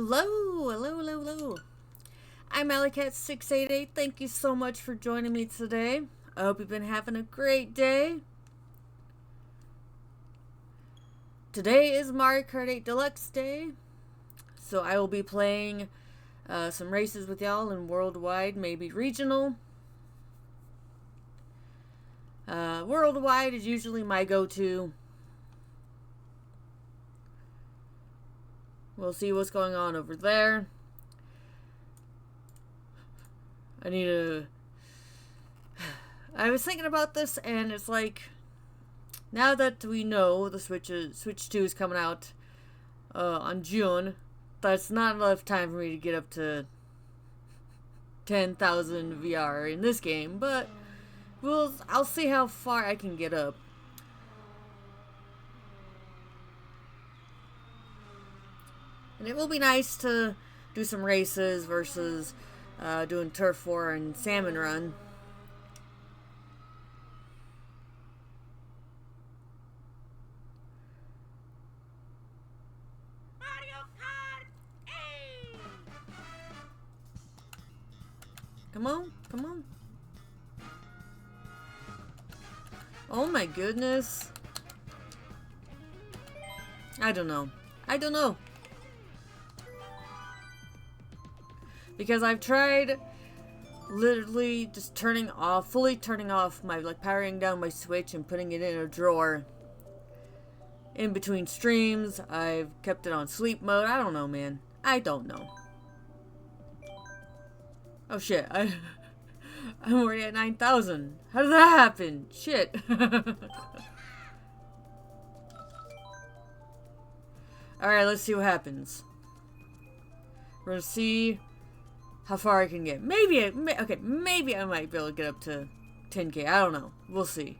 Hello, hello, hello, hello. I'm Alleycat688. Thank you so much for joining me today. I hope you've been having a great day. Today is Mario Kart 8 Deluxe Day, so I will be playing some races with y'all in worldwide, maybe regional. Worldwide is usually my go-to. We'll see what's going on over there. I was thinking about this, and it's like, now that we know the Switch 2 is coming out on June, that's not enough time for me to get up to 10,000 VR in this game, but I'll see how far I can get up. And it will be nice to do some races versus doing Turf War and Salmon Run. Mario Kart 8! Come on, come on. Oh my goodness. I don't know. Because I've tried literally just fully turning off my, powering down my Switch and putting it in a drawer. In between streams, I've kept it on sleep mode. I don't know, man. I don't know. Oh shit, I'm already at 9,000. How did that happen? Shit. Alright, let's see what happens. We're gonna see how far I can get. Maybe I might be able to get up to 10K. I don't know. We'll see.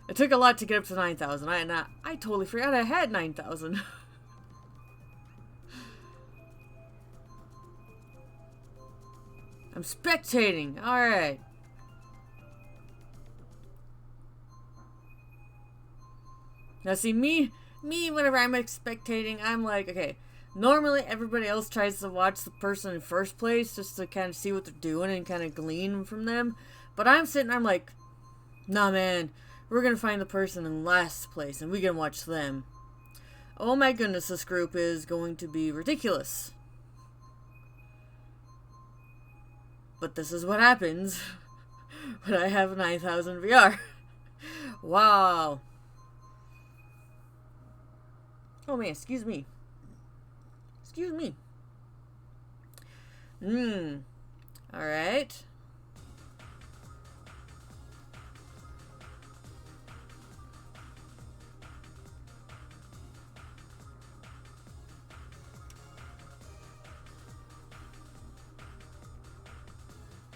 It took a lot to get up to 9,000. I totally forgot I had 9,000. I'm spectating. Alright. Now see, me, whenever I'm spectating, I'm like, okay, normally everybody else tries to watch the person in first place just to kind of see what they're doing and kind of glean from them. But I'm like, nah man, we're going to find the person in last place and we're going to watch them. Oh my goodness, this group is going to be ridiculous. But this is what happens when I have 9,000 VR. Wow. Oh man, excuse me. Excuse me. Alright.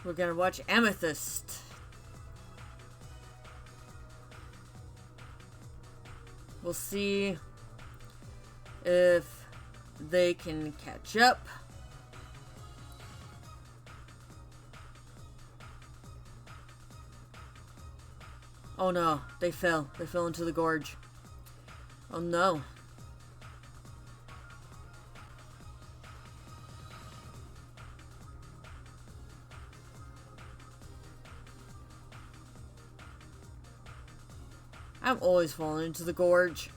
We're gonna watch Amethyst. We'll see if they can catch up. Oh no, they fell. They fell into the gorge. Oh no. I'm always falling into the gorge.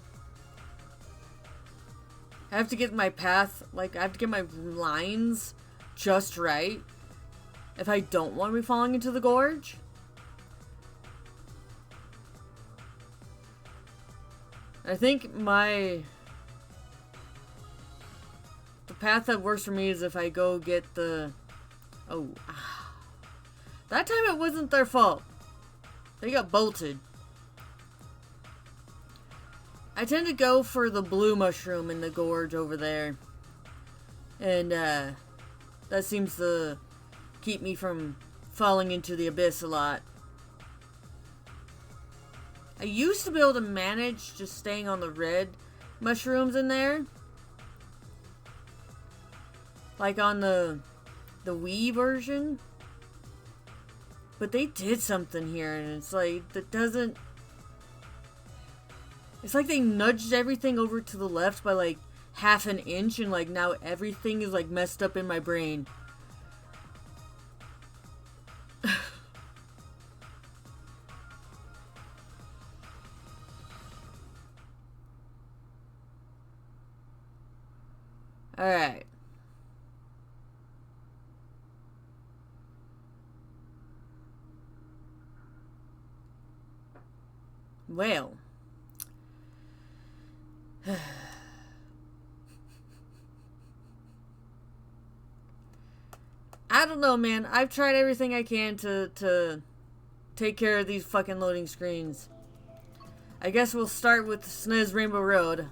I have to get my path, I have to get my lines just right if I don't want to be falling into the gorge. I think the path that works for me is if I go get the, that time it wasn't their fault. They got bolted. I tend to go for the blue mushroom in the gorge over there. And, that seems to keep me from falling into the abyss a lot. I used to be able to manage just staying on the red mushrooms in there. Like on the Wii version. But they did something here, and it's like, that doesn't... It's like they nudged everything over to the left by, like, half an inch, and like now everything is like messed up in my brain. Alright. Well. I don't know, man. I've tried everything I can to take care of these fucking loading screens. I guess we'll start with SNES Rainbow Road.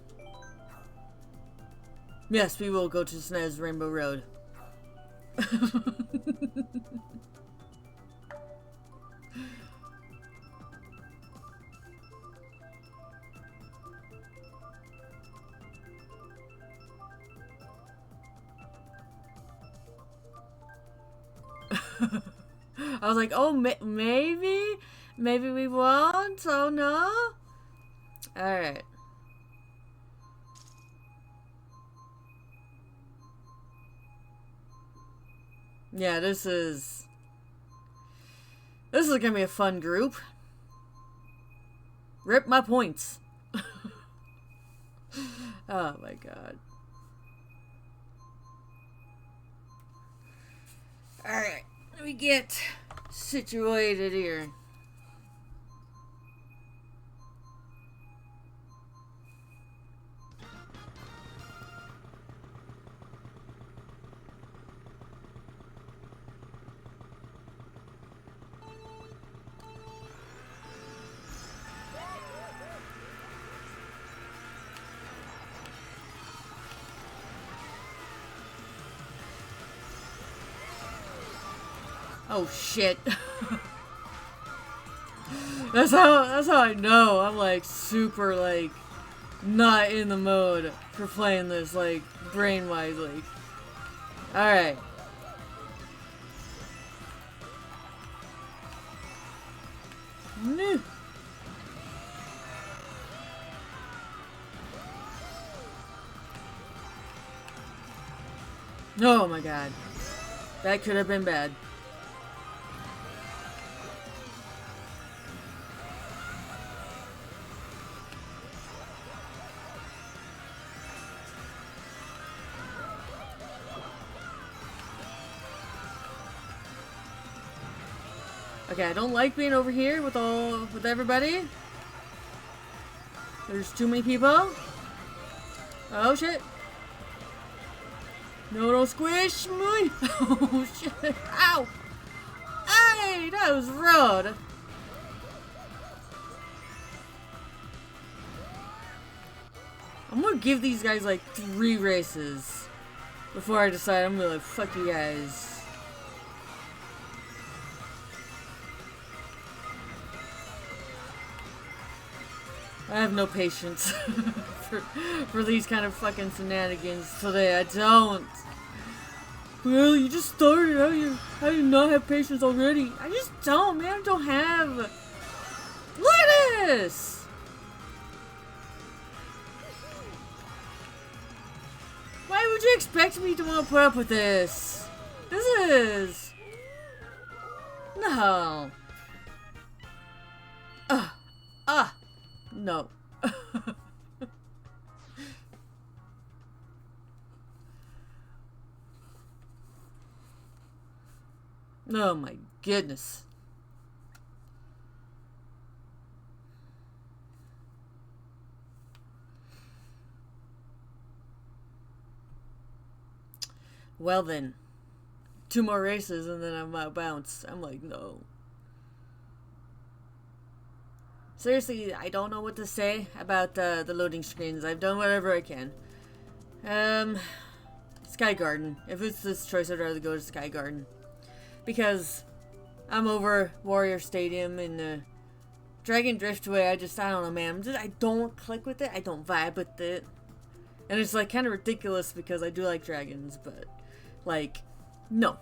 Yes, we will go to SNES Rainbow Road. I was like, oh, maybe we won't. Oh no. All right. Yeah, this is gonna be a fun group. Rip my points. Oh my god. Alright, let me get situated here. Oh shit. That's how I know I'm like super like not in the mode for playing this like brain wise like. Alright. Oh my god. That could have been bad. Okay, I don't like being over here with everybody. There's too many people. Oh shit. No, don't squish me. Oh shit. Ow. Hey, that was rude. I'm gonna give these guys like 3 races before I decide I'm gonna like fuck you guys. I have no patience for these kind of fucking shenanigans today. I don't. Well, you just started. How do you not have patience already? I just don't, man. I don't have. Look at this. Why would you expect me to want to put up with this? This is no. No. Oh my goodness. Well then, 2 more races and then I'm out bounced. I'm like, no. Seriously, I don't know what to say about the loading screens. I've done whatever I can. Sky Garden. If it's this choice, I'd rather go to Sky Garden. Because I'm over Warrior Stadium and Dragon Driftway. I don't know, man. I don't click with it. I don't vibe with it. And it's like kind of ridiculous because I do like dragons, but like, no.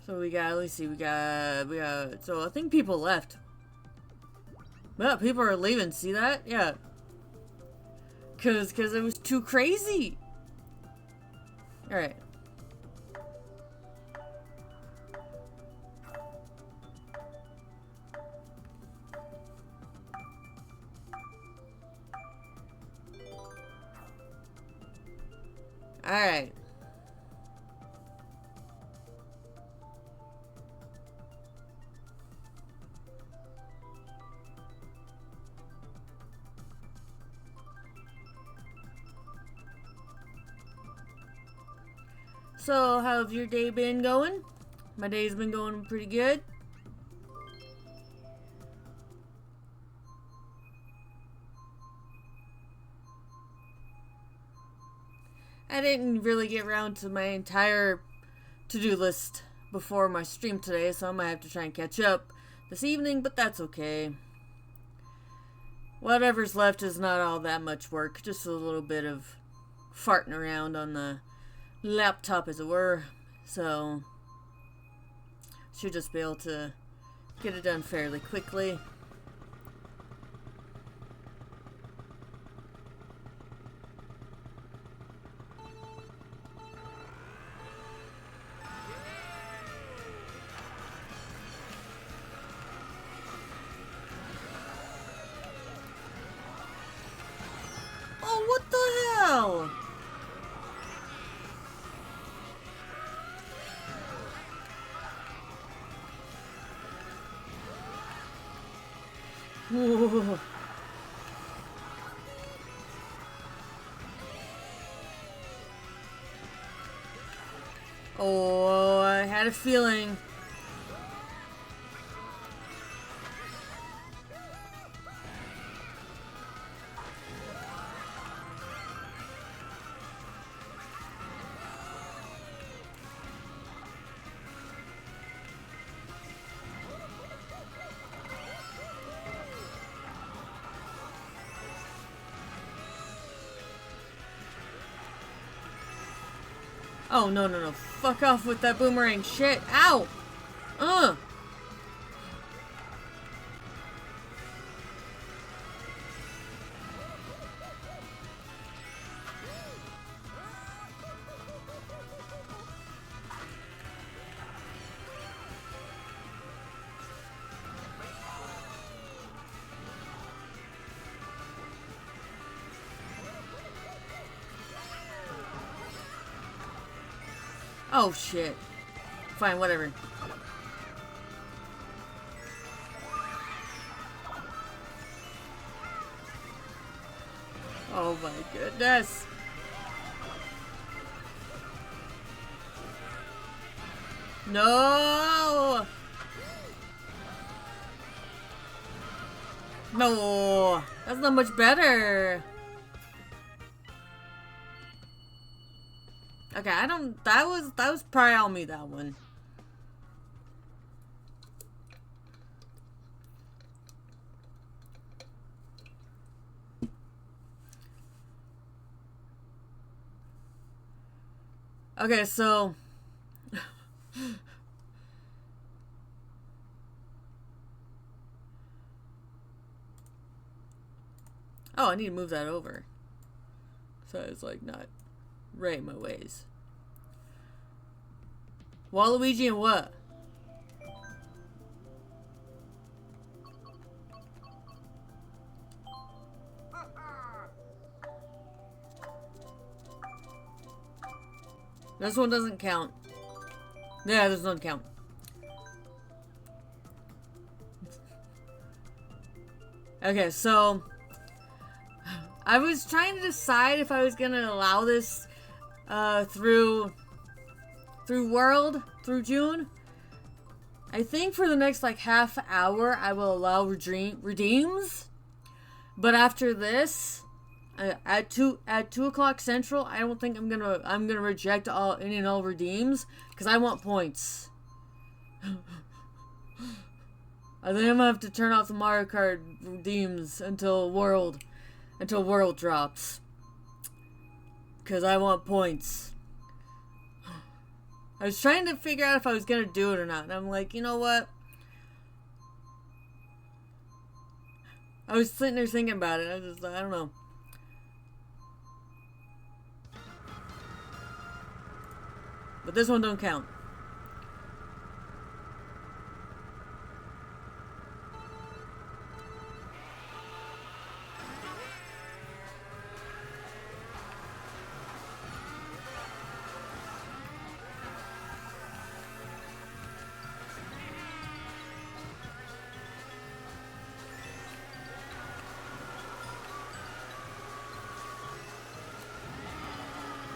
So we got, let's see, so I think people left. Yeah, people are leaving, see that? Yeah. Cause it was too crazy. Alright. Alright. So, how's your day been going? My day's been going pretty good. I didn't really get around to my entire to-do list before my stream today, so I might have to try and catch up this evening, but that's okay. Whatever's left is not all that much work, just a little bit of farting around on the laptop, as it were, so should just be able to get it done fairly quickly. Oh, what the hell? Whoa. Oh, I had a feeling. Oh, no, no, no. Fuck off with that boomerang shit. Ow! Oh, shit. Fine, whatever. Oh my goodness. No! No! That's not much better. Okay, I don't, that was probably on me, that one. Okay, so oh, I need to move that over. So it's like not right in my ways. Waluigi and what? This one doesn't count. Yeah, this doesn't count. Okay, so I was trying to decide if I was gonna allow this through June. I think for the next like half hour I will allow redeems, but after this, at 2 o'clock Central, I don't think I'm gonna reject any and all redeems because I want points. I think I'm gonna have to turn off the Mario Kart redeems until World drops, because I want points. I was trying to figure out if I was gonna do it or not, and I'm like, you know what? I was sitting there thinking about it. I don't know. But this one don't count.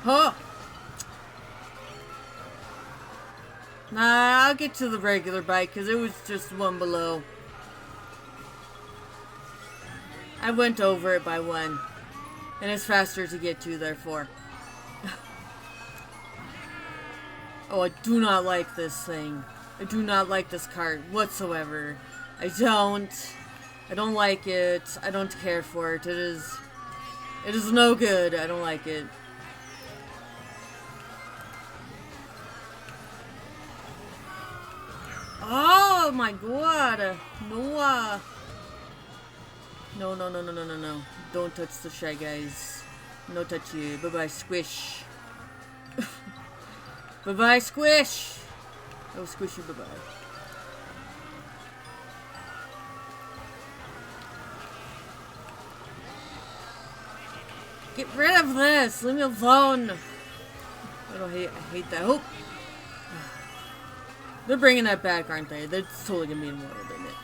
Huh? Nah, I'll get to the regular bike because it was just one below. I went over it by one. And it's faster to get to, therefore. Oh, I do not like this thing. I do not like this cart whatsoever. I don't like it. I don't care for it. It is no good. I don't like it. Oh my god! No! No. Don't touch the Shy Guys. No touch you. Bye-bye, Squish. Bye-bye, Squish! Oh, Squish you, bye-bye. Get rid of this! Leave me alone! I hate that. Oh! They're bringing that back, aren't they? They're totally gonna be in water, isn't it?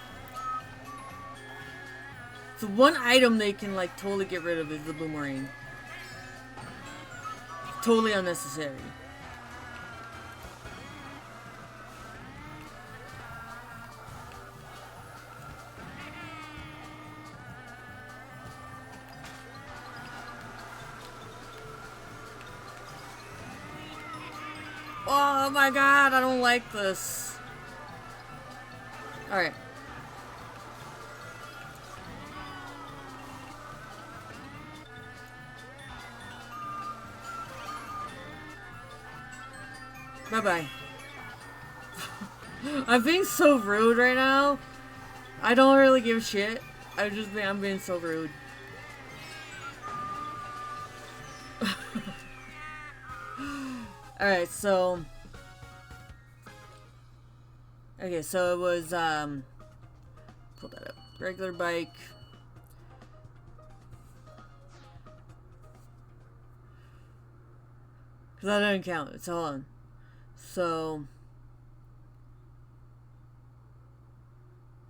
So one item they can, like, totally get rid of is the boomerang. Totally unnecessary. Oh my god, I don't like this. Alright. Bye-bye. I'm being so rude right now. I don't really give a shit. I'm being so rude. Alright, so... Okay, so it was, pull that up. Regular bike. Because that doesn't count. It's all on. So...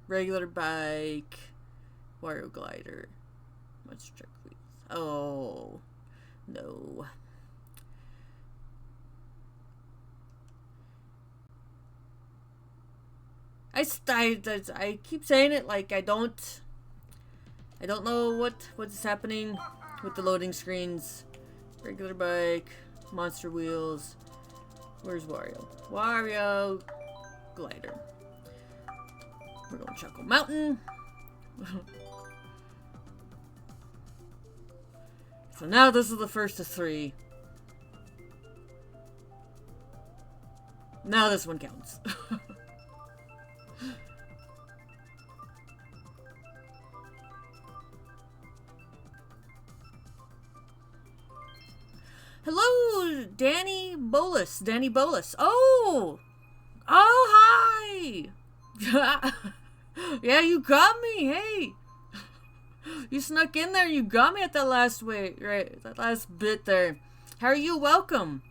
Regular bike. Wario glider. Monster truck wheels. Oh. No. I keep saying it like I don't know what's happening with the loading screens. Regular bike, monster wheels. Where's Wario? Wario glider. We're going Choco Mountain. So now this is the first of 3. Now this one counts. Hello, Danny Bolus. Danny Bolus. Oh! Oh, hi! Yeah, you got me. Hey! You snuck in there. You got me at that last that last bit there. How are you? Welcome.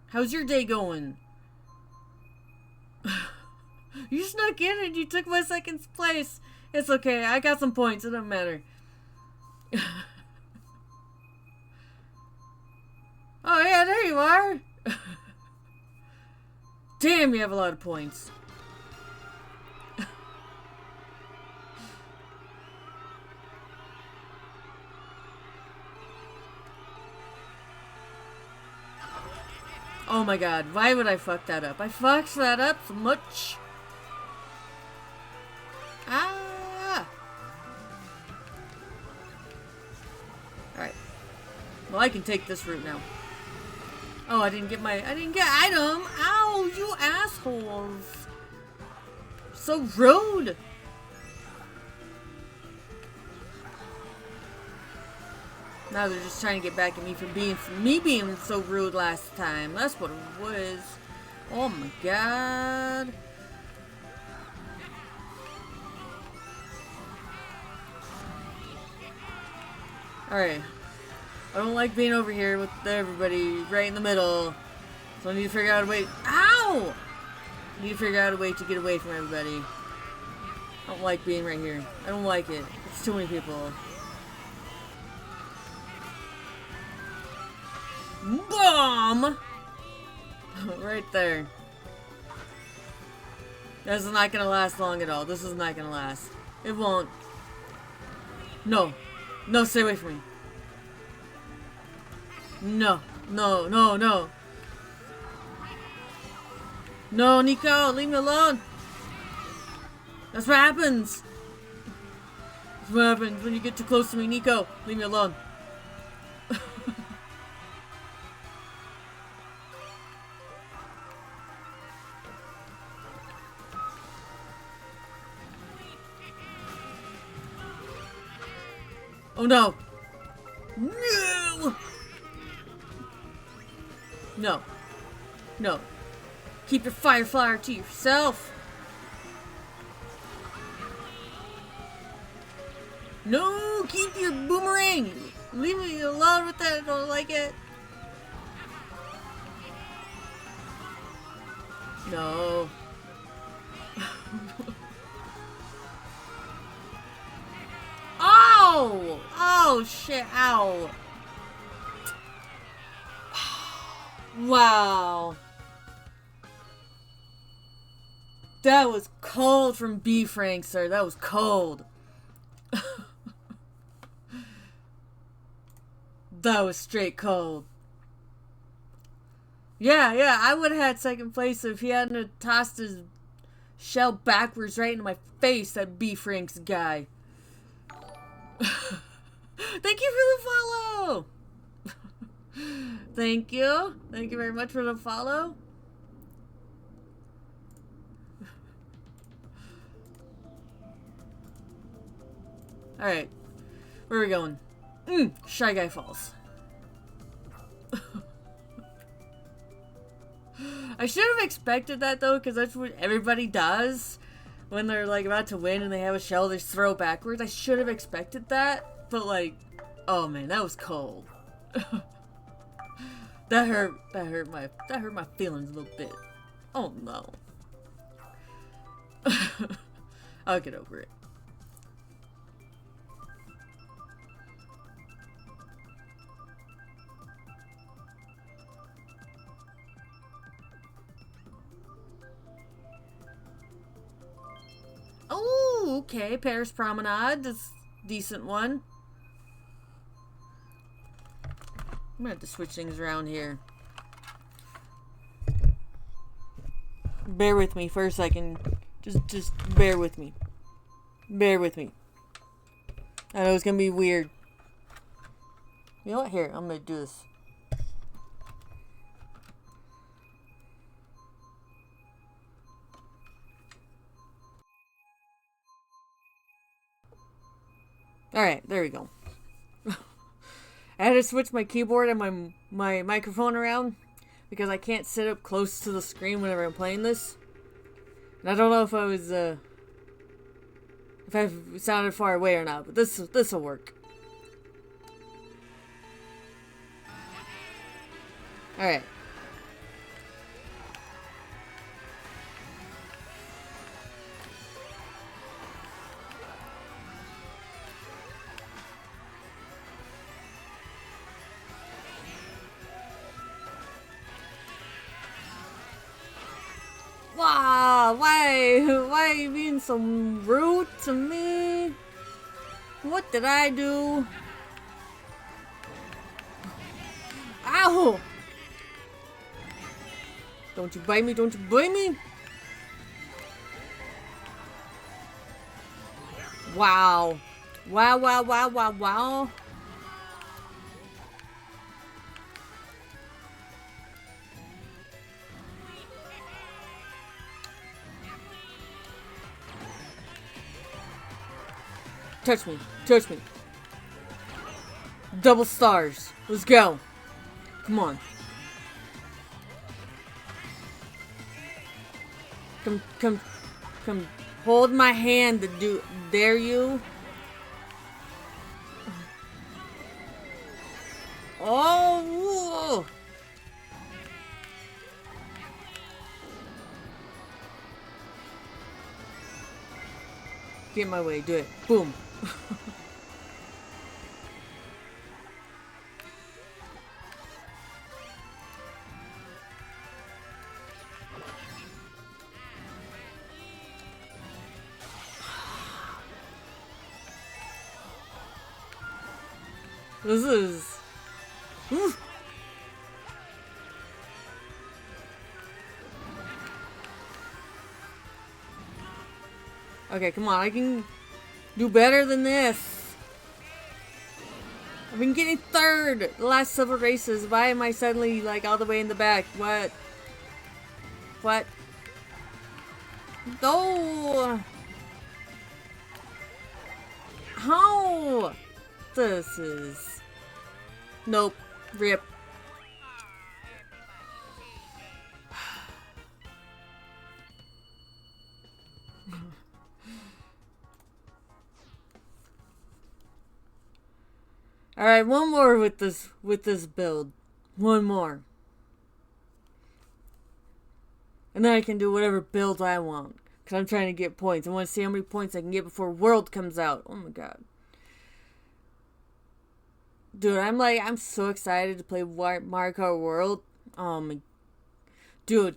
How's your day going? You snuck in and you took my second place. It's okay. I got some points. It doesn't matter. Oh, yeah, there you are. Damn, you have a lot of points. Oh my god, why would I fuck that up? I fucked that up so much. Ah! Alright. Well, I can take this route now. Oh, I didn't get item. Ow, you assholes. So rude. Now they're just trying to get back at me for being so rude last time. That's what it was. Oh my god. Alright. I don't like being over here with everybody right in the middle. So I need to figure out a way. Ow! I need to figure out a way to get away from everybody. I don't like being right here. I don't like it. It's too many people. Bomb! Right there. This is not gonna last long at all. This is not gonna last. It won't. No. No, stay away from me. No. No, no, no. No, Nico, leave me alone. That's what happens. That's what happens when you get too close to me, Nico. Leave me alone. Oh no! No! No. No. Keep your fire flower to yourself. No! Keep your boomerang! Leave me alone with that, I don't like it. No. Oh! Oh shit, ow. Wow. That was cold from B Frank, sir. That was cold. That was straight cold. Yeah, I would have had second place if he hadn't tossed his shell backwards right into my face, that B Frank's guy. Thank you for the follow. Thank you. Thank you very much for the follow. Alright. Where are we going? Shy Guy Falls. I should have expected that though, because that's what everybody does when they're like about to win and they have a shell they throw backwards. I should have expected that, but like, oh man, that was cold. That hurt my feelings a little bit. Oh no. I'll get over it. Oh, okay. Paris Promenade. That's a decent one. I'm gonna have to switch things around here. Bear with me for a second. Just bear with me. Bear with me. I know it's gonna be weird. You know what? Here, I'm gonna do this. Alright, there we go. I had to switch my keyboard and my microphone around because I can't sit up close to the screen whenever I'm playing this. And I don't know if I was if I sounded far away or not, but this'll work. Alright. Wow, why are you being so rude to me? What did I do? Ow! Don't you bite me, don't you bite me! Wow. Wow, wow, wow, wow, wow. Touch me. Touch me. Double stars. Let's go. Come on. Come. Hold my hand to do. Dare you? Oh! Get in my way. Do it. Boom. This is... Oof. Okay, come on. I can do better than this. I've been getting third the last several races. Why am I suddenly, like, all the way in the back? What? What? No! How? This is... Nope. Rip. Alright, one more with this build. One more. And then I can do whatever build I want. Because I'm trying to get points. I want to see how many points I can get before World comes out. Oh my god. Dude, I'm so excited to play Mario Kart World. Dude,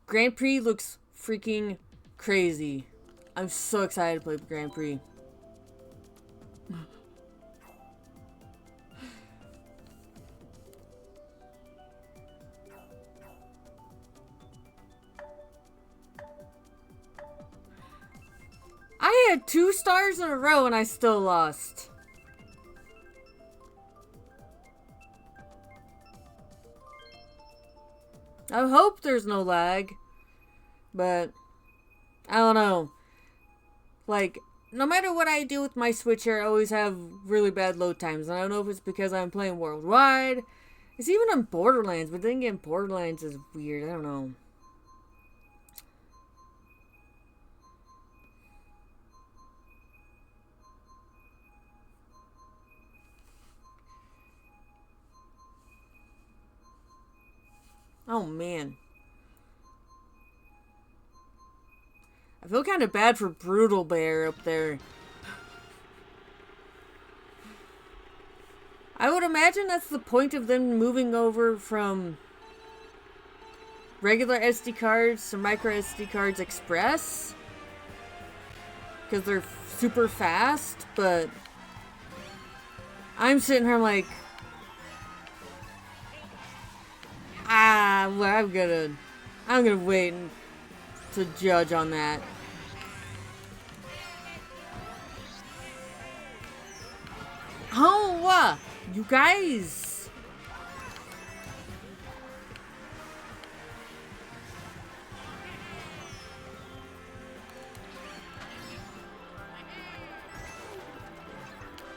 Grand Prix looks freaking crazy. I'm so excited to play Grand Prix. I had 2 stars in a row and I still lost. I hope there's no lag, but I don't know. Like, no matter what I do with my Switch here, I always have really bad load times. And I don't know if it's because I'm playing worldwide. It's even on Borderlands, but then again, Borderlands is weird. I don't know. Oh, man. I feel kind of bad for Brutal Bear up there. I would imagine that's the point of them moving over from regular SD cards to micro SD cards express. Because they're super fast, but I'm sitting here like... well, I'm gonna wait to judge on that. Oh, you guys.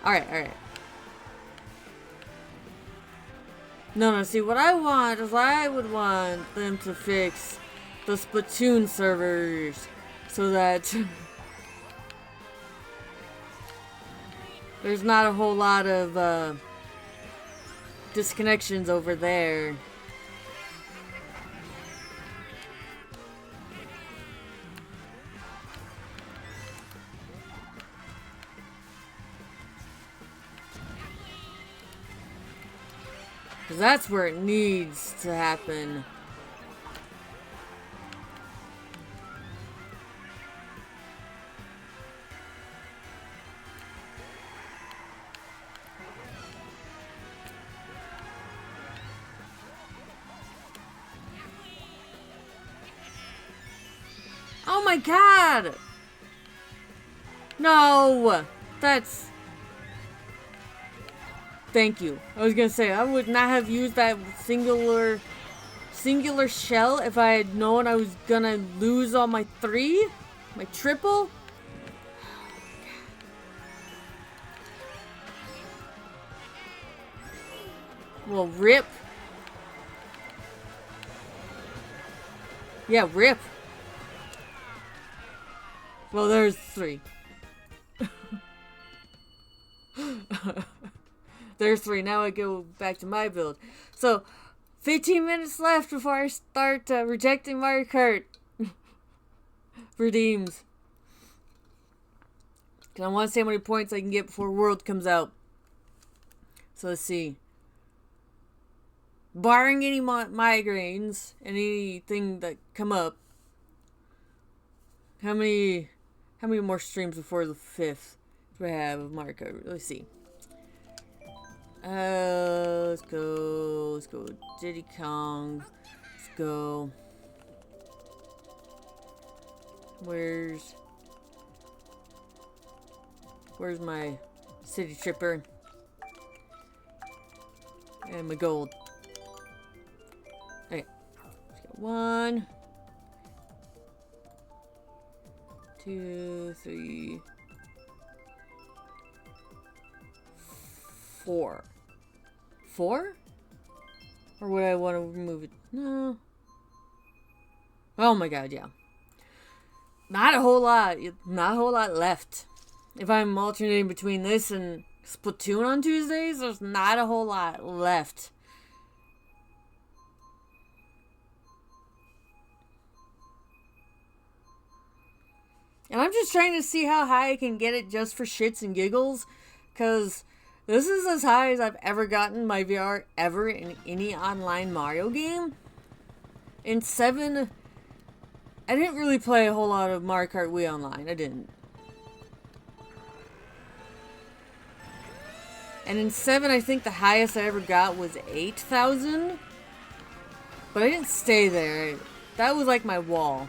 All right. No, see, what I want is I would want them to fix the Splatoon servers so that there's not a whole lot of disconnections over there. Because that's where it needs to happen. Oh my god! No! That's... Thank you. I was gonna say, I would not have used that singular shell if I had known I was gonna lose all my 3? My triple? Well, rip. Yeah, rip. Well, there's 3. There's 3. Now I go back to my build. So, 15 minutes left before I start rejecting Mario Kart. Redeems. Because I want to see how many points I can get before World comes out. So let's see. Barring any migraines, anything that come up, how many more streams before the 5th do I have of Mario Kart? Let's see. Let's go Diddy Kong. Let's go. Where's my City Tripper? And my gold. Okay. Let's get 1, 2, 3, 4. 4? Or would I want to remove it? No. Oh my god, yeah. Not a whole lot. Not a whole lot left. If I'm alternating between this and Splatoon on Tuesdays, there's not a whole lot left. And I'm just trying to see how high I can get it just for shits and giggles. Because this is as high as I've ever gotten my VR ever in any online Mario game. In 7, I didn't really play a whole lot of Mario Kart Wii Online. I didn't. And in 7, I think the highest I ever got was 8,000. But I didn't stay there. That was like my wall.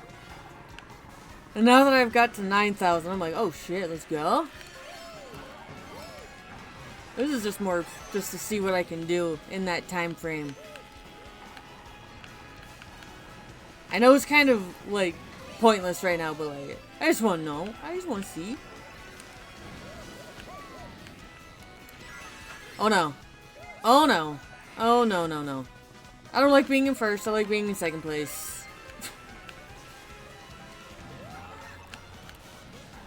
And now that I've got to 9,000, I'm like, oh shit, let's go. This is just more just to see what I can do in that time frame. I know it's kind of like pointless right now, but like, I just want to know. I just want to see. Oh no. Oh no. Oh no, no, no. I don't like being in first. I like being in second place.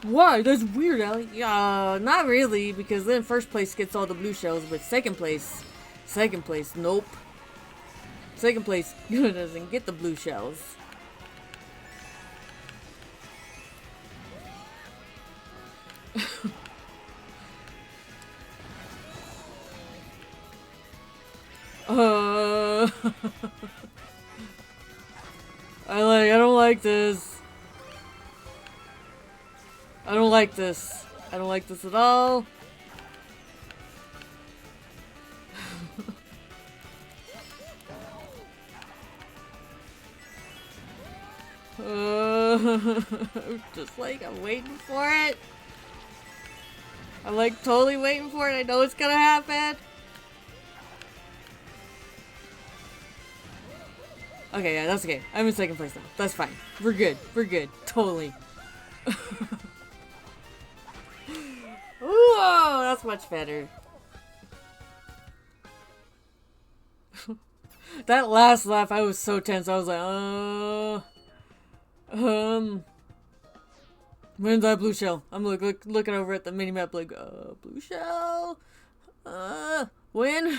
Why? That's weird, Allie. Not really, because then first place gets all the blue shells, but second place, nope. Second place doesn't get the blue shells. I don't like this. I don't like this. I don't like this at all. Just like I'm waiting for it. I'm like totally waiting for it. I know it's gonna happen. Okay, yeah, that's okay. I'm in second place now. That's fine. We're good. We're good. Totally. Whoa, that's much better. That last laugh, I was so tense. I was like, when's that blue shell? I'm looking over at the mini map like, blue shell? When?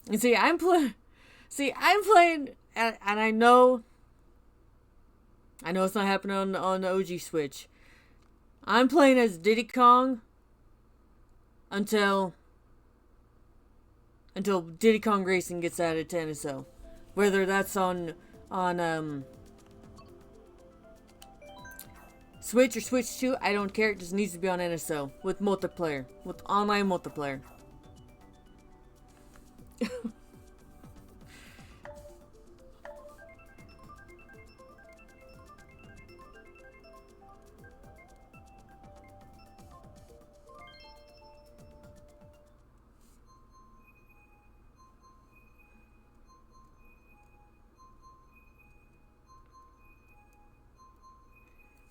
And see, I'm playing, and I know it's not happening on the OG Switch. I'm playing as Diddy Kong until Diddy Kong Racing gets added to NSO. Whether that's on Switch or Switch 2, I don't care. It just needs to be on NSO with multiplayer, with online multiplayer.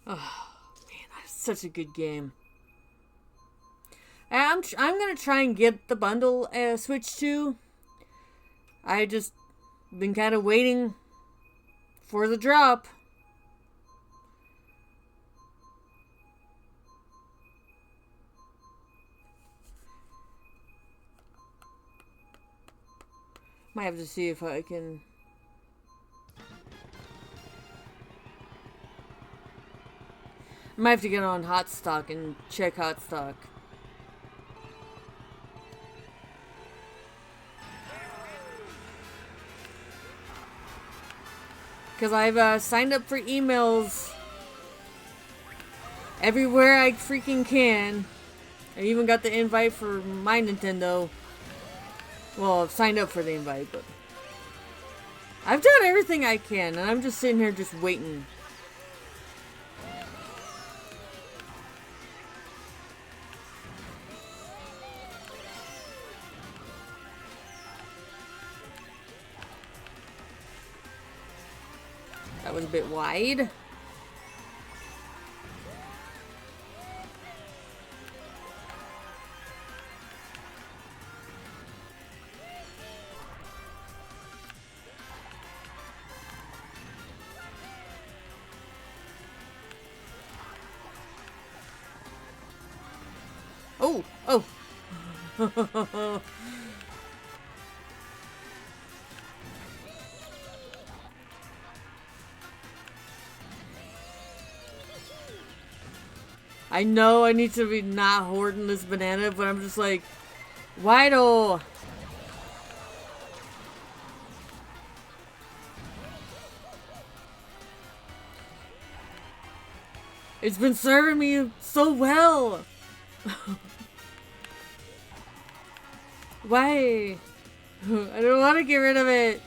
Oh, man, that's such a good game. And I'm gonna try and get the bundle switched to. I just been kind of waiting for the drop. Might have to see if I can. I might have to get on Hot Stock and check Hot Stock. Because I've signed up for emails everywhere I freaking can. I even got the invite for my Nintendo. Well, I've signed up for the invite, but I've done everything I can, and I'm just sitting here just waiting. That was a bit wide. Oh, oh. I know I need to be not hoarding this banana, but I'm just like, why do? It's been serving me so well. Why? I don't want to get rid of it.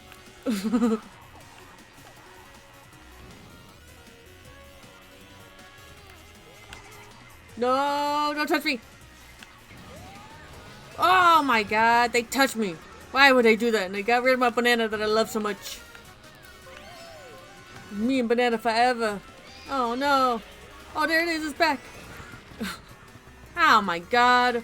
No, don't touch me. Oh my god, they touched me. Why would they do that? And they got rid of my banana that I love so much. Me and banana forever. Oh no. Oh, there it is, it's back. Oh my god.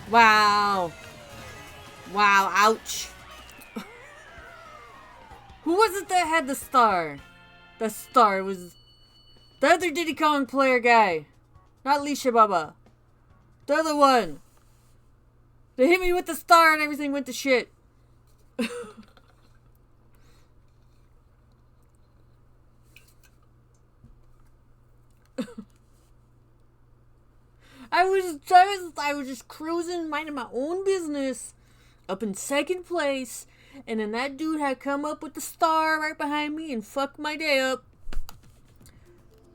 Wow. Wow, ouch. Who was it that had the star? The star was the other Diddy Kong player guy. Not Lisha Baba. The other one. They hit me with the star and everything went to shit. I was just cruising, minding my own business, up in second place, and then that dude had come up with the star right behind me and fucked my day up.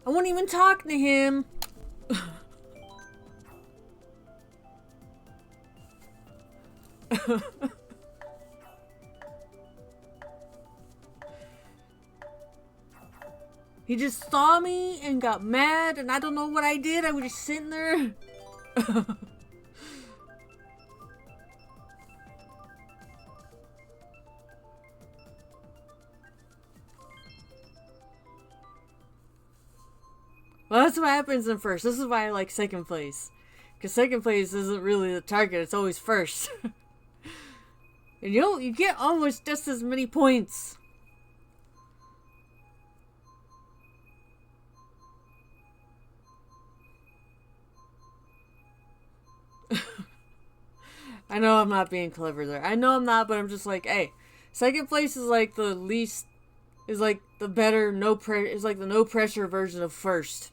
I wasn't even talking to him. He just saw me and got mad, and I don't know what I did. I was just sitting there. Well, that's what happens in first. This is why I like second place. Because second place isn't really the target. It's always first. And you get almost just as many points. I know I'm not being clever there. I know I'm not, but I'm just like, hey, second place is like the least, is like the better, is like the no pressure version of first.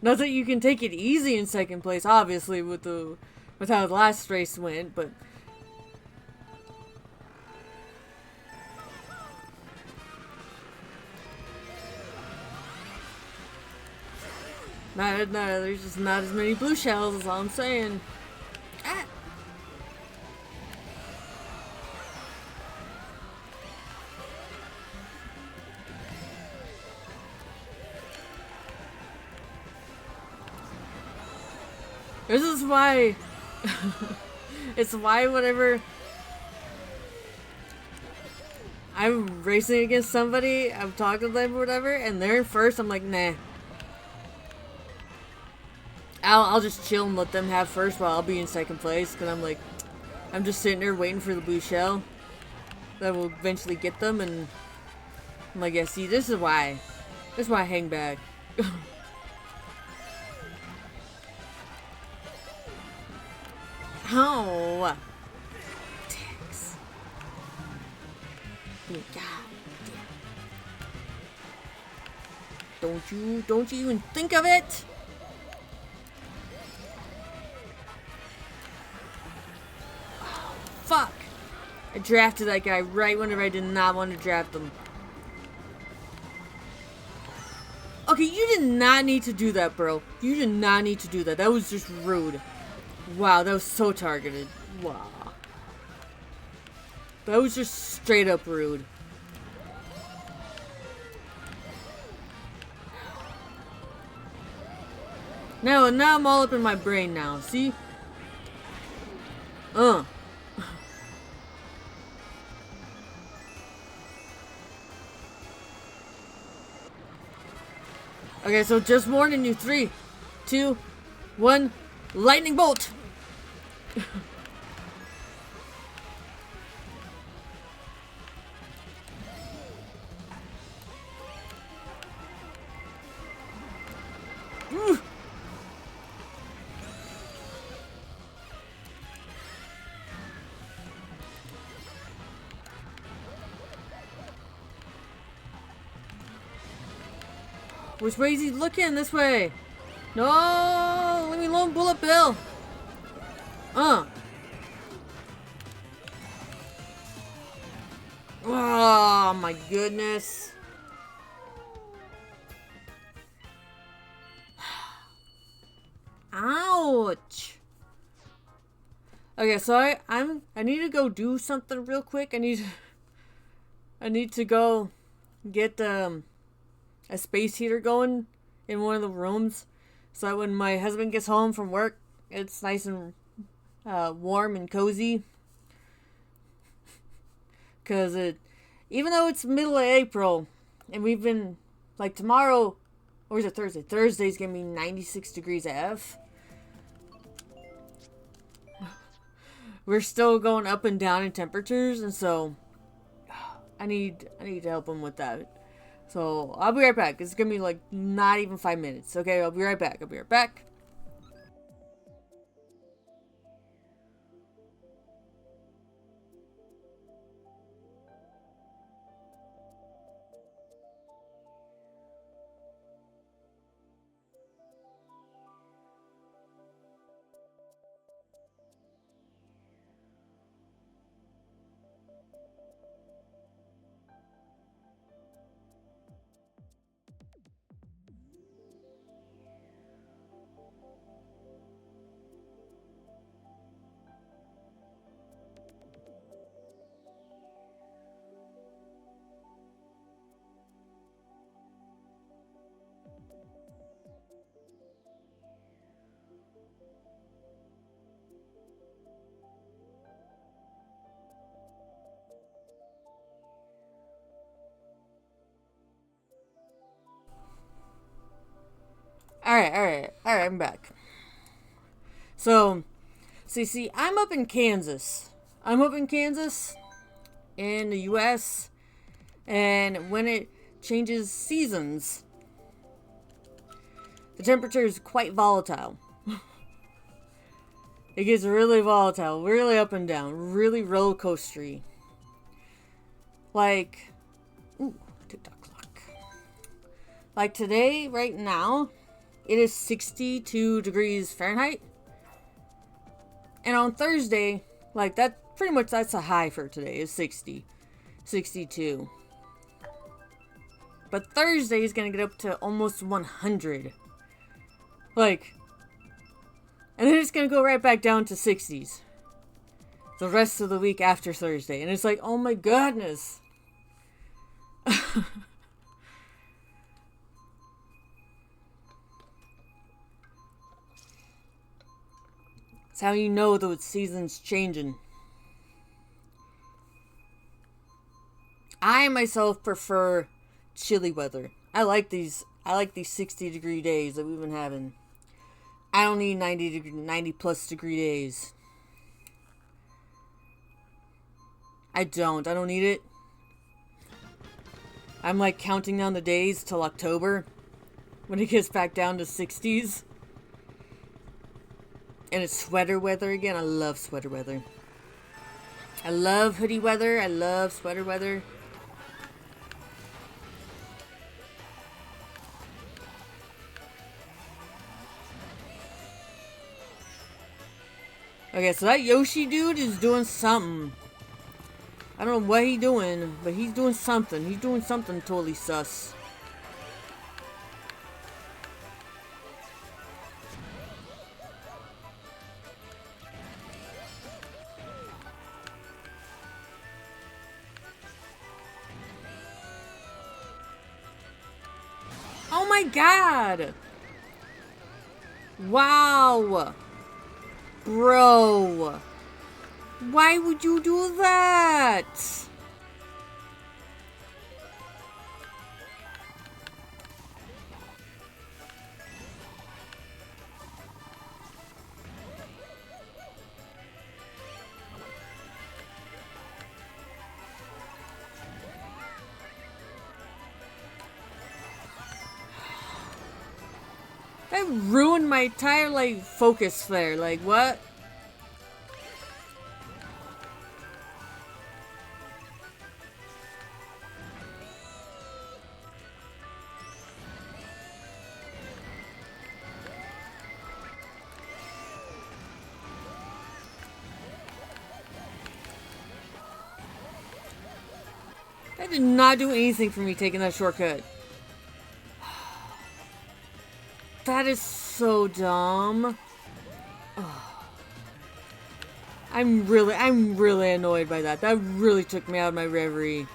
Not that you can take it easy in second place, obviously, with how the last race went, but there's just not as many blue shells, is all I'm saying. Ah. This is why it's why whatever I'm racing against somebody, I'm talking to them or whatever, and they're in first, I'm like, nah. I'll just chill and let them have first while I'll be in second place, because I'm like, I'm just sitting there waiting for the blue shell that will eventually get them, and I'm like, yeah, see, this is why I hang back. Oh, dicks. God damn. Don't you even think of it? Oh, fuck. I drafted that guy right whenever I did not want to draft him. Okay, you did not need to do that, bro. You did not need to do that. That was just rude. Wow, that was so targeted. Wow. That was just straight up rude. Now I'm all up in my brain now. See? Okay, so just warning you. 3, 2, 1, lightning bolt. Which way is he looking? This way. No, leave me alone, Bullet Bill. Oh my goodness. Ouch. Okay, so I need to go do something real quick. I need to go get a space heater going in one of the rooms, so that when my husband gets home from work, it's nice and warm and cozy. Because even though it's middle of April, and we've been, like, tomorrow, or is it Thursday? Thursday's gonna be 96 degrees AF. We're still going up and down in temperatures, and so I need to help him with that. So I'll be right back. It's gonna be like not even 5 minutes. Okay, I'll be right back. Alright, I'm back. So, see, I'm up in Kansas. In the US, and when it changes seasons, the temperature is quite volatile. It gets really volatile, really up and down, really roller coastery. Like, ooh, TikTok clock. Like today, right now, it is 62 degrees Fahrenheit. And on Thursday, like that, pretty much that's a high for today, is 60, 62. But Thursday is gonna get up to almost 100. Like, and then it's gonna go right back down to 60s the rest of the week after Thursday. And it's like, oh my goodness. It's how you know the season's changing. I myself prefer chilly weather. I like these 60-degree days that we've been having. I don't need 90 plus degree days. I don't need it. I'm like counting down the days till October when it gets back down to 60s. And it's sweater weather again. I love sweater weather. I love hoodie weather. I love sweater weather. Okay, so that Yoshi dude is doing something. I don't know what he's doing, but he's doing something. He's doing something totally sus. Oh my god! Wow! Bro! Why would you do that? That ruined my entire, like, focus there. Like, what? That did not do anything for me taking that shortcut. That is so dumb. Oh. I'm really annoyed by that. That really took me out of my reverie.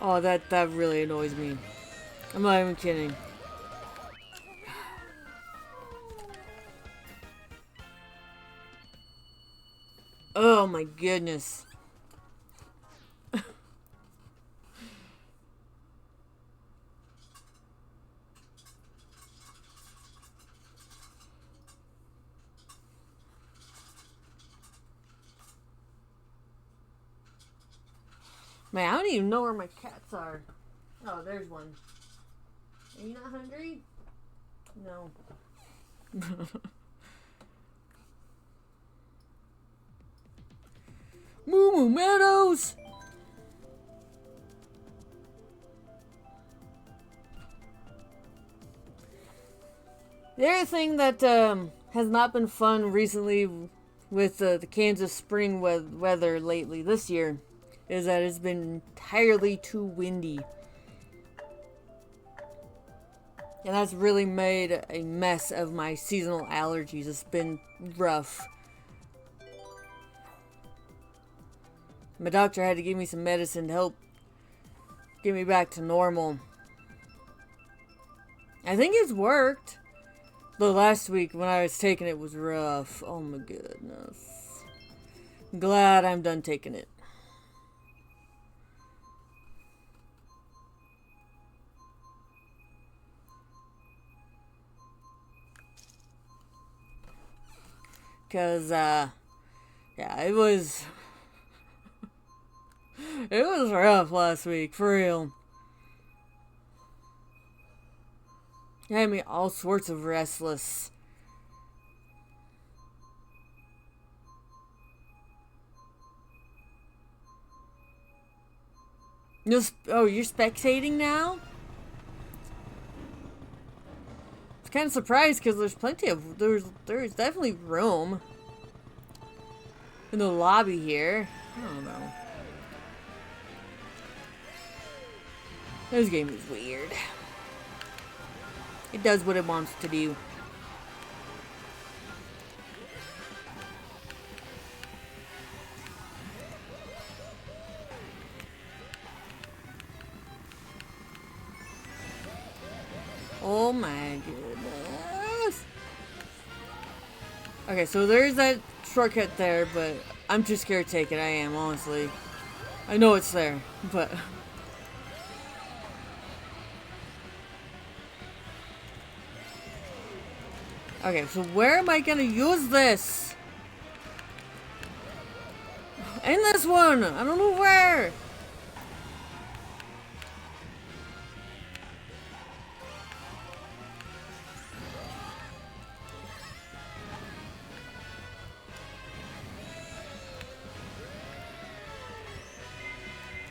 Oh, that really annoys me. I'm not even kidding. Oh my goodness. Man, I don't even know where my cats are. Oh, there's one. Are you not hungry? No. Moo Moo Meadows! The other thing that has not been fun recently with the Kansas spring weather lately this year is that it's been entirely too windy. And that's really made a mess of my seasonal allergies. It's been rough. My doctor had to give me some medicine to help get me back to normal. I think it's worked. The last week when I was taking it was rough. Oh my goodness. Glad I'm done taking it. Cause, yeah, it was rough last week, for real. It had me all sorts of restless. Oh, you're spectating now? Kind of surprised because there's plenty of there's definitely room in the lobby here. I don't know. This game is weird. It does what it wants to do. Oh my goodness. Okay, so there's that shortcut there, but I'm too scared to take it. I am, honestly. I know it's there, but... Okay, so where am I gonna use this? In this one! I don't know where!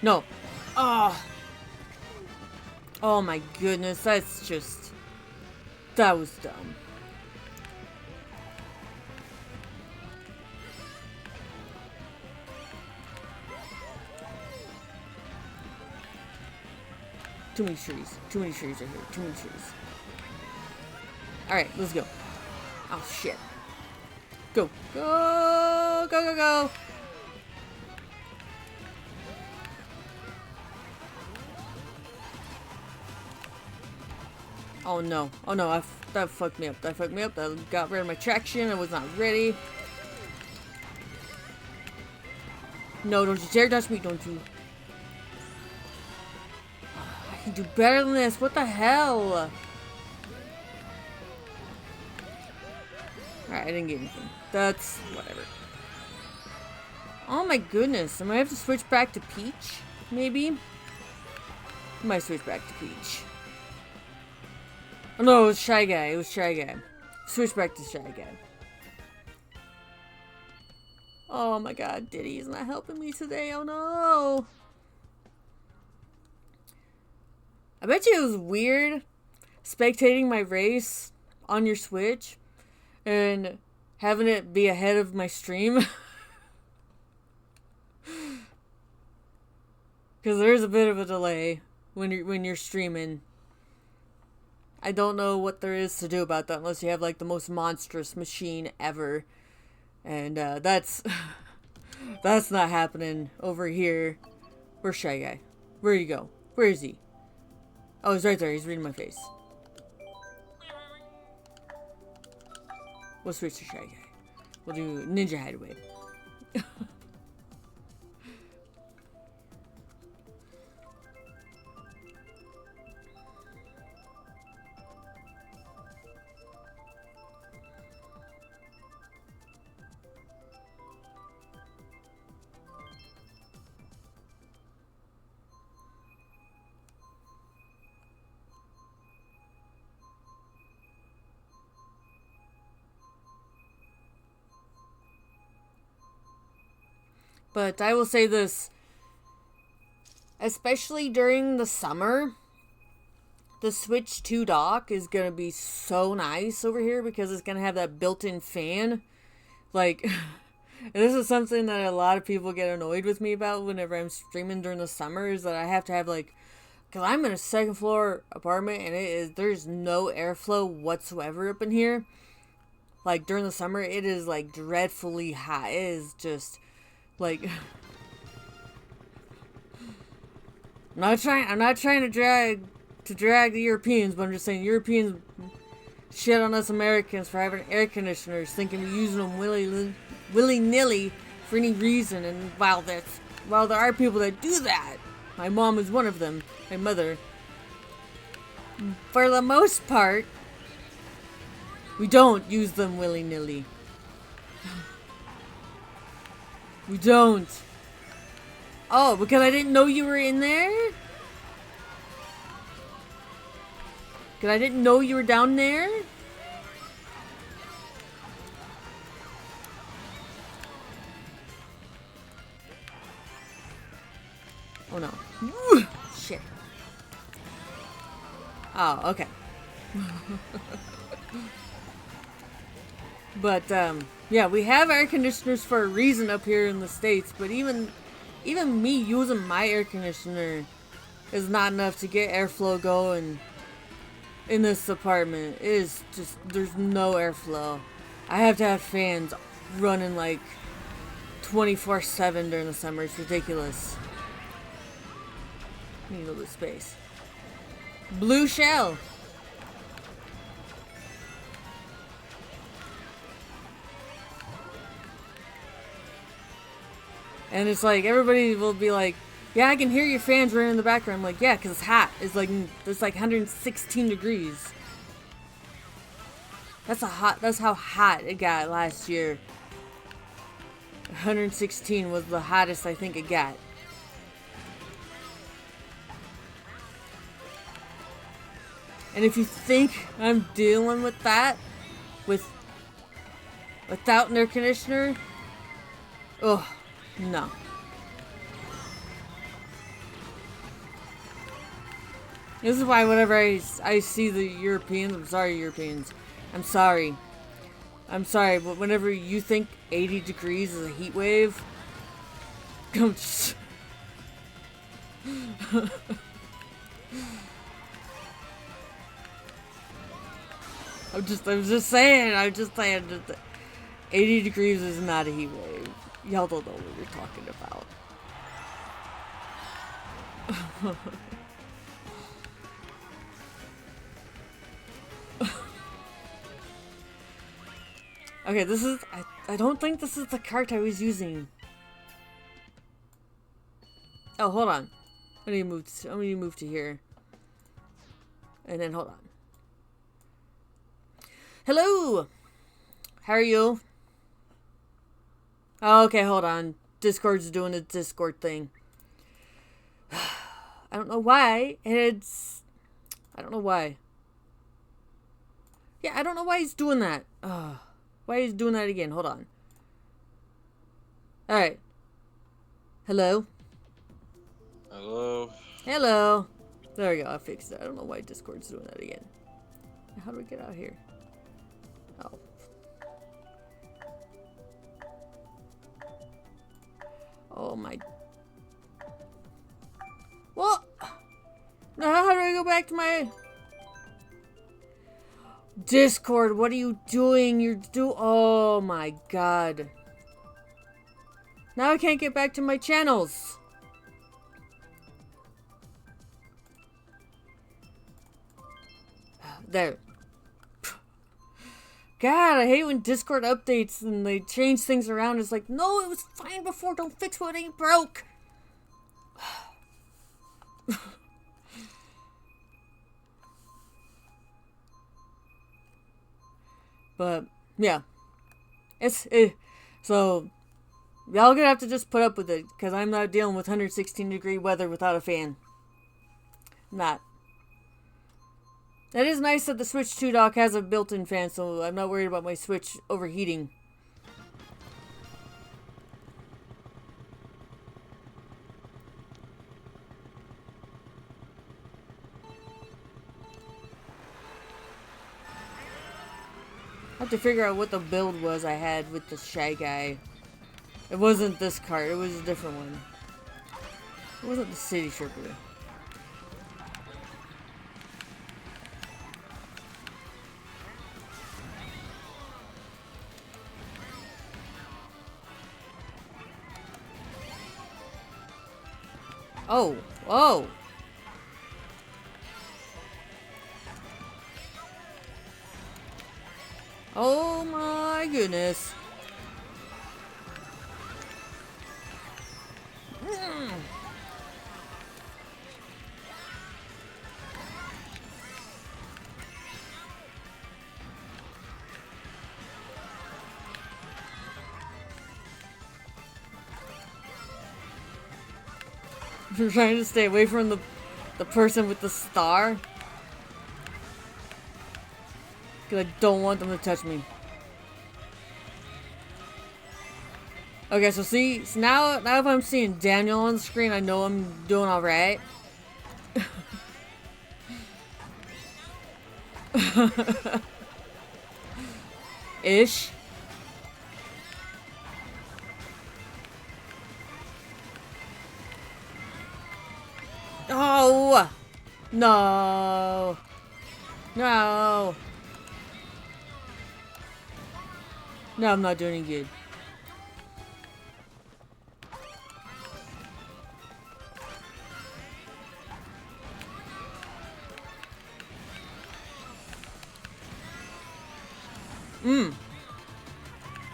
No. Oh. Oh my goodness, that's just... That was dumb. Too many trees. Too many trees are here. Too many trees. Alright, let's go. Oh shit. Go. Go! Go, go, go! Oh no. Oh no, that fucked me up. That fucked me up. That got rid of my traction. I was not ready. No, don't you dare touch me, don't you. I can do better than this. What the hell? Alright, I didn't get anything. That's whatever. Oh my goodness. I might have to switch back to Peach, maybe? I might switch back to Peach. Oh no, it was Shy Guy. It was Shy Guy. Switch back to Shy Guy. Oh my god, Diddy's not helping me today. Oh no. I bet you it was weird spectating my race on your Switch and having it be ahead of my stream. Because there's a bit of a delay when you're streaming. I don't know what there is to do about that unless you have like the most monstrous machine ever. And that's not happening over here. Where's Shy Guy? Where you go? Where is he? Oh, he's right there. He's reading my face. We'll switch to Shy Guy. We'll do Ninja Hideaway. But I will say this, especially during the summer, the Switch 2 dock is going to be so nice over here because it's going to have that built-in fan. Like, this is something that a lot of people get annoyed with me about whenever I'm streaming during the summer, is that I have to have like, because I'm in a second floor apartment and there's no airflow whatsoever up in here. Like during the summer, it is like dreadfully hot. It is just... Like, I'm not trying to drag the Europeans, but I'm just saying Europeans shit on us Americans for having air conditioners, thinking we're using them willy-nilly for any reason. And while there are people that do that, my mom is one of them, my mother. For the most part, we don't use them willy-nilly. We don't. Oh, because I didn't know you were in there? Because I didn't know you were down there? Oh no. Shit. Oh, okay. But, yeah, we have air conditioners for a reason up here in the States, but even me using my air conditioner is not enough to get airflow going in this apartment. It is just, there's no airflow. I have to have fans running like 24/7 during the summer. It's ridiculous. Need a little bit of space. Blue shell. And it's like, everybody will be like, yeah, I can hear your fans running in the background. I'm like, yeah, because it's hot. It's like 116 degrees. That's how hot it got last year. 116 was the hottest I think it got. And if you think I'm dealing with that without an air conditioner, oh, no. This is why whenever I see the Europeans, I'm sorry, Europeans. I'm sorry, but whenever you think 80 degrees is a heat wave, I'm just... I'm just saying that 80 degrees is not a heat wave. Y'all don't know what you're talking about. Okay, this is... I don't think this is the cart I was using. Oh, hold on. I'm gonna move to here. And then, hold on. Hello! How are you? Oh, okay, hold on. Discord's doing the Discord thing. I don't know why. I don't know why. Yeah, I don't know why he's doing that. Why he's doing that again? Hold on. Alright. Hello? Hello? Hello. There we go, I fixed it. I don't know why Discord's doing that again. How do we get out here? Oh. Oh my... What? Now how do I go back to my... Discord, what are you doing? Oh my god. Now I can't get back to my channels. There. God, I hate when Discord updates and they change things around. It's like, no, it was fine before. Don't fix what ain't broke. But, yeah. So, y'all gonna have to just put up with it. Because I'm not dealing with 116 degree weather without a fan. Not. That is nice that the Switch 2 dock has a built-in fan, so I'm not worried about my Switch overheating. I have to figure out what the build was I had with the Shy Guy. It wasn't this cart, it was a different one. It wasn't the City Tripper. Oh, whoa. Oh my goodness. I'm trying to stay away from the person with the star. Because I don't want them to touch me. Okay, so see, so now if I'm seeing Daniel on the screen, I know I'm doing alright. Ish. Oh! No! No! No, I'm not doing good.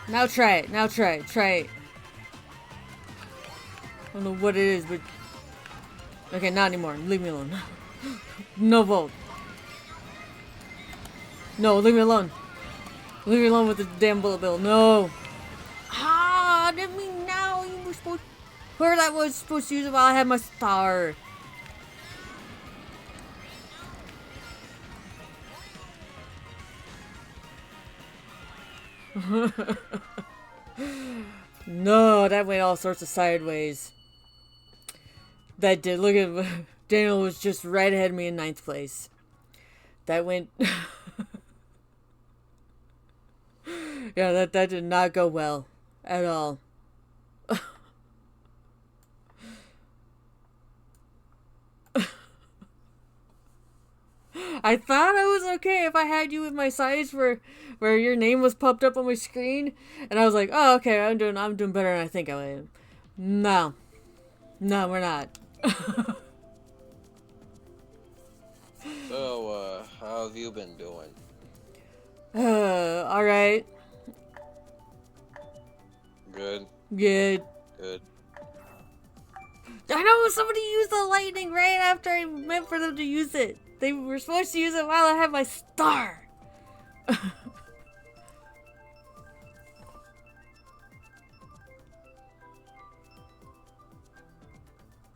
Now try it. Now try it. Try it. don't know what it is, but... Okay, not anymore. Leave me alone. No vote. No, leave me alone. Leave me alone with the damn bullet bill. No. Ah, didn't mean now. You were supposed... Whoever that was supposed to use it while I had my star. No, that went all sorts of sideways. That did. Look at... Daniel was just right ahead of me in 9th place. That went... Yeah, that did not go well. At all. I thought I was okay if I had you with my size where your name was popped up on my screen, and I was like, oh, okay, I'm doing better than I think I am. No, we're not. So, how have you been doing? All right. Good. Good. Good. I know somebody used the lightning right after I meant for them to use it. They were supposed to use it while I had my star.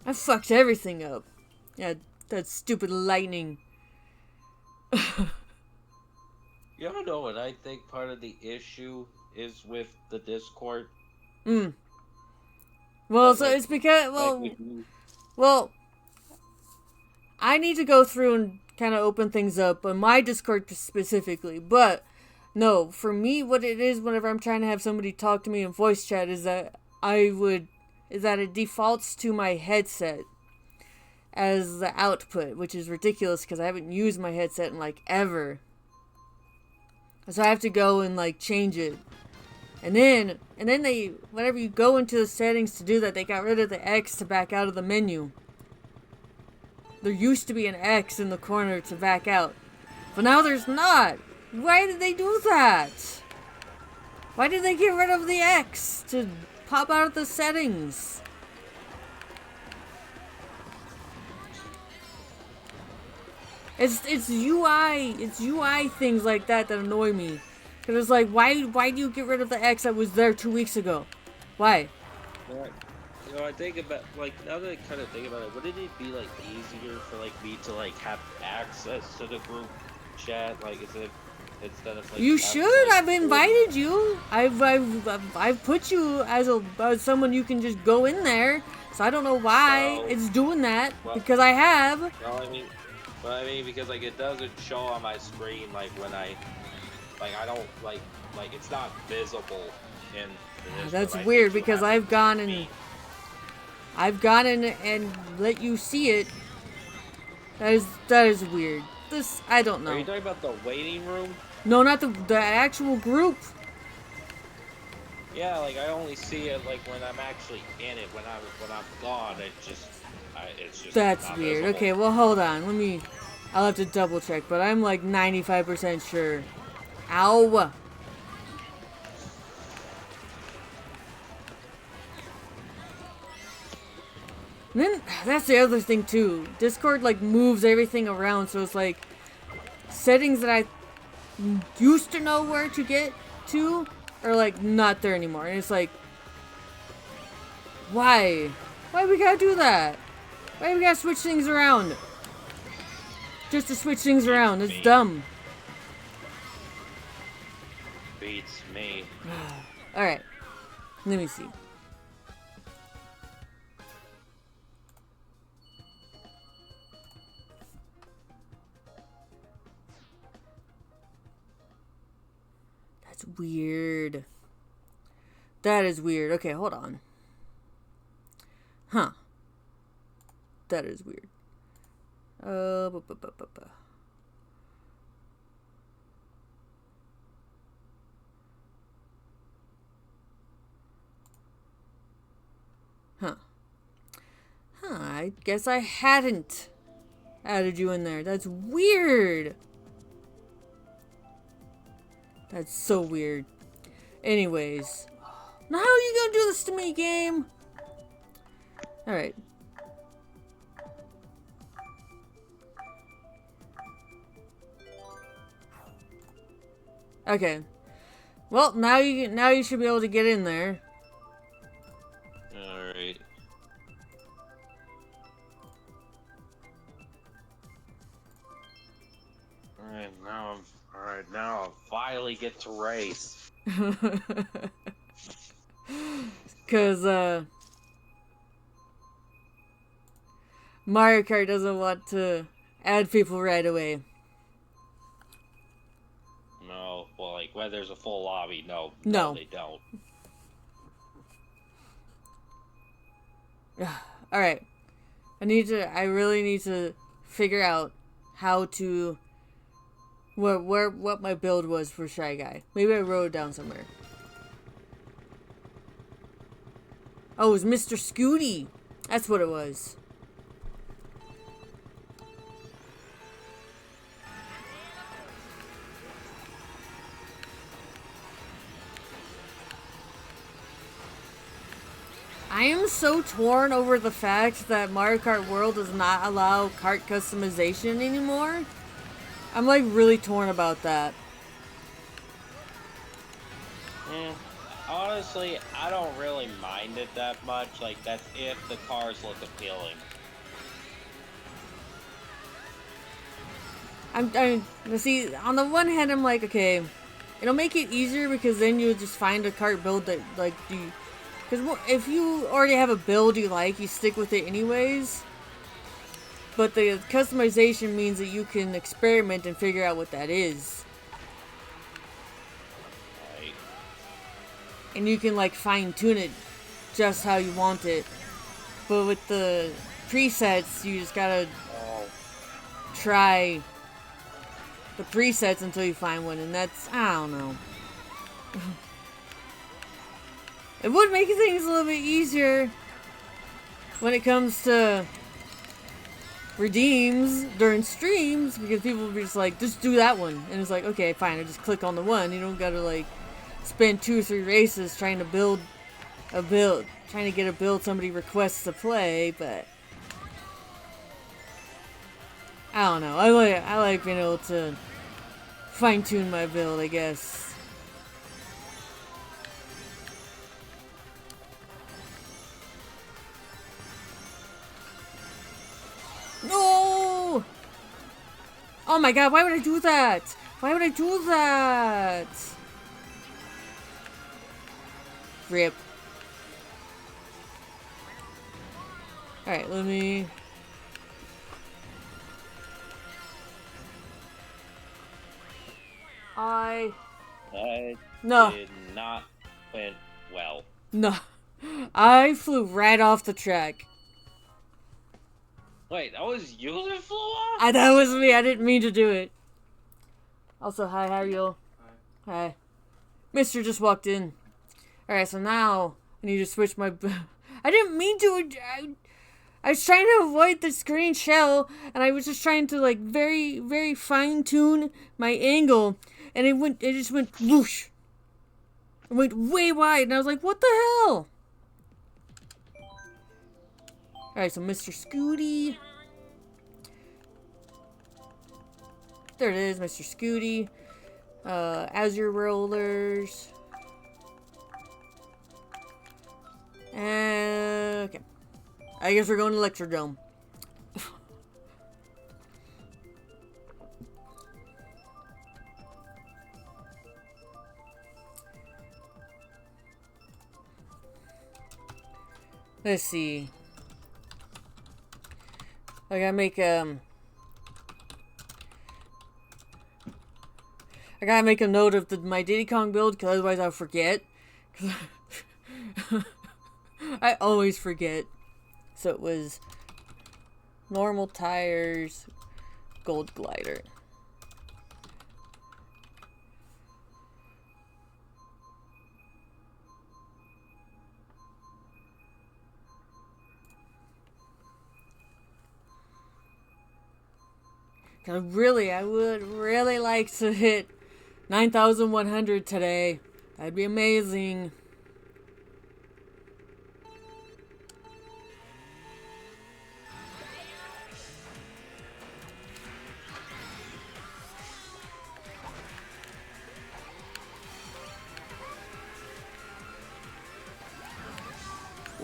I fucked everything up. Yeah, that stupid lightning. You don't know what I think part of the issue is with the Discord? Well, so it's because, well, I need to go through and kind of open things up on my Discord specifically, but no, for me, what it is whenever I'm trying to have somebody talk to me in voice chat is that it defaults to my headset as the output, which is ridiculous because I haven't used my headset in like ever. So I have to go and like change it. And then they, whenever you go into the settings to do that, they got rid of the X to back out of the menu. There used to be an X in the corner to back out. But now there's not. Why did they do that? Why did they get rid of the X to pop out of the settings? It's UI things like that annoy me. Cause it's like, why do you get rid of the X that was there 2 weeks ago? Why? Right. You know, I think about, like, now that I kind of think about it, wouldn't it be, like, easier for, like, me to, like, have access to the group chat, like, instead of, like... You should! Like, I've invited you! I've put you as someone you can just go in there, so I don't know why it's doing that, because I have. Well, I mean, because, like, it doesn't show on my screen, like, when I don't, like, it's not visible in this. That's weird, because I've gone and let you see it. That is weird. I don't know. Are you talking about the waiting room? No, not the actual group. Yeah, like, I only see it, like, when I'm actually in it. When I'm gone, it's just That's weird. visible. Okay, well, hold on. I'll have to double check, but I'm like 95% sure. Ow! And then, that's the other thing too. Discord like moves everything around, so it's like settings that I used to know where to get to are like not there anymore. And it's like, why? Why we gotta do that? Why we gotta switch things around? Just to switch things around. It's dumb. Beats me. Alright. Let me see. That's weird. That is weird. Okay, hold on. Huh. That is weird. Huh. I guess I hadn't added you in there. That's weird. That's so weird. Anyways. Now how are you gonna do this to me, game? Alright. Okay. Well, now you should be able to get in there. Alright. Alright, now I'll finally get to race. Cause Mario Kart doesn't want to add people right away. No, well, like, when there's a full lobby, no, they don't. Alright. I really need to figure out how to, what my build was for Shy Guy. Maybe I wrote it down somewhere. Oh, it was Mr. Scooty. That's what it was. I am so torn over the fact that Mario Kart World does not allow kart customization anymore. I'm like really torn about that. Honestly, I don't really mind it that much. Like, that's if the cars look appealing. See, on the one hand, I'm like, okay, it'll make it easier because then you'll just find a kart build that, like, because if you already have a build you like, you stick with it anyways. But the customization means that you can experiment and figure out what that is. Right. And you can, like, fine-tune it just how you want it. But with the presets, you just gotta try the presets until you find one. And that's, I don't know. It would make things a little bit easier when it comes to redeems during streams, because people will be just like, just do that one. And it's like, okay, fine, I just click on the one. You don't gotta, like, spend 2 or 3 races trying to build a build, trying to get a build somebody requests to play, but I don't know. I like being able to fine-tune my build, I guess. No! Oh my god, why would I do that? Why would I do that? Rip. Alright, let me... No. Did not went well. No. I flew right off the track. Wait, that was you that flew off? That was me. I didn't mean to do it. Also, hi, how are you? Hi. Mister just walked in. Alright, so now I need to switch my... I didn't mean to... I was trying to avoid the screen shell, and I was just trying to, like, very, very fine-tune my angle, and it just went whoosh. It went way wide, and I was like, what the hell? Alright, so Mr. Scooty. There it is, Mr. Scooty. Azure rollers. Okay. I guess we're going to Electrodome. Let's see. I gotta make I gotta make a note of my Diddy Kong build, because otherwise I'll forget. I always forget. So it was normal tires, gold glider. I would really like to hit 9,100 today. That'd be amazing.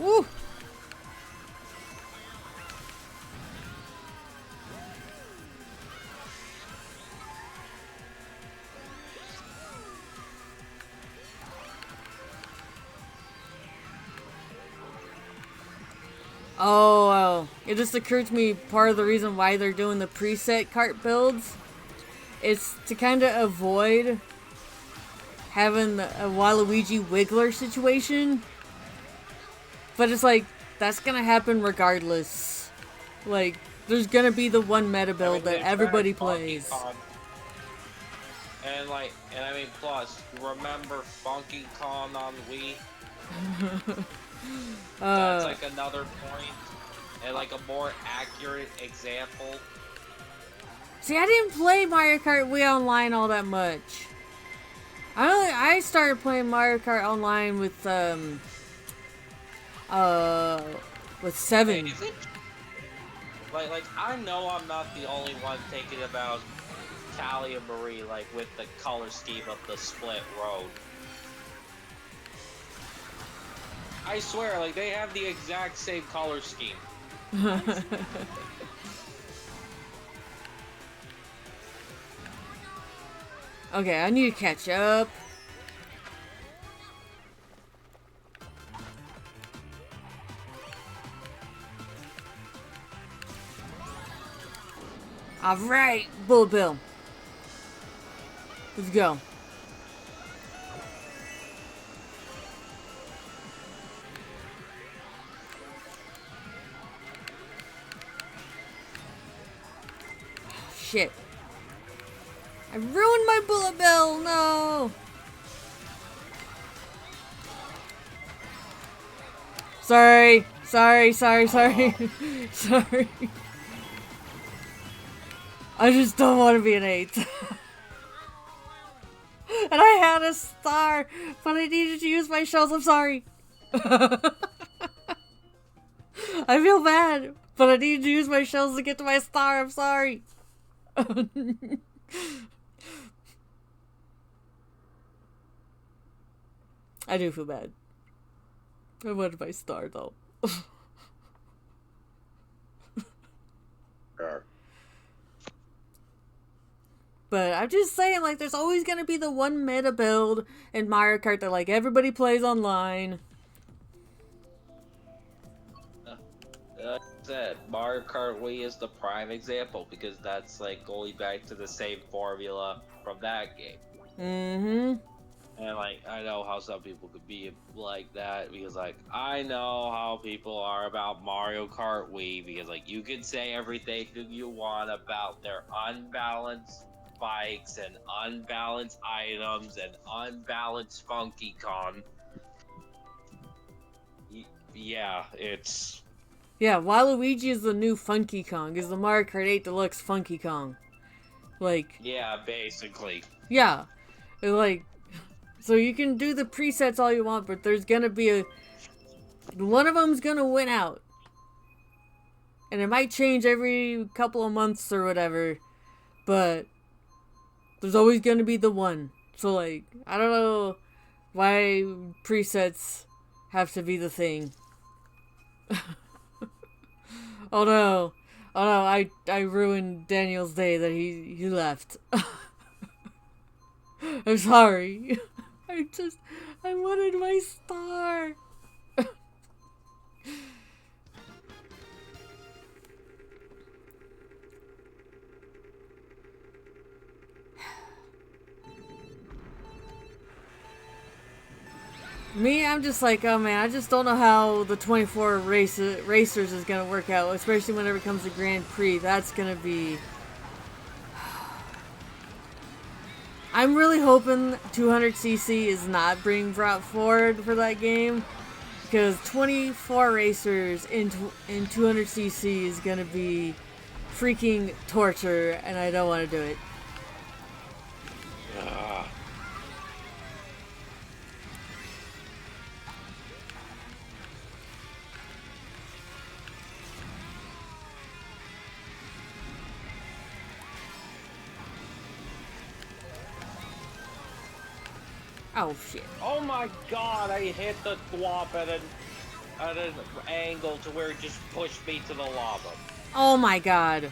Woo! Oh, it just occurred to me part of the reason why they're doing the preset kart builds is to kind of avoid having a Waluigi Wiggler situation. But it's like, that's gonna happen regardless. Like, there's gonna be the one meta build that everybody plays. And I mean, plus, remember Funky Kong on Wii? That's like another point, and like a more accurate example. See, I didn't play Mario Kart Wii Online all that much. I started playing Mario Kart Online with 7. Hey, like I know I'm not the only one thinking about Callie and Marie, like with the color scheme of the split road. I swear, like they have the exact same color scheme. Okay, I need to catch up. Alright, Bullet Bill. Let's go. Shit. I ruined my Bullet Bill! No! Sorry. Sorry. Sorry. I just don't want to be an 8. And I had a star, but I needed to use my shells. I'm sorry. I feel bad, but I needed to use my shells to get to my star. I'm sorry. I do feel bad. I wanted my star though. But I'm just saying, like, there's always gonna be the one meta build in Mario Kart that, like, everybody plays online. Like I said, Mario Kart Wii is the prime example because that's, like, going back to the same formula from that game. Mm-hmm. And, like, I know how some people could be like that because, like, I know how people are about Mario Kart Wii because, like, you can say everything you want about their unbalanced bikes and unbalanced items and unbalanced Funky Kong. Yeah, it's... Yeah, Waluigi is the new Funky Kong, is the Mario Kart 8 Deluxe Funky Kong. Like... Yeah, basically. Yeah. Like... So you can do the presets all you want, but there's gonna be a... One of them's gonna win out. And it might change every couple of months or whatever, but... There's always gonna be the one. So, like, I don't know why presets have to be the thing. Oh no. Oh no, I ruined Daniel's day that he left. I'm sorry. I wanted my star. Me, I'm just like, oh man, I just don't know how the 24 racers is gonna work out, especially whenever it comes to Grand Prix. That's gonna be... I'm really hoping 200cc is not being brought forward for that game, because 24 racers in 200cc is gonna be freaking torture, and I don't want to do it. Oh shit. Oh my god, I hit the thwomp and then at an angle to where it just pushed me to the lava. Oh my god.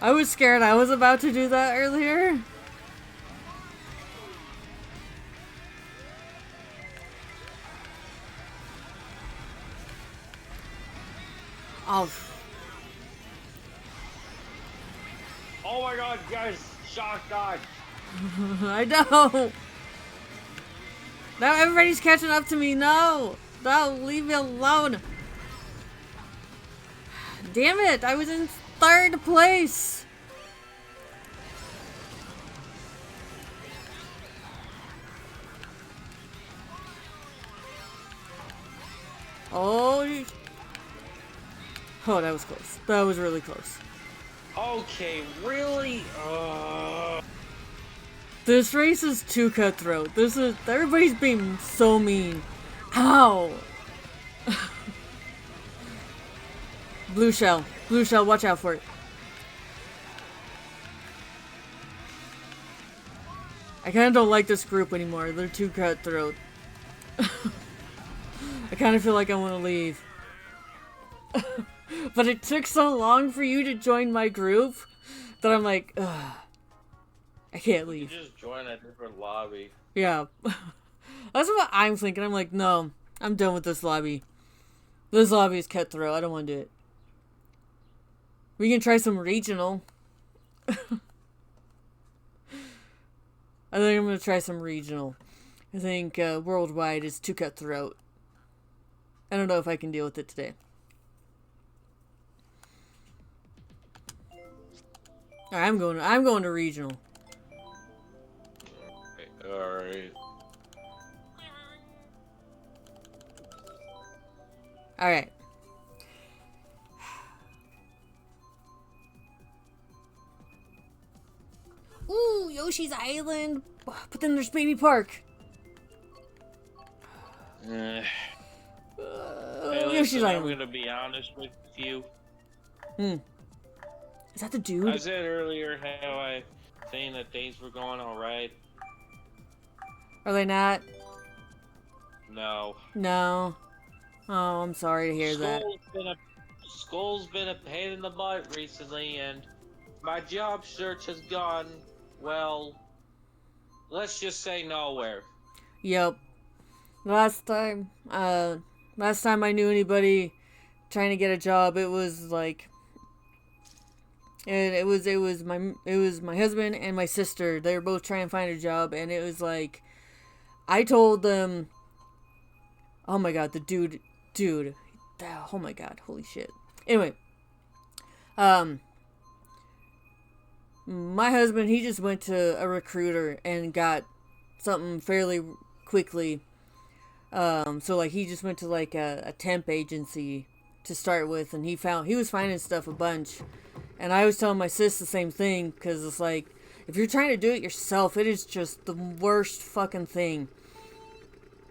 I was scared I was about to do that earlier. Oh. Oh my god, guys! Shock dodge! I know! Now everybody's catching up to me. No! No, leave me alone. Damn it! I was in 3rd place! Oh, oh, that was close. That was really close. Okay, really? This race is too cutthroat. Everybody's being so mean. Ow! Blue shell, watch out for it. I kind of don't like this group anymore. They're too cutthroat. I kind of feel like I want to leave. But it took so long for you to join my group that I'm like, ugh. I can't leave. You just join a different lobby. Yeah. That's what I'm thinking. I'm like, no, I'm done with this lobby. This lobby is cutthroat. I don't want to do it. We can try some regional. I think I'm going to try some regional. I think worldwide is too cutthroat. I don't know if I can deal with it today. Alright, I'm going to regional. Alright. Alright. Ooh, Yoshi's Island. But then there's Baby Park. Hey, Yoshi's listen, I'm Island. gonna be honest with you. Is that the dude? I said earlier how I saying that things were going alright. Are they not? No. No. Oh, I'm sorry to hear that. School's been a pain in the butt recently, and my job search has gone, well, let's just say nowhere. Yep. Last time I knew anybody trying to get a job, it was like, and it was my husband and my sister. They were both trying to find a job, and it was like, I told them, oh my god, the dude, oh my god, holy shit. Anyway, my husband, he just went to a recruiter and got something fairly quickly. So like he just went to like a temp agency to start with, and he was finding stuff a bunch. And I was telling my sis the same thing, because it's like, if you're trying to do it yourself, it is just the worst fucking thing.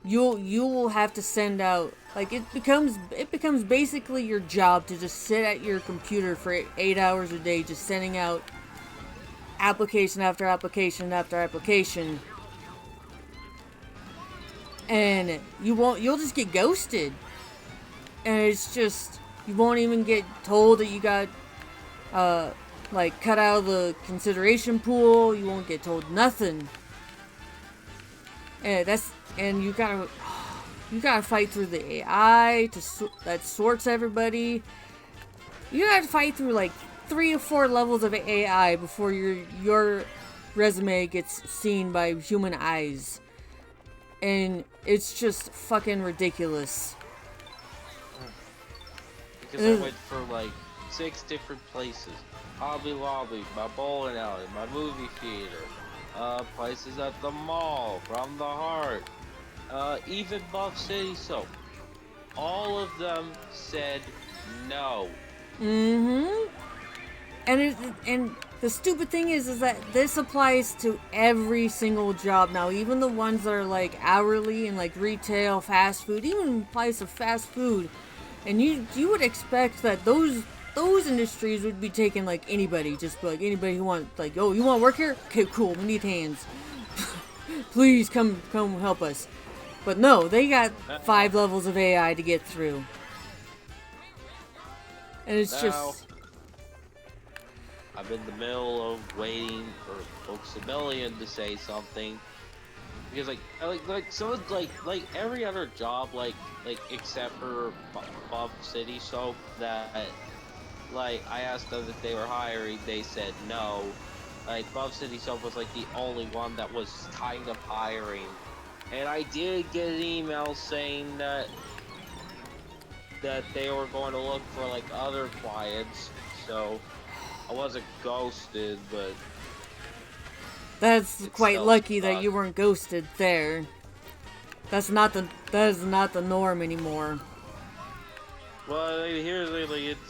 You will have to send out, like, it becomes basically your job to just sit at your computer for 8 hours a day, just sending out application after application after application. And you'll just get ghosted. And it's just, you won't even get told that you got, like, cut out of the consideration pool. You won't get told nothing. And you gotta fight through the AI that sorts everybody. You gotta fight through like 3 or 4 levels of AI before your resume gets seen by human eyes. And it's just fucking ridiculous. Because I went for like 6 different places. Hobby Lobby, my bowling alley, my movie theater, places at the mall, from the heart, even Buff City Soap. All of them said no. Mm-hmm. And the stupid thing is that this applies to every single job now, even the ones that are like hourly and like retail, fast food, even applies to fast food. And you would expect that those industries would be taking like anybody, just like anybody who wants, like, oh, you want to work here? Okay, cool, we need hands. Please come help us. But no, they got 5 levels of AI to get through. And it's just... I'm in the middle of waiting for Books-A-Million to say something. Because so like every other job, like except for Buff City Soap, that like I asked them if they were hiring, they said no. Like Buff City Soap was like the only one that was kind of hiring, and I did get an email saying that they were going to look for like other clients, so I wasn't ghosted, but that's quite lucky that you weren't ghosted there. That is not the norm anymore. Well, here's it's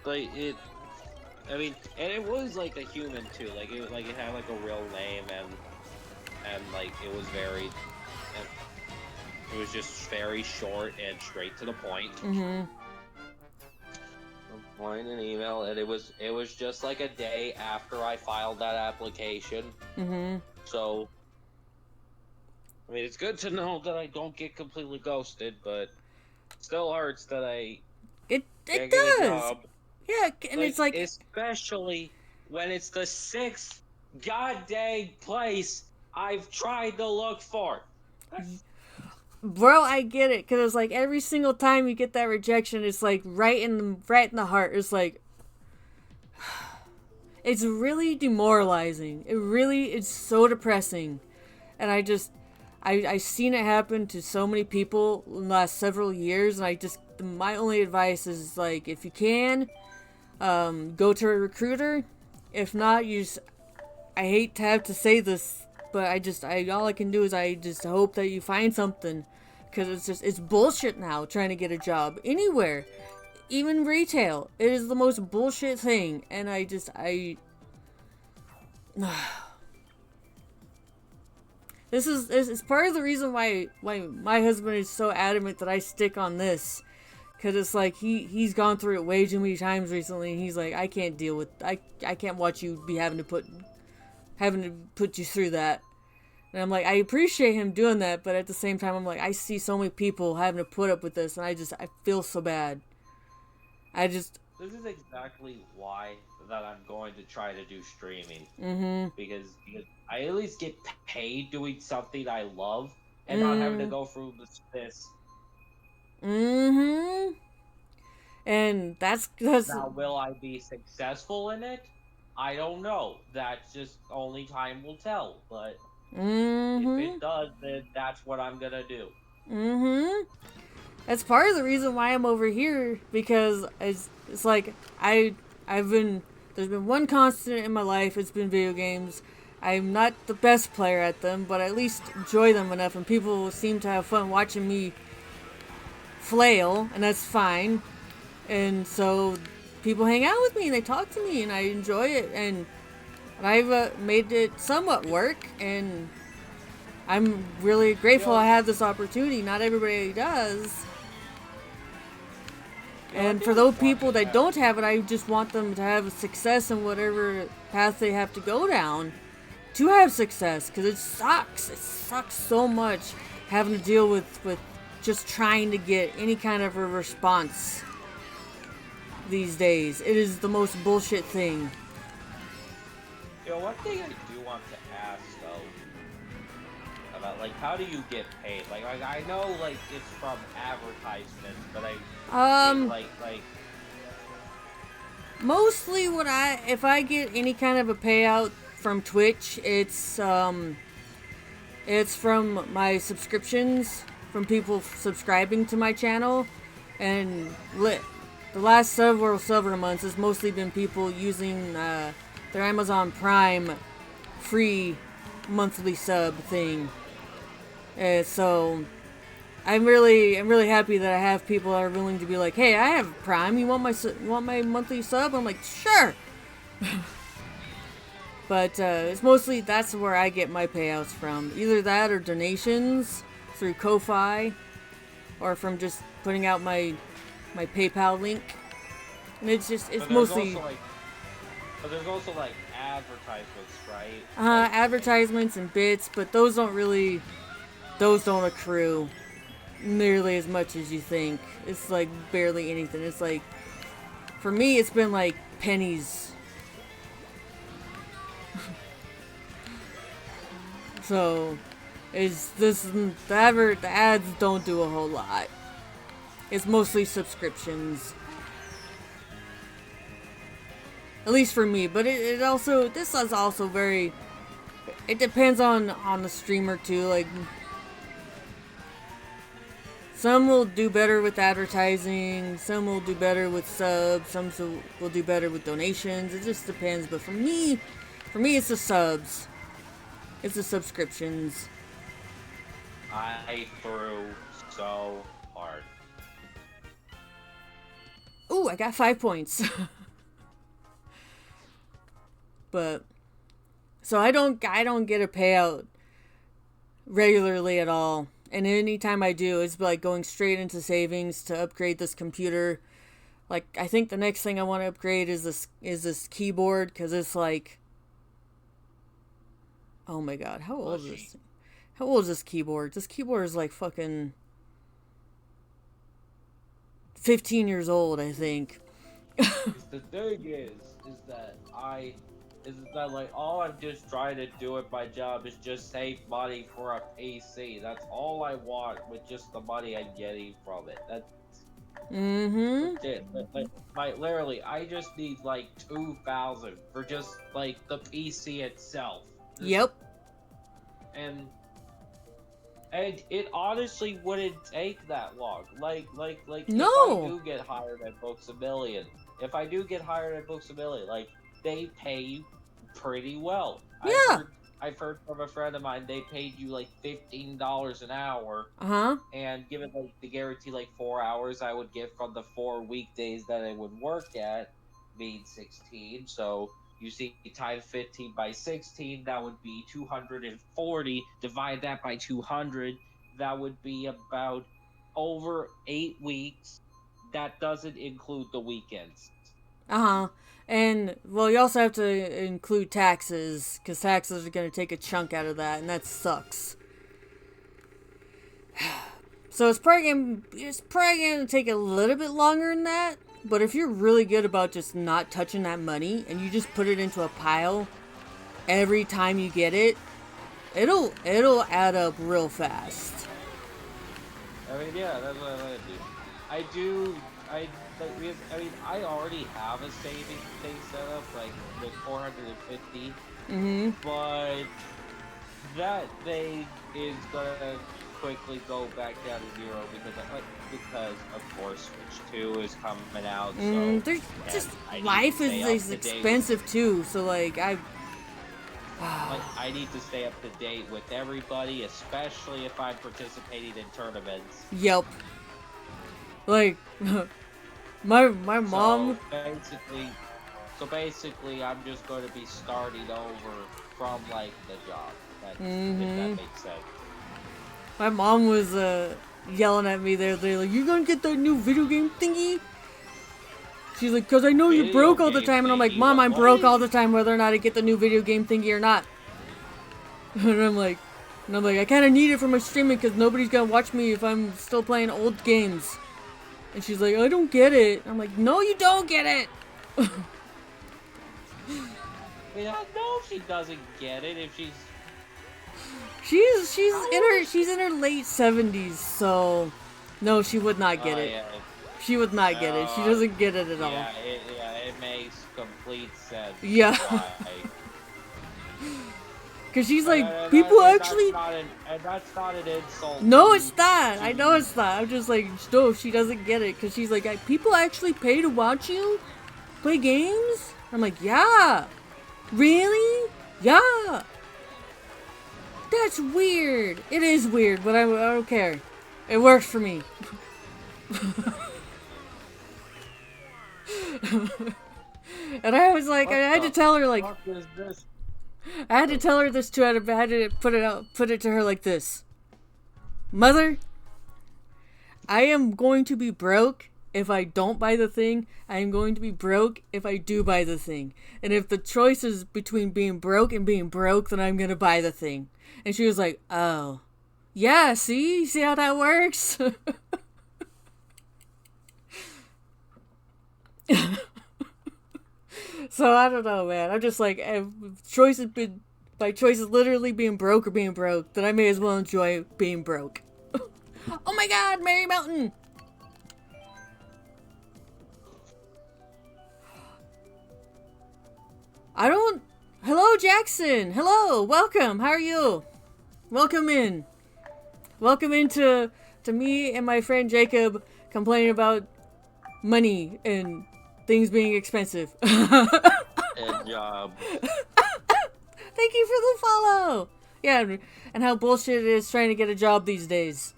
I mean, and it was like a human too. Like it had like a real name and like it was very. It was just very short and straight to the point. Mm-hmm. Point an email, and it was just like a day after I filed that application. Mm-hmm. So, I mean, it's good to know that I don't get completely ghosted, but still hurts that it can't does. Get a job. Yeah, and it's like especially when it's the 6th goddamn place I've tried to look for. Bro, I get it, because it's like every single time you get that rejection, it's like right in the heart. It's like, it's really demoralizing. It's so depressing. And I seen it happen to so many people in the last several years, and my only advice is like, if you can, go to a recruiter. If not, I hate to have to say this, but all I can do is I just hope that you find something. Because it's bullshit now trying to get a job anywhere, even retail. It is the most bullshit thing, and this is part of the reason why my husband is so adamant that I stick on this, because it's like he's gone through it way too many times recently. And he's like, I can't deal with I can't watch you be having to put you through that. And I'm like, I appreciate him doing that, but at the same time, I'm like, I see so many people having to put up with this, and I feel so bad. This is exactly why that I'm going to try to do streaming. Mm-hmm. Because I at least get paid doing something I love, and not having to go through this. Mm-hmm. And that's now, will I be successful in it? I don't know. That's just only time will tell, but. Mm-hmm. If it does, then that's what I'm gonna do. Mm-hmm. That's part of the reason why I'm over here, because it's like there's been one constant in my life. It's been video games. I'm not the best player at them, but I at least enjoy them enough, and people seem to have fun watching me flail, and that's fine. And so people hang out with me and they talk to me, and I enjoy it, and I've made it somewhat work, and I'm really grateful I have this opportunity. Not everybody does. And for those people that don't have it, I just want them to have success in whatever path they have to go down to have success, because it sucks. It sucks so much having to deal with just trying to get any kind of a response these days. It is the most bullshit thing. One thing I do want to ask though about like how do you get paid? Like I know like it's from advertisements, but mostly if I get any kind of a payout from Twitch, it's from my subscriptions, from people subscribing to my channel, and the last several months has mostly been people using their Amazon Prime free monthly sub thing. So I'm really happy that I have people that are willing to be like, hey, I have Prime. You want my monthly sub? I'm like, sure. But it's mostly that's where I get my payouts from. Either that or donations through Ko-Fi, or from just putting out my PayPal link. And it's mostly. But there's also like advertisements, right? Advertisements and bits, but those don't accrue. nearly as much as you think. It's like barely anything. It's like, for me, it's been like pennies. So, the ads don't do a whole lot. It's mostly subscriptions. At least for me, but it also, this is also very, it depends on the streamer too. Like, some will do better with advertising, some will do better with subs, some will do better with donations. It just depends. But for me it's the subs. It's the subscriptions. I threw so hard. Ooh, I got 5 points. But so I don't get a payout regularly at all. And anytime I do, it's like going straight into savings to upgrade this computer. Like, I think the next thing I want to upgrade is this keyboard, because it's like, oh my god, how old is this? How old is this keyboard? This keyboard is like fucking 15 years old, I think. The thing is that like all I'm just trying to do at my job is just save money for a PC. That's all I want with just the money I'm getting from it. That's it. Like literally, I just need like 2,000 for just like the PC itself. Yep. And it honestly wouldn't take that long. Like no. If I do get hired at Books A Million, like, they pay pretty well. Yeah. I've heard from a friend of mine, they paid you like $15 an hour. And given like the guarantee like 4 hours I would get from the 4 weekdays that I would work at, means 16. So you see, times 15 by 16, that would be 240. Divide that by 200, that would be about over 8 weeks. That doesn't include the weekends. And, well, you also have to include taxes, because taxes are going to take a chunk out of that, and that sucks. So it's probably going to take a little bit longer than that, but if you're really good about just not touching that money, and you just put it into a pile every time you get it, it'll add up real fast. I mean, yeah, that's what I do. I already have a savings thing set up, like with 450. But that thing is gonna quickly go back down to 0 because of course Switch 2 is coming out. So there's just life is expensive too. So like I need to stay up to date with everybody, especially if I'm participating in tournaments. Yep. Like. My mom. So basically, I'm just going to be starting over from like the job. If that makes sense. My mom was yelling at me there. They're like, "You gonna get that new video game thingy?" She's like, "Cause I know you're broke all the time," and I'm like, "Mom, I'm broke all the time, whether or not I get the new video game thingy or not." And I'm like, I kind of need it for my streaming because nobody's gonna watch me if I'm still playing old games. And she's like, I don't get it. I'm like, no, you don't get it. I mean, I know she doesn't get it if she's in her late 70s, so no, she would not get it. Yeah. She would not get it. She doesn't get it at all. It makes complete sense. Yeah. Because she's like, people actually... And that's not an insult. No, it's not. I know it's not. I'm just like, no, she doesn't get it. Because she's like, people actually pay to watch you play games? I'm like, yeah. Really? Yeah. That's weird. It is weird, but I don't care. It works for me. And I was like, I had to tell her, like... I had to tell her this too. I had to put it to her like this. Mother, I am going to be broke if I don't buy the thing. I am going to be broke if I do buy the thing. And if the choice is between being broke and being broke, then I'm going to buy the thing. And she was like, oh, Yeah, see how that works? So I don't know, man. I'm just like, my choice is literally being broke or being broke. Then I may as well enjoy being broke. Oh my God, Mary Mountain! I don't. Hello, Jackson. Hello, welcome. How are you? Welcome in. Welcome into me and my friend Jacob complaining about money and things being expensive. And job. Thank you for the follow. Yeah, and how bullshit it is trying to get a job these days.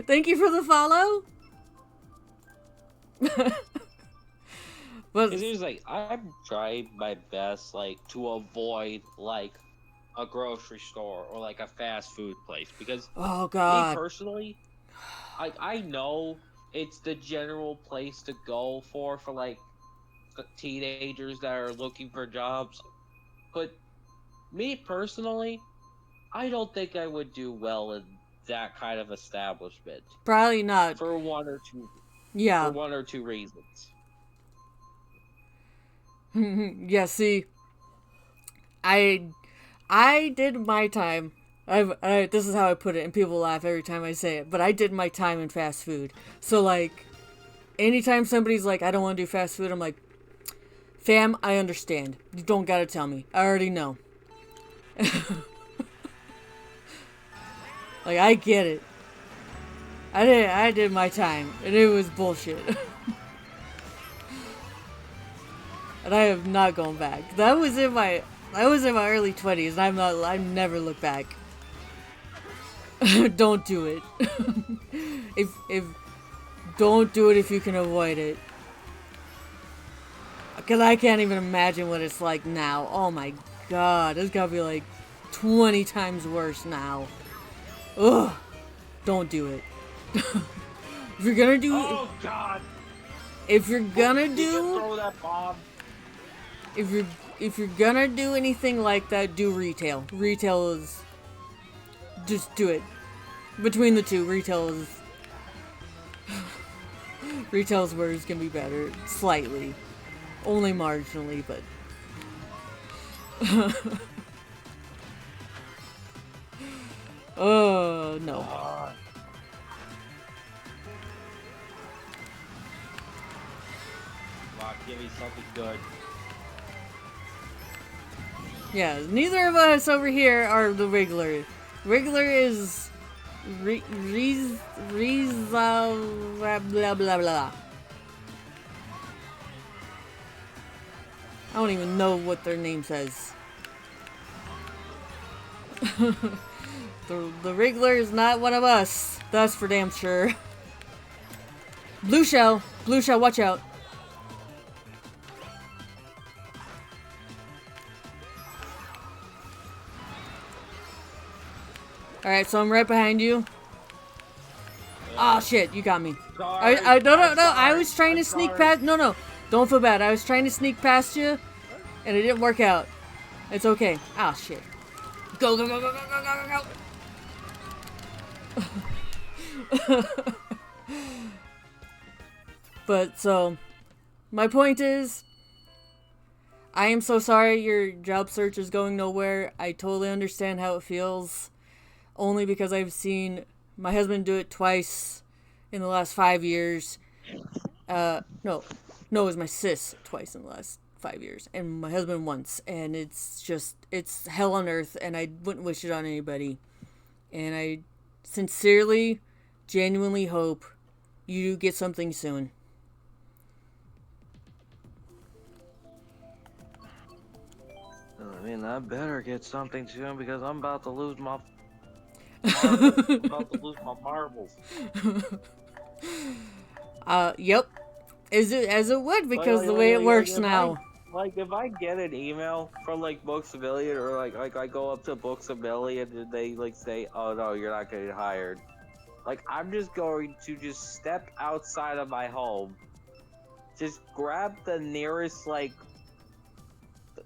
Thank you for the follow. But Cause it's like I've tried my best, like to avoid like a grocery store or like a fast food place because oh me God, personally, I know it's the general place to go for like teenagers that are looking for jobs, but me personally, I don't think I would do well in that kind of establishment probably not. for Yeah. one or two reasons. Yeah. See, I did my time. This is how I put it, and people laugh every time I say it. But I did my time in fast food. So like, anytime somebody's like, "I don't want to do fast food," I'm like, "Fam, I understand. You don't gotta tell me. I already know." Like, I get it. I did my time, and it was bullshit. And I have not gone back. That was in my early 20s, and I never look back. Don't do it. if don't do it if you can avoid it. Cause I can't even imagine what it's like now. Oh my God, it's gotta be like 20 times worse now. Ugh. Don't do it. If you're gonna do Oh God! if you're gonna Did you do throw that bomb? if you're gonna do anything like that, do retail. Retail is just do it. Between the two, retail is where it's gonna be better. Slightly. Only marginally, but oh no. Wow, give me something good. Yeah, neither of us over here are the Wriggler. Wriggler is blah blah blah. I don't even know what their name says. The Wriggler is not one of us. That's for damn sure. Blue shell, watch out. Alright, so I'm right behind you. Oh shit, you got me. Sorry, No, sorry, I was trying to sneak past. No, don't feel bad. I was trying to sneak past you, and it didn't work out. It's okay. Oh shit. Go. But so, my point is, I am so sorry your job search is going nowhere. I totally understand how it feels. Only because I've seen my husband do it twice in the last 5 years. No, it was my sis twice in the last 5 years, and my husband once. And it's hell on earth, and I wouldn't wish it on anybody. And I sincerely, genuinely hope you get something soon. I mean, I better get something soon because I'm about to lose my marbles. I'm about to lose my marbles. Yep. As it would, because the way it works now. If I get an email from like Books A Million or like I go up to Books A Million and they like say, "Oh no, you're not getting hired," like I'm just going to just step outside of my home, just grab the nearest like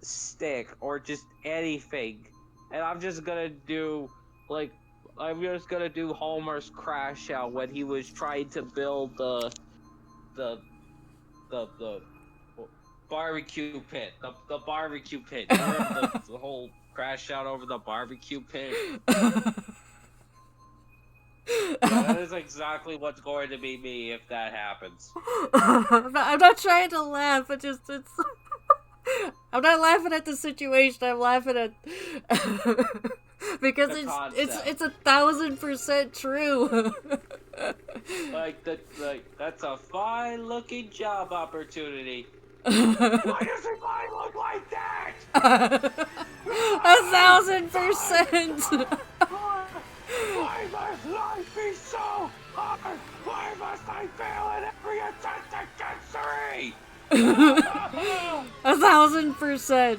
stick or just anything, and I'm just gonna do like Homer's crash out when he was trying to build the the barbecue pit, the barbecue pit. You remember the whole crash out over the barbecue pit? Yeah, that is exactly what's going to be me if that happens. I'm not trying to laugh. It's I'm not laughing at the situation. I'm laughing at because it's 1,000% true. That's a fine looking job opportunity. Why does it look like that? 1,000%. Why must life be so hard? Why must I fail at every attempt at Gensuri? 1,000%.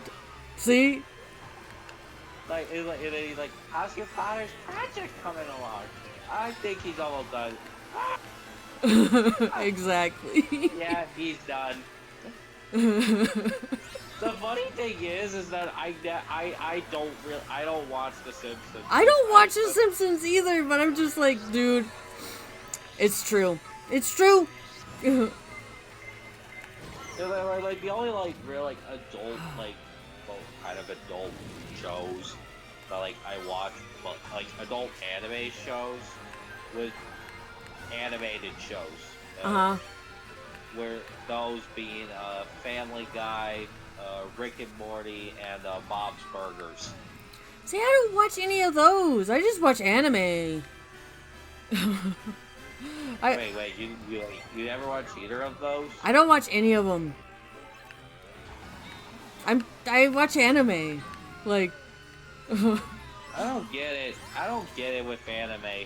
See? How's your father's project coming along? I think he's almost done. Exactly. Yeah, he's done. The funny thing is that I don't watch The Simpsons. I don't watch The Simpsons either, but I'm just like, dude, it's true. It's true. The only real adult kind of adult shows that I watch, but adult anime shows with animated shows. Where those being Family Guy, Rick and Morty, and Bob's Burgers. See, I don't watch any of those. I just watch anime. Wait, you never watch either of those? I don't watch any of them. I watch anime. Like, I don't get it. I don't get it with anime.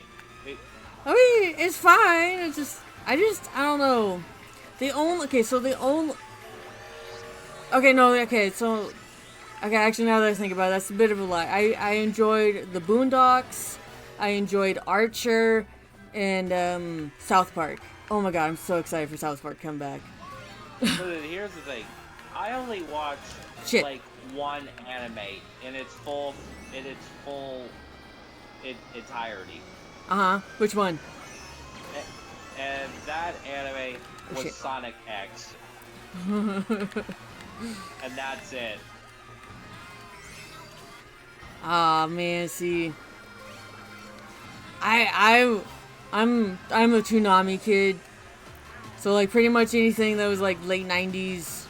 I mean, it's fine. It's just, I don't know. Okay, actually, now that I think about it, that's a bit of a lie. I enjoyed the Boondocks, I enjoyed Archer, and South Park. Oh my god, I'm so excited for South Park to come back. So then here's the thing. I only watch one anime in its full entirety. Which one? And that anime was Sonic X. And that's it. Ah, man, see. I'm a Toonami kid. So pretty much anything that was late 90s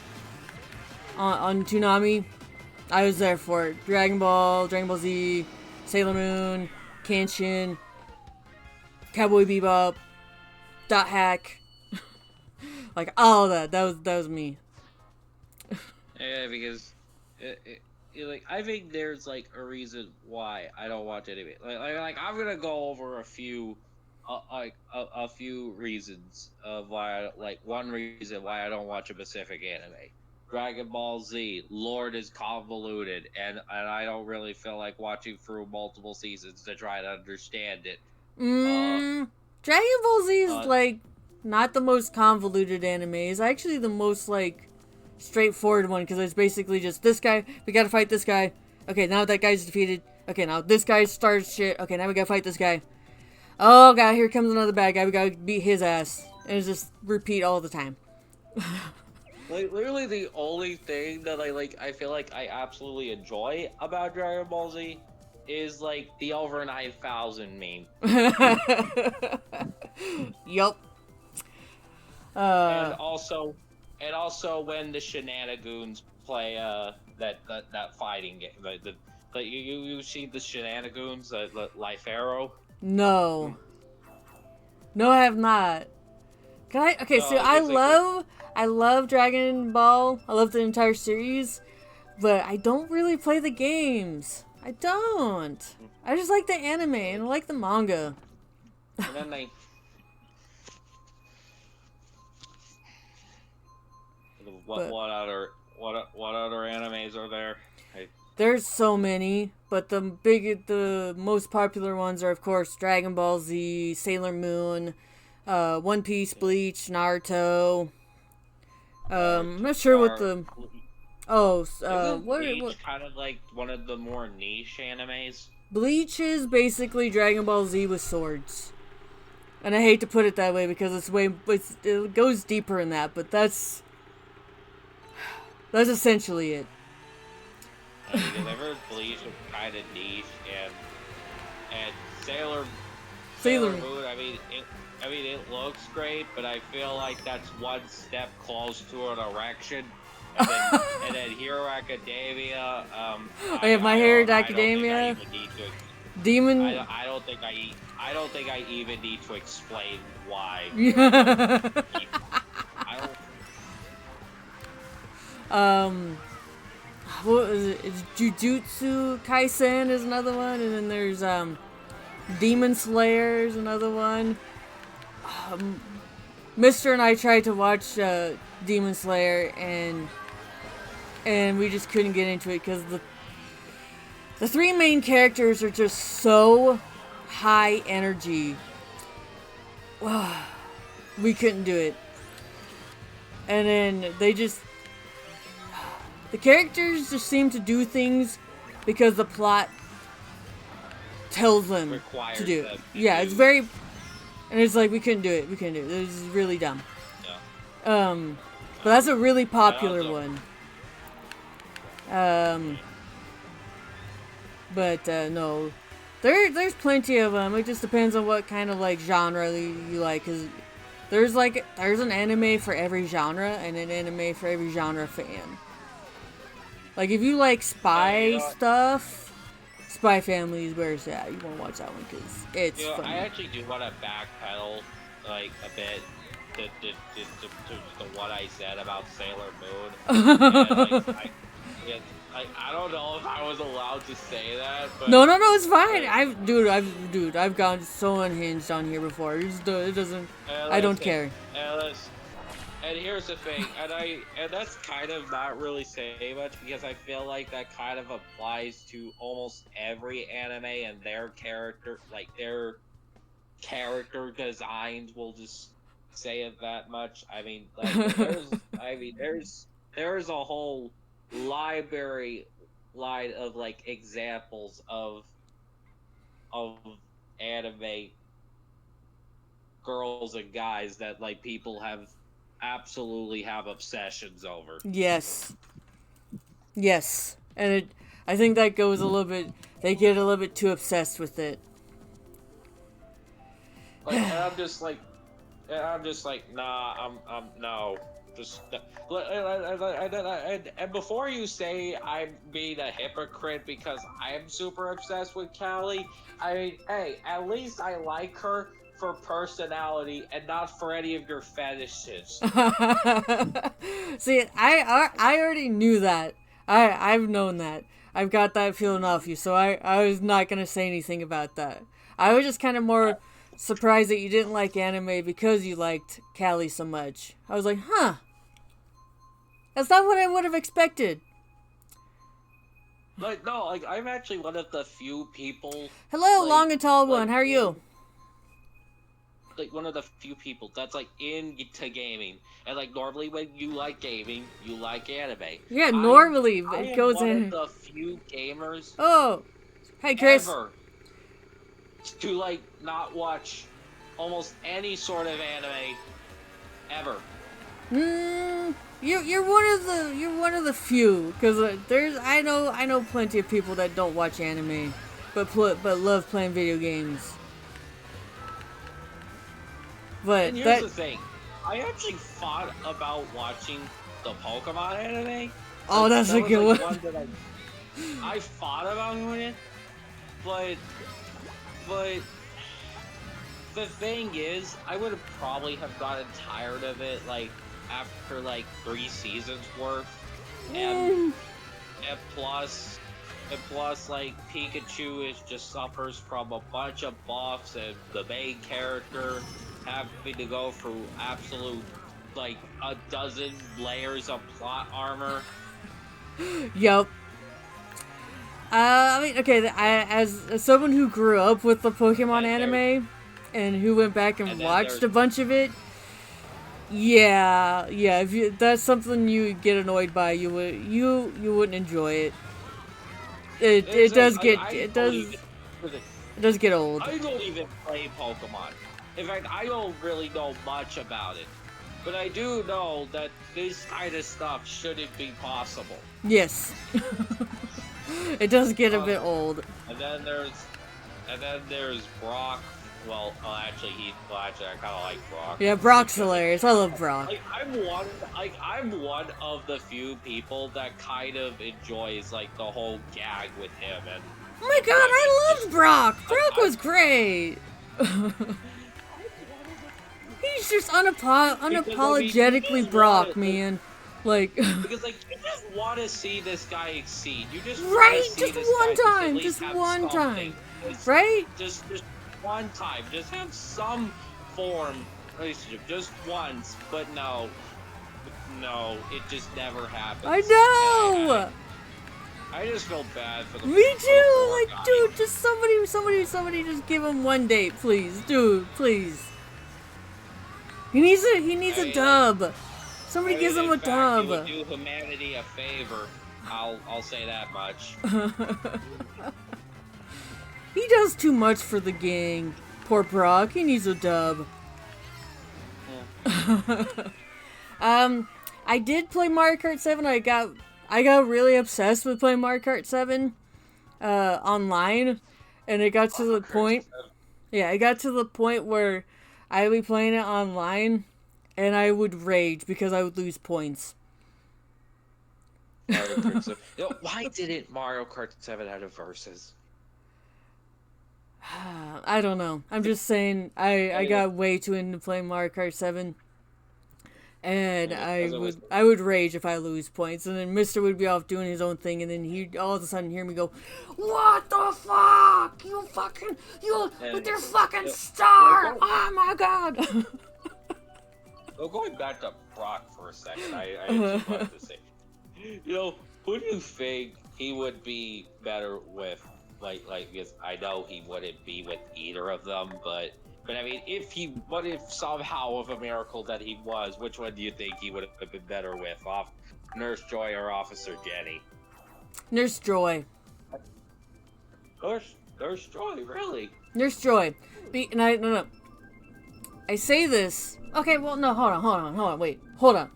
on Toonami, I was there for it. Dragon Ball Z, Sailor Moon, Kenshin, Cowboy Bebop, Dot Hack. All of that. That was me. Yeah, because I think there's a reason why I don't watch anime. I'm gonna go over a few reasons of why one reason why I don't watch a specific anime. Dragon Ball Z, Lord is convoluted, and I don't really feel like watching through multiple seasons to try to understand it. Dragon Ball Z is not the most convoluted anime. It's actually the most straightforward one, because it's basically just this guy, we gotta fight this guy. Okay, now that guy's defeated. Okay, now this guy starts shit. Okay, now we gotta fight this guy. Oh god, here comes another bad guy. We gotta beat his ass. And it's just repeat all the time. Literally the only thing that I feel like I absolutely enjoy about Dragon Ball Z is the over 9,000 meme. Yup. And also when the shenanigans play that fighting game, you see the shenanigans, Life Arrow. No, I have not. Can I? Okay, so I love Dragon Ball. I love the entire series, but I don't really play the games. I don't. I just like the anime and I like the manga. And then what other animes are there? There's so many, but the most popular ones are of course Dragon Ball Z, Sailor Moon, One Piece, Bleach, Naruto. I'm not sure what the Oh, Isn't what? Bleach kind of like one of the more niche animes? Bleach is basically Dragon Ball Z with swords. And I hate to put it that way because it goes deeper in that, but that's essentially it. Because I've heard Bleach was kind of niche, and Sailor Moon. I mean, it looks great, but I feel like that's one step close to an erection. And then Hero Academia. I have My Hero Academia. Demon. I don't think I even need to explain why. What is it? It's Jujutsu Kaisen is another one, and then there's Demon Slayer is another one. Mister and I tried to watch Demon Slayer, and we just couldn't get into it because the three main characters are just so high energy. We couldn't do it. And then the characters just seem to do things because the plot tells them to do it. Yeah, it's very, and it's like we couldn't do it. It was really dumb. Yeah. But that's a really popular one. But no, there's plenty of them. It just depends on what kind of like genre you like. Cause there's an anime for every genre and an anime for every genre fan. Like if you like spy stuff, Spy Family is where it's at. You want to watch that one because it's fun. I actually do want to backpedal like a bit to what I said about Sailor Moon. I don't know if I was allowed to say that, but no, it's fine. I've gone so unhinged on here before. It doesn't. I don't care. And here's the thing, and that's kind of not really saying much because I feel like that kind of applies to almost every anime and their character designs. We'll just say it that much. I mean, like, there's a whole library line of like examples of anime girls and guys that like people absolutely have obsessions over. Yes, and I think that goes a little bit. They get a little bit too obsessed with it. Like, and I'm just like, nah, I'm no. Just, and before you say I'm being a hypocrite because I'm super obsessed with Callie, I mean, hey, at least I like her for personality and not for any of your fetishes. See, I already knew that. I've known that. I've got that feeling off you, so I was not gonna say anything about that. I was just kind of more surprised that you didn't like anime because you liked Callie so much. I was like, huh. That's not what I would have expected. Like, no, like, I'm actually one of the few people... Hello, like, long and tall one. How are you? Like, one of the few people that's, like, into gaming. And, like, normally when you like gaming, you like anime. Yeah, normally it goes in... I am one of the few gamers... Oh! Hey, Chris! Ever to, like, not watch almost any sort of anime ever. You're one of the few, because I know plenty of people that don't watch anime, but love playing video games. But and here's the thing, I actually thought about watching the Pokemon anime. Oh, that's a good one. I thought about doing it, but the thing is, I would have probably have gotten tired of it, like, after like 3 seasons worth, and plus like Pikachu just suffers from a bunch of buffs, and the main character having to go through absolute like a dozen layers of plot armor. Yup. I mean, okay, as someone who grew up with the Pokemon anime and who went back and watched a bunch of it, Yeah, yeah. If you, that's something you get annoyed by, you wouldn't enjoy it. It does get it does get old. I don't even play Pokemon. In fact, I don't really know much about it. But I do know that this kind of stuff shouldn't be possible. Yes. It does get a bit old. And then there's Brock. Well, actually, I kind of like Brock. Yeah, Brock's hilarious. I love Brock. I'm one of the few people that kind of enjoys like the whole gag with him. And oh my god, I loved Brock. Brock was great. He's just unapologetically Brock, man. Like because like you just want to see this guy exceed. You just right, just one time, just one time, right? Just one time. Just have some form relationship, just once. But no, it just never happens. I know. I just feel bad for the. Me too. Like, dude, just somebody, just give him one date, please, dude, please. He needs a dub. Somebody gives him a dub. He would do humanity a favor. I'll say that much. He does too much for the gang. Poor Brock. He needs a dub. Yeah. I did play Mario Kart 7. I got really obsessed with playing Mario Kart 7 online, and it got to the point. Yeah, it got to the point where I would be playing it online, and I would rage because I would lose points. Mario Kart 7. Why didn't Mario Kart 7 have a versus? I don't know. I'm just saying I got way too into playing Mario Kart 7. And I would rage if I lose points, and then Mister would be off doing his own thing, and then he'd all of a sudden hear me go, "What the fuck? You with your fucking star! Oh my god!" Well, going back to Brock for a second, I just wanted to say, who do you think he would be better with? Like because I know he wouldn't be with either of them, but I mean, what if somehow of a miracle that he was, which one do you think he would have been better with? Nurse Joy or Officer Jenny? Nurse Joy. Nurse Joy, really? Nurse Joy. No. I say this. Okay, well, no, hold on, wait. Hold on.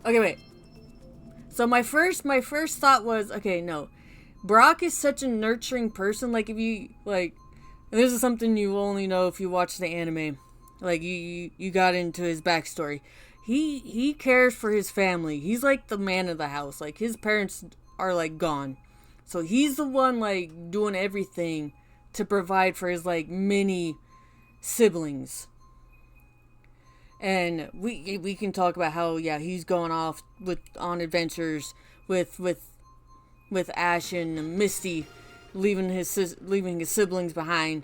Okay, wait. So my first thought was, okay, no. Brock is such a nurturing person, like, if you, like, and this is something you only know if you watch the anime. Like, you got into his backstory. He cares for his family. He's like the man of the house. Like, his parents are, like, gone. So he's the one, like, doing everything to provide for his, like, mini siblings. And we can talk about how, yeah, he's going off on adventures with Ash and Misty, leaving his siblings behind,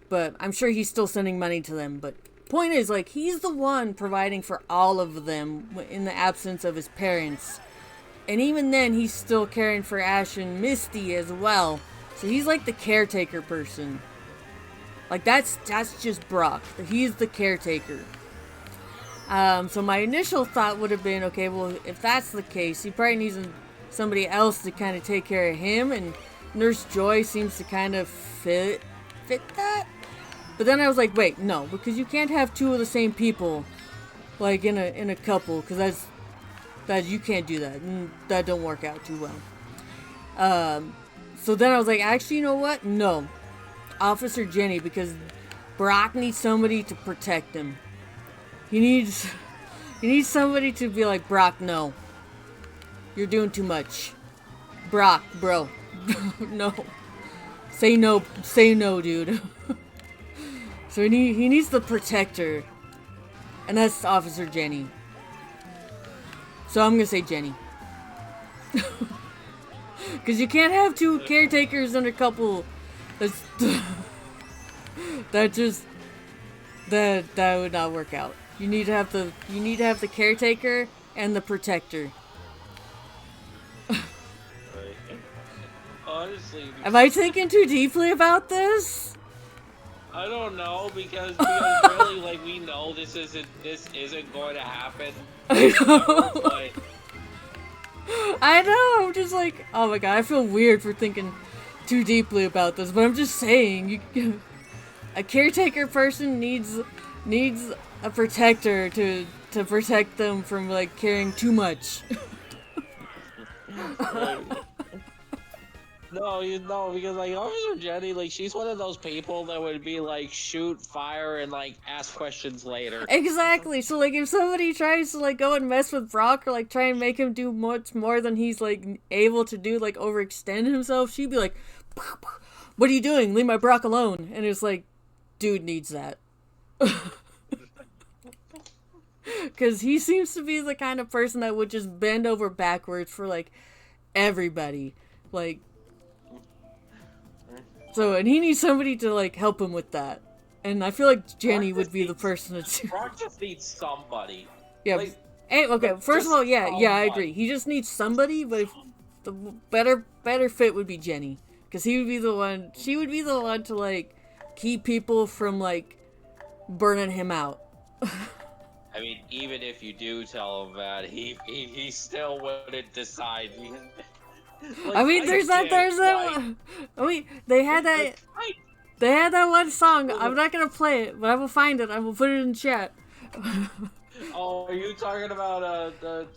but I'm sure he's still sending money to them. But point is, like, he's the one providing for all of them in the absence of his parents, and even then he's still caring for Ash and Misty as well. So he's like the caretaker person. Like, that's just Brock. He's the caretaker. So my initial thought would have been, okay, well, if that's the case, he probably needs somebody else to kind of take care of him, and Nurse Joy seems to kind of fit that. But then I was like, wait, no, because you can't have two of the same people, like, in a couple, because that you can't do that, and that don't work out too well. So then I was like, actually, you know what? No, Officer Jenny, because Brock needs somebody to protect him. He needs somebody to be like, Brock, no, you're doing too much. Brock, bro. No. Say no, dude. So he needs the protector. And that's Officer Jenny. So I'm gonna say Jenny. Because you can't have two caretakers in a couple. That would not work out. You need to have the caretaker and the protector. Honestly, am I thinking too deeply about this? I don't know because really like we know this isn't going to happen. I know. Ever, but I know. I'm just like, oh my god, I feel weird for thinking too deeply about this, but I'm just saying, a caretaker person needs a protector to protect them from like caring too much. No, you know, because like Officer Jenny, like she's one of those people that would be like shoot, fire, and like ask questions later. Exactly. So like if somebody tries to like go and mess with Brock or like try and make him do much more than he's like able to do, like overextend himself, she'd be like, "What are you doing? Leave my Brock alone." And it's like, dude needs that. Because he seems to be the kind of person that would just bend over backwards for like everybody. Like, so, and he needs somebody to like help him with that. And I feel like Jenny would be the person to do. Brock just needs somebody. Yeah. Like, hey, okay. like, First of all, yeah, somebody. I agree. He just needs somebody, but if the better fit would be Jenny, because he would be the one. She would be the one to like keep people from like burning him out. I mean, even if you do tell him that, he still wouldn't decide. Like, I mean, there's that one. I mean, they had that one song. I'm not gonna play it, but I will find it. I will put it in chat. Oh, are you talking about the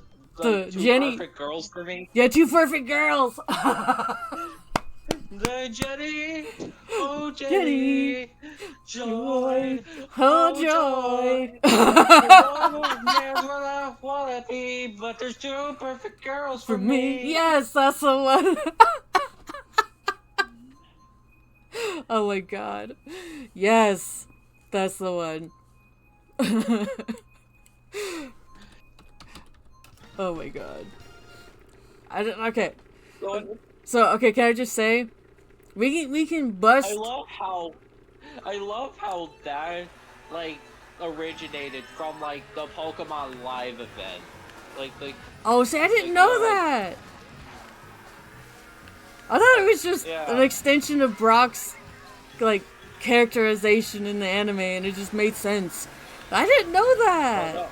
two Jenny? Perfect Girls for me? Yeah, Two Perfect Girls. The Jenny, oh Jenny, joy, oh joy. Never I wanna be, but there's two perfect girls for me. Yes, that's the one. Oh my god. Yes, that's the one. Oh my god. Okay. So, okay, can I just say, we can bust. I love how that like originated from like the Pokemon Live event, like. Oh, see, I didn't know that. I thought it was just an extension of Brock's like characterization in the anime, and it just made sense. I didn't know that. That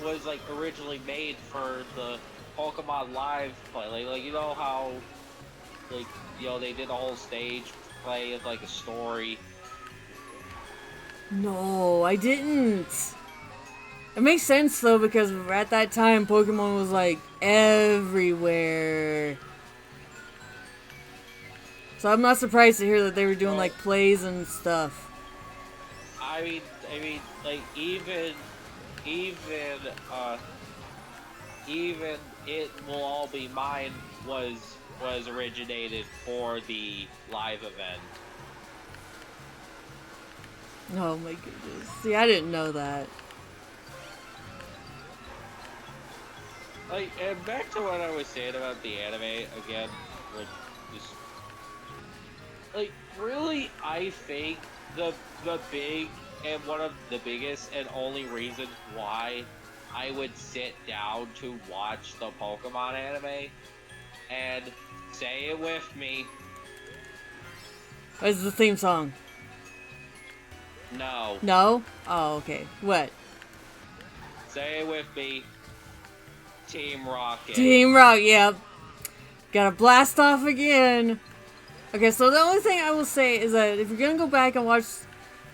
was like originally made for the Pokemon Live play. Like you know how, like they did a whole stage play of like a story. No, I didn't. It makes sense though, because at that time Pokemon was like everywhere. So I'm not surprised to hear that they were doing like plays and stuff. I mean, like even It Will All Be Mine was originated for the live event. Oh my goodness. See, I didn't know that. Like, and back to what I was saying about the anime again, like, just like really, I think the big and one of the biggest and only reasons why I would sit down to watch the Pokemon anime, and say it with me. What's the theme song? No. No? Oh, okay. What? Say it with me. Team Rocket. Team Rocket, yep. Gotta blast off again. Okay, so the only thing I will say is that if you're gonna go back and watch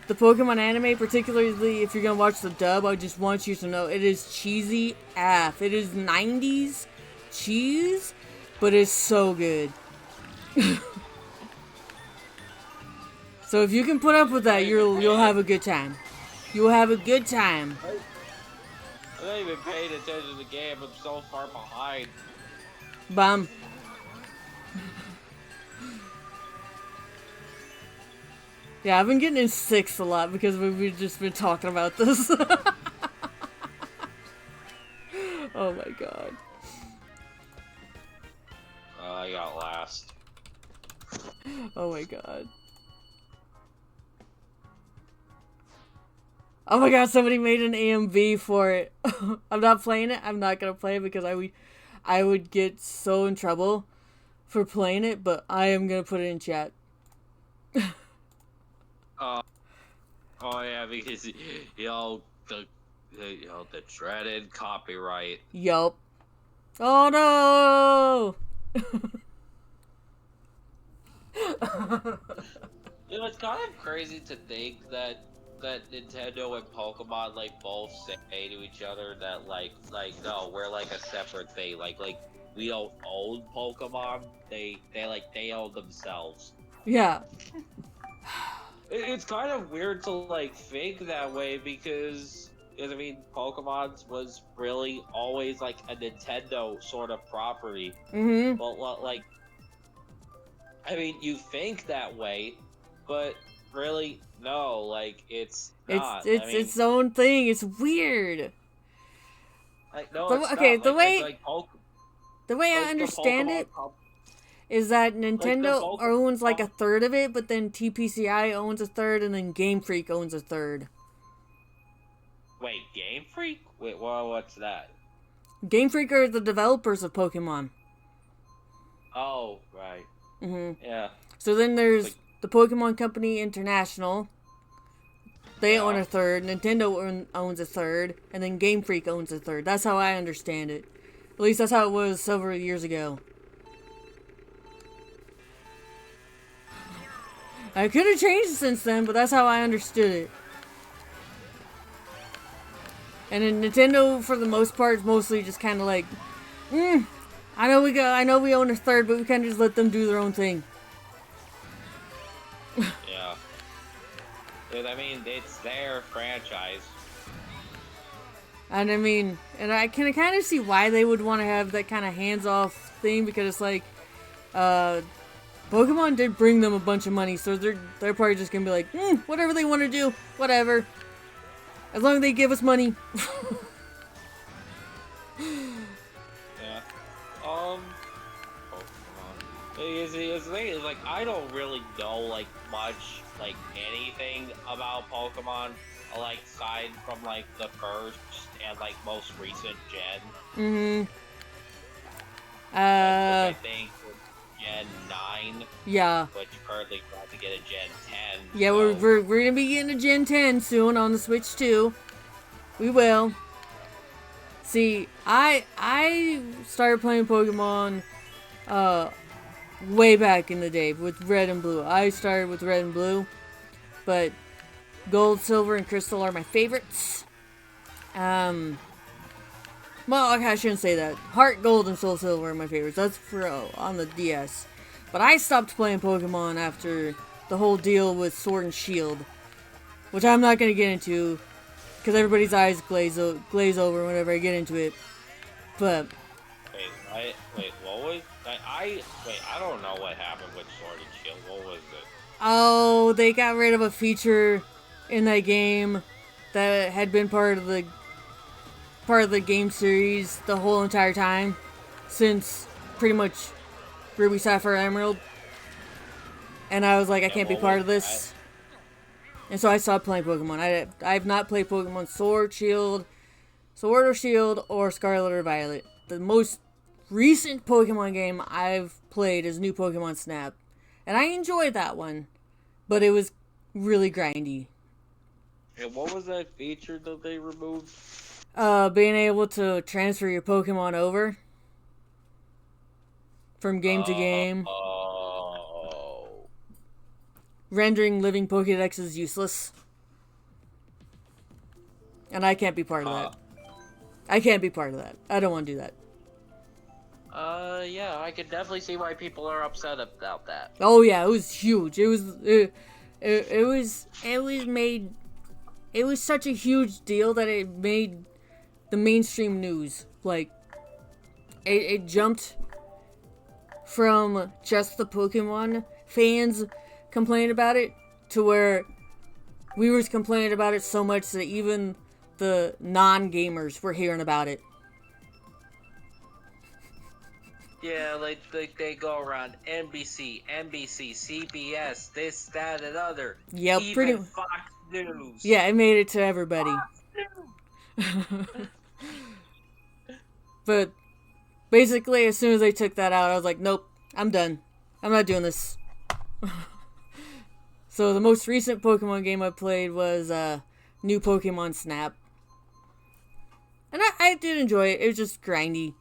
the Pokemon anime, particularly if you're gonna watch the dub, I just want you to know it is cheesy AF. It is 90s cheese, but it's so good. So if you can put up with that, you'll have a good time. You'll have a good time. I'm not even paying attention to the game. I'm so far behind. Bum. Yeah, I've been getting in 6 a lot because we've just been talking about this. Oh my god. I got last. Oh my god. Oh my god, somebody made an AMV for it. I'm not playing it. I'm not gonna play it because I would get so in trouble. for playing it, but I am gonna put it in chat. Oh yeah, because the dreaded copyright. Yup. Oh no! It's kind of crazy to think that Nintendo and Pokemon both say to each other that no, we're a separate thing. Like we don't own Pokemon. They own themselves. Yeah. It's kind of weird to think that way because I mean Pokemon was really always a Nintendo sort of property. Mm-hmm. Well, I mean you think that way, but really no, it's not. It's its own thing. It's weird. No, it's okay, not. The way I understand it is that Nintendo owns a third of it, but then TPCI owns a third, and then Game Freak owns a third. Wait, Game Freak? Wait, what's that? Game Freak are the developers of Pokemon. Oh, right. Mm-hmm. Yeah. So then there's the Pokemon Company International. They own a third. Nintendo owns a third, and then Game Freak owns a third. That's how I understand it. At least that's how it was several years ago. I could have changed it since then, but that's how I understood it. And then Nintendo, for the most part, is mostly just kind of I know we own a third, but we kind of just let them do their own thing. Yeah. I mean, it's their franchise. And I mean, and I can kind of see why they would want to have that kind of hands-off thing, because it's Pokemon did bring them a bunch of money, so they're probably just gonna be whatever they want to do, whatever. As long as they give us money. Yeah. Pokemon. The thing is, I don't really know, much, anything about Pokemon, aside from, the first and, most recent gen. Mm-hmm. Which I think was Gen 9. Yeah. Which currently about to get a Gen 10. Yeah, so. we're gonna be getting a Gen 10 soon on the Switch too. We will. See, I started playing Pokemon way back in the day with Red and Blue. I started with Red and Blue, but Gold, Silver, and Crystal are my favorites. Well, I shouldn't say that. Heart Gold and Soul Silver are my favorites. That's for on the DS. But I stopped playing Pokemon after the whole deal with Sword and Shield, which I'm not going to get into because everybody's eyes glaze over whenever I get into it. But Wait, what was I don't know what happened with Sword and Shield. What was it? Oh, they got rid of a feature in that game that had been part of the game series the whole entire time since pretty much Ruby, Sapphire, Emerald. And I was like, I can't be part of this. And so I stopped playing Pokemon. I've not played Pokemon Sword or Shield, or Scarlet or Violet. The most recent Pokemon game I've played is New Pokemon Snap. And I enjoyed that one. But it was really grindy. And what was that feature that they removed? Being able to transfer your Pokemon over from game to game. Rendering living Pokédexes useless. And I can't be part of that. I can't be part of that. I don't want to do that. Yeah, I can definitely see why people are upset about that. Oh yeah, it was huge. It was such a huge deal that it made the mainstream news. It jumped from just the Pokemon fans complaining about it to where we were complaining about it so much that even the non-gamers were hearing about it. Yeah, they go around NBC, CBS, this, that, and other. Yep, even pretty. Fox News. Yeah, it made it to everybody. But basically, as soon as they took that out, I was like, nope, I'm done. I'm not doing this. So the most recent Pokemon game I played was new Pokemon Snap. And I did enjoy it. It was just grindy.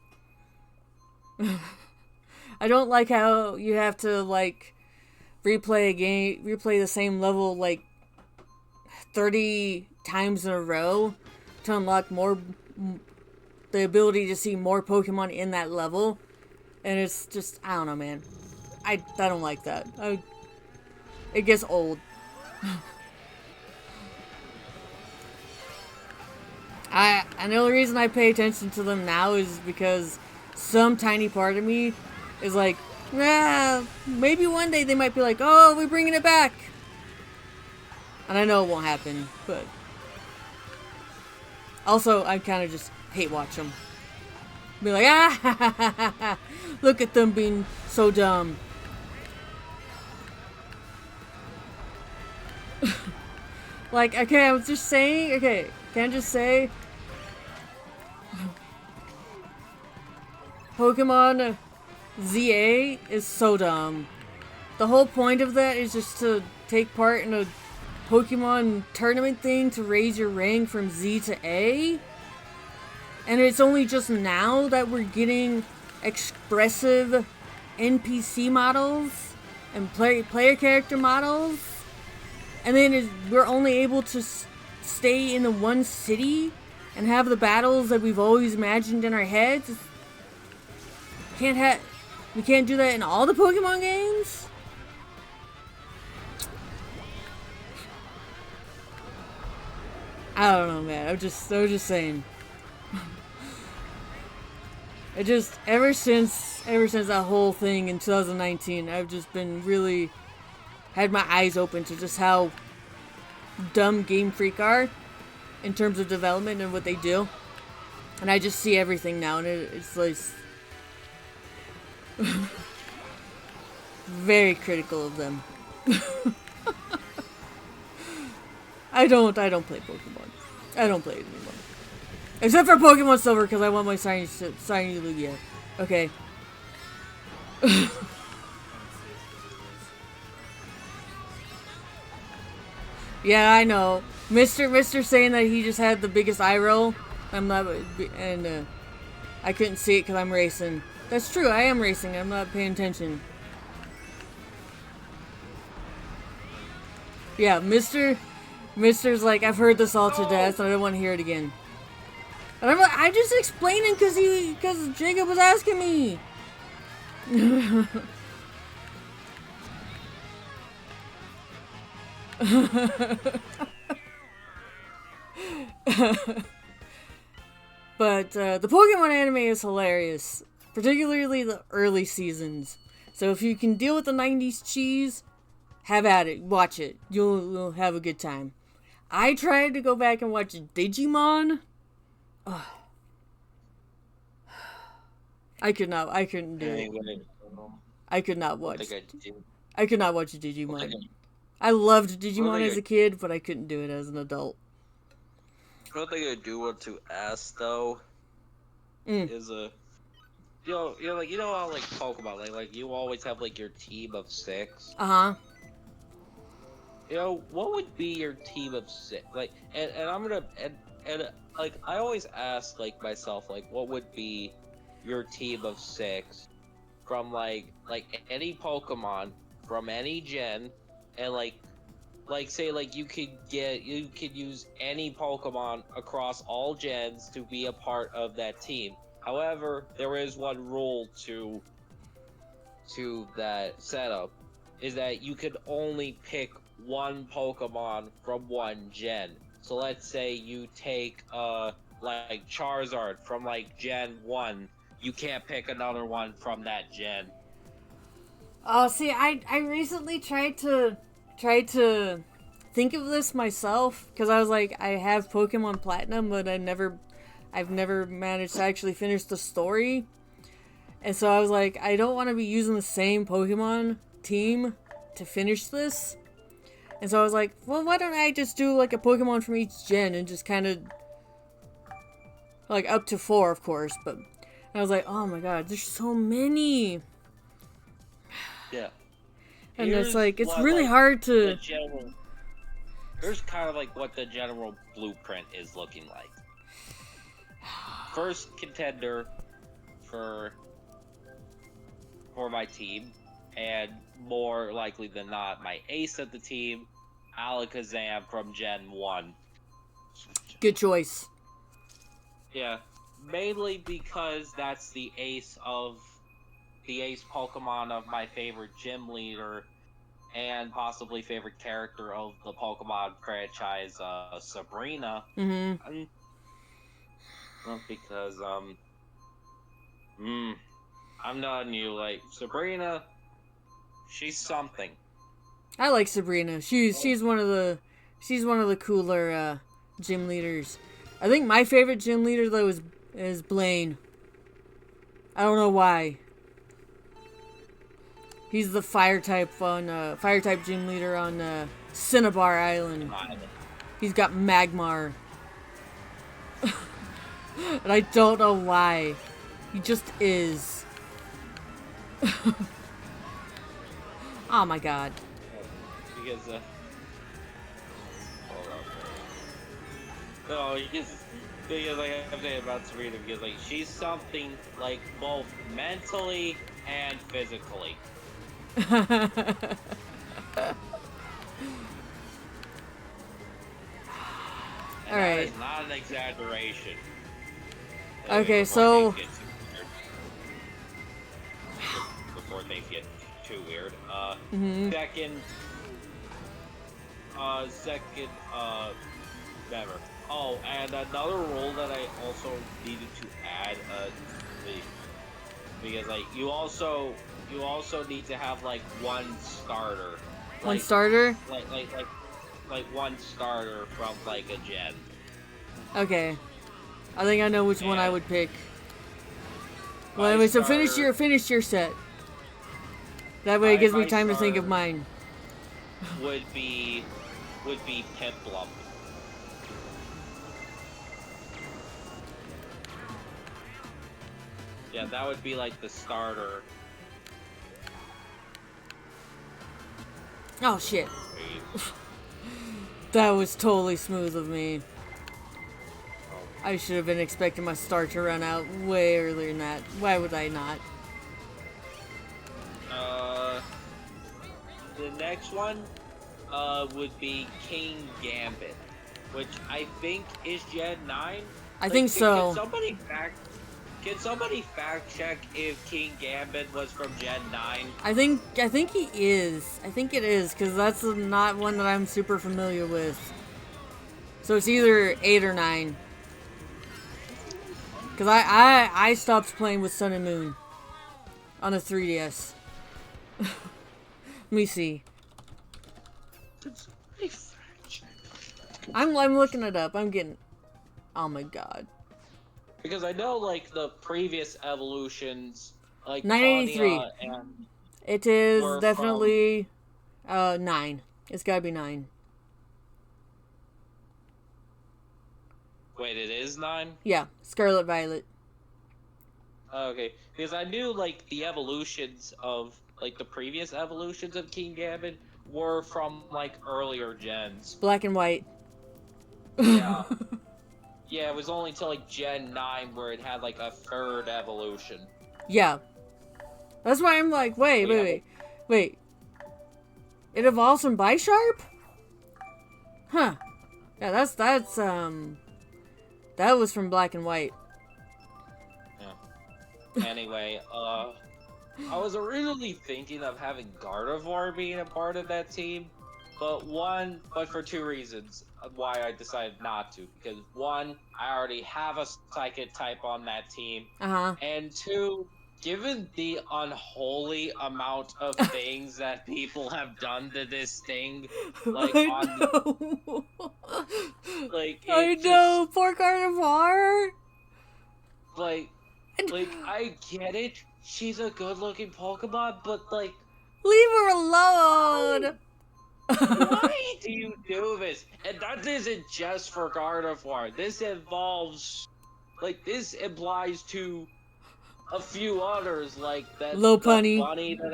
I don't like how you have to, like, replay the same level, like, 30 times in a row to unlock the ability to see more Pokemon in that level. And it's just, I don't know, man. I don't like that. It gets old. And the only reason I pay attention to them now is because some tiny part of me is like, maybe one day they might be like, oh, we're bringing it back. And I know it won't happen, but also I kind of just hate watch them. Be like, look at them being so dumb. Like, okay, I was just saying, okay, can I just say, Pokemon ZA is so dumb. The whole point of that is just to take part in a Pokemon tournament thing to raise your rank from Z to A. And it's only just now that we're getting expressive NPC models and player character models. And then we're only able to stay in the one city and have the battles that we've always imagined in our heads. We can't do that in all the Pokemon games? I don't know, man. I was just saying. Ever since that whole thing in 2019, I've just been really had my eyes open to just how dumb Game Freak are in terms of development and what they do. And I just see everything now, and it's like very critical of them. I don't play Pokemon. I don't play it anymore. Except for Pokemon Silver, because I want my shiny Lugia. Okay. Yeah, I know. Mr. saying that he just had the biggest eye roll. I'm not, and I couldn't see it because I'm racing. That's true, I am racing. I'm not paying attention. Yeah, Mr's like, I've heard this all to death, and I don't want to hear it again. And I'm like, I'm just explaining because Jacob was asking me. But the Pokemon anime is hilarious, particularly the early seasons. So if you can deal with the 90s cheese, have at it. Watch it. You'll have a good time. I tried to go back and watch Digimon. Oh. I couldn't do it. I could not watch Digimon. I loved Digimon as a kid, but I couldn't do it as an adult. One thing I do want to ask though is you know how like Pokemon like you always have like your team of 6. You know, what would be your team of 6? Like, and I'm gonna and like I always ask like myself like what would be your team of 6 from like any Pokemon from any gen, and like say like you could use any Pokemon across all gens to be a part of that team. However, there is one rule to that setup, is that you can only pick one Pokemon from one gen. So let's say you take like Charizard from like Gen 1, you can't pick another one from that gen. Oh, see, I recently tried to think of this myself, because I was like, I have Pokemon Platinum, but I've never managed to actually finish the story. And so I was like, I don't want to be using the same Pokemon team to finish this. And so I was like, well, why don't I just do like a Pokemon from each gen and just kind of like up to 4, of course, but I was like, oh my god, there's so many. Yeah. And it's Here's like, it's what, really like, hard the to... general. Here's kind of like what the general blueprint is looking like. First contender for my team, and more likely than not, my ace of the team, Alakazam from Gen 1. Good choice. Yeah, mainly because that's the ace Pokemon of my favorite gym leader, and possibly favorite character of the Pokemon franchise, Sabrina. Mm-hmm. Well, because, I'm not new, like, Sabrina, she's something. I like Sabrina. She's one of the cooler gym leaders. I think my favorite gym leader though is Blaine. I don't know why. He's the fire type gym leader on Cinnabar Island. He's got Magmar. And I don't know why. He just is. Oh my god. Because, hold on. No, because I have to say about Serena, because, like, she's something, like, both mentally and physically. Alright. That is not an exaggeration. Okay, so... Before things get too weird. Mm-hmm. Second, never. Oh, and another rule that I also needed to add, because, like, you also need to have, like, one starter. Like, one starter? Like one starter from, like, a gen. Okay. I think I know which one I would pick. Well, My anyway, so starter- finish your set. That way it gives me time to think of mine. Would be Piplup. Yeah, that would be like the starter. Oh shit. That was totally smooth of me. I should have been expecting my start to run out way earlier than that. Why would I not? The next one, would be King Gambit, which I think is Gen 9. I think so. Can somebody fact check if King Gambit was from Gen 9? I think he is. I think it is, because that's not one that I'm super familiar with. So it's either 8 or 9. Because I stopped playing with Sun and Moon on a 3DS. Let me see. I'm looking it up. I'm getting... Oh my god. Because I know, like, the previous evolutions, like 983. Claudia and... It is were definitely 9. It's gotta be 9. Wait, it is 9? Yeah, Scarlet Violet. Okay, because I knew, like, the evolutions of, like, the previous evolutions of King Gambit were from, like, earlier gens. Black and white. Yeah. Yeah, it was only till, like, Gen 9 where it had, like, a third evolution. Yeah. That's why I'm like, wait. It evolves from Bisharp? Huh. Yeah, that's that was from Black and White. Yeah. Anyway, I was originally thinking of having Gardevoir being a part of that team, but for 2 reasons why I decided not to. Because 1, I already have a Psychic type on that team, and 2, given the unholy amount of things that people have done to this thing, like I know, poor Gardevoir. Like I get it. She's a good-looking Pokemon, but like, leave her alone. Why do you do this? And that isn't just for Gardevoir. This implies to a few others, like that Lopunny. bunny that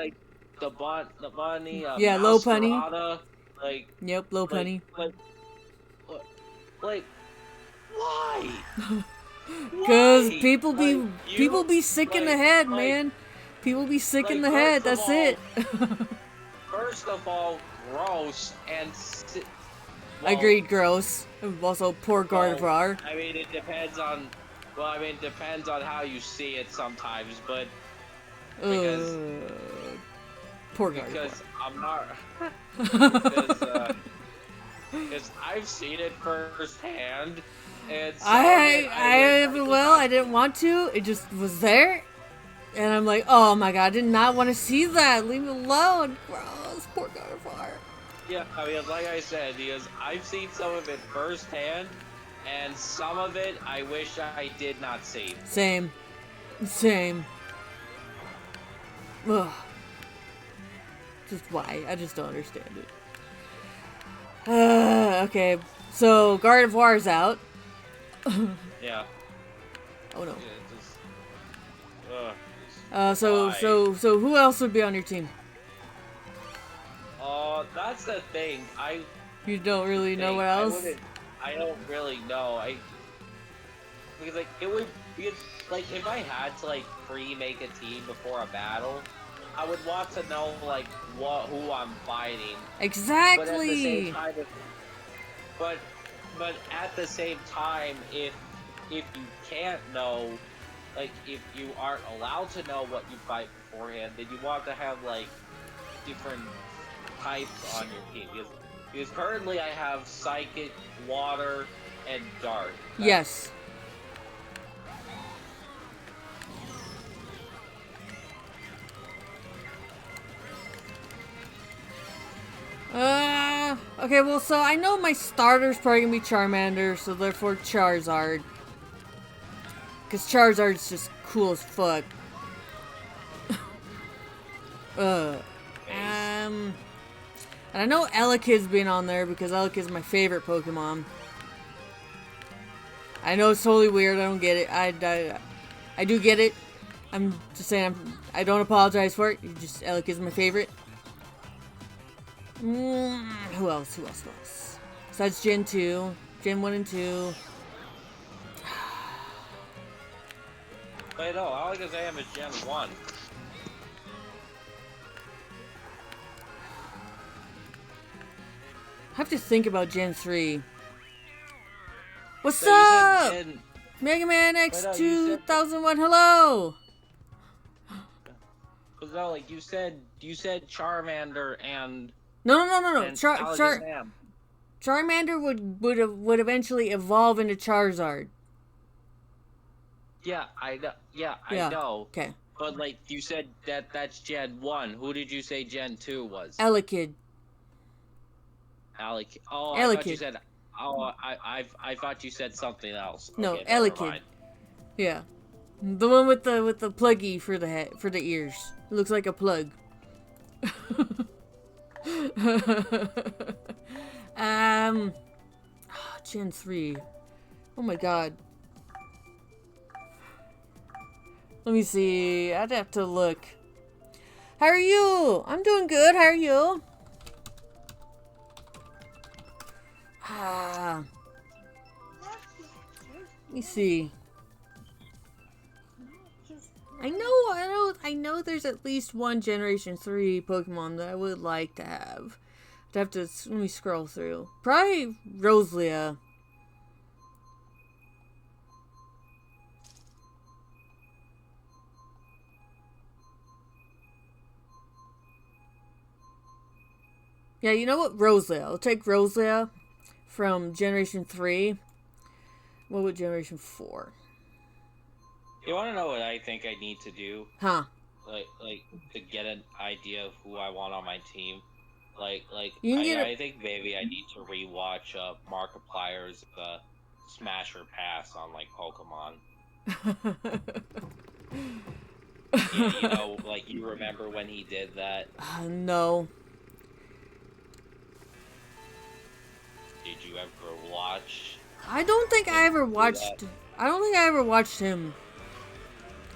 the bunny, Yeah, low punny. Masquerada, like, Yep, low punny. Like, why? Cause Why? people be sick in the head, man. People be sick in the head. That's it. First of all, gross and. Well, agreed, gross. Also, poor Gardevoir. I mean, it depends on. Well, I mean, it depends on how you see it sometimes, but because poor Gardevoir. Because I'm not. Because I've seen it firsthand, and I didn't want to. It just was there, and I'm like, oh my god, I did not want to see that. Leave me alone. Gross, poor Gardevoir. Yeah, I mean, like I said, because I've seen some of it firsthand, and some of it I wish I did not see. Same. Ugh. Just why? I just don't understand it. Okay, so Gardevoir's out. Yeah. Oh no. Yeah, so who else would be on your team? That's the thing. You don't really know what else? I don't really know. Because like if I had to like pre-make a team before a battle, I would want to know like who I'm fighting. Exactly. But at the same time, if you can't know, like if you aren't allowed to know what you fight beforehand, then you want to have like different types on your team. Because currently I have Psychic, Water, and Dark. Yes. Okay, well, so I know my starter's probably gonna be Charmander, so therefore Charizard. Because Charizard's just cool as fuck. And I know Elekid's been on there because Elekid's my favorite Pokemon. I know it's totally weird, I don't get it. I do get it. I'm just saying, I don't apologize for it. Elekid's my favorite. Who else? Besides Gen 2. Gen 1 and 2. Wait, no, Alakazam is Gen 1. I have to think about Gen 3. What's up? Mega Man X 2001, hello! No, like you said Charmander and... No. Charmander would eventually evolve into Charizard. Yeah, I know. I know. Okay. But like you said that's Gen 1. Who did you say Gen 2 was? Elekid. Oh, Elekid. I thought you said. I thought you said something else. No, okay, Elekid. Yeah, the one with the pluggy for the ears. It looks like a plug. Gen 3. Oh my god. Let me see. I'd have to look. How are you? I'm doing good. How are you? Let me see. I know there's at least one Generation 3 Pokemon that I would like to have. I'd have to, let me scroll through. Probably Roselia. Yeah, you know what? Roselia. I'll take Roselia from Generation 3. What would Generation 4? You want to know what I think I need to do? Huh? Like to get an idea of who I want on my team. I think maybe I need to rewatch Markiplier's Smash or Pass on like Pokemon. Yeah, you know, like you remember when he did that? No. Did you ever watch? I don't think I ever watched. I don't think I ever watched him.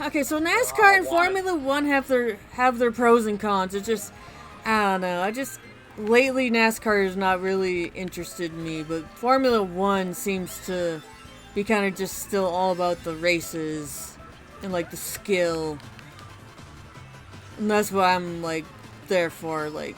Okay, so NASCAR and Formula One have their pros and cons. It's just, I don't know. Lately NASCAR is not really interested in me, but Formula One seems to be kind of just still all about the races and like the skill, and that's what I'm like there for. Like,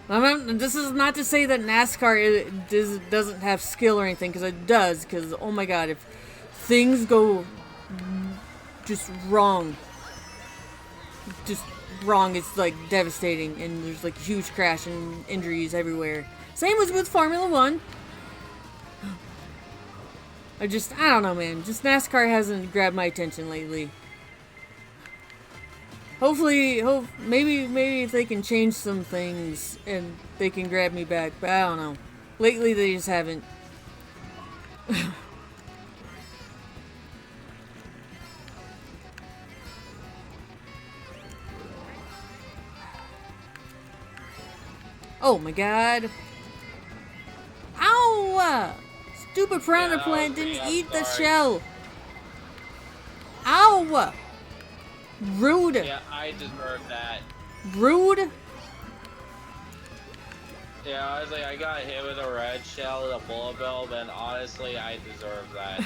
this is not to say that NASCAR doesn't have skill or anything, because it does. Because oh my god, if things go just wrong, it's like devastating, and there's like huge crash and injuries everywhere. Same as with Formula One. I don't know, man. Just NASCAR hasn't grabbed my attention lately. Hopefully, maybe if they can change some things and they can grab me back, but I don't know. Lately, they just haven't. Oh my god. Ow! Stupid piranha plant didn't eat the shell. Ow! Rude. Yeah, I deserve that. Rude? Yeah, I was like, I got hit with a red shell and a bullet bill, and honestly, I deserve that.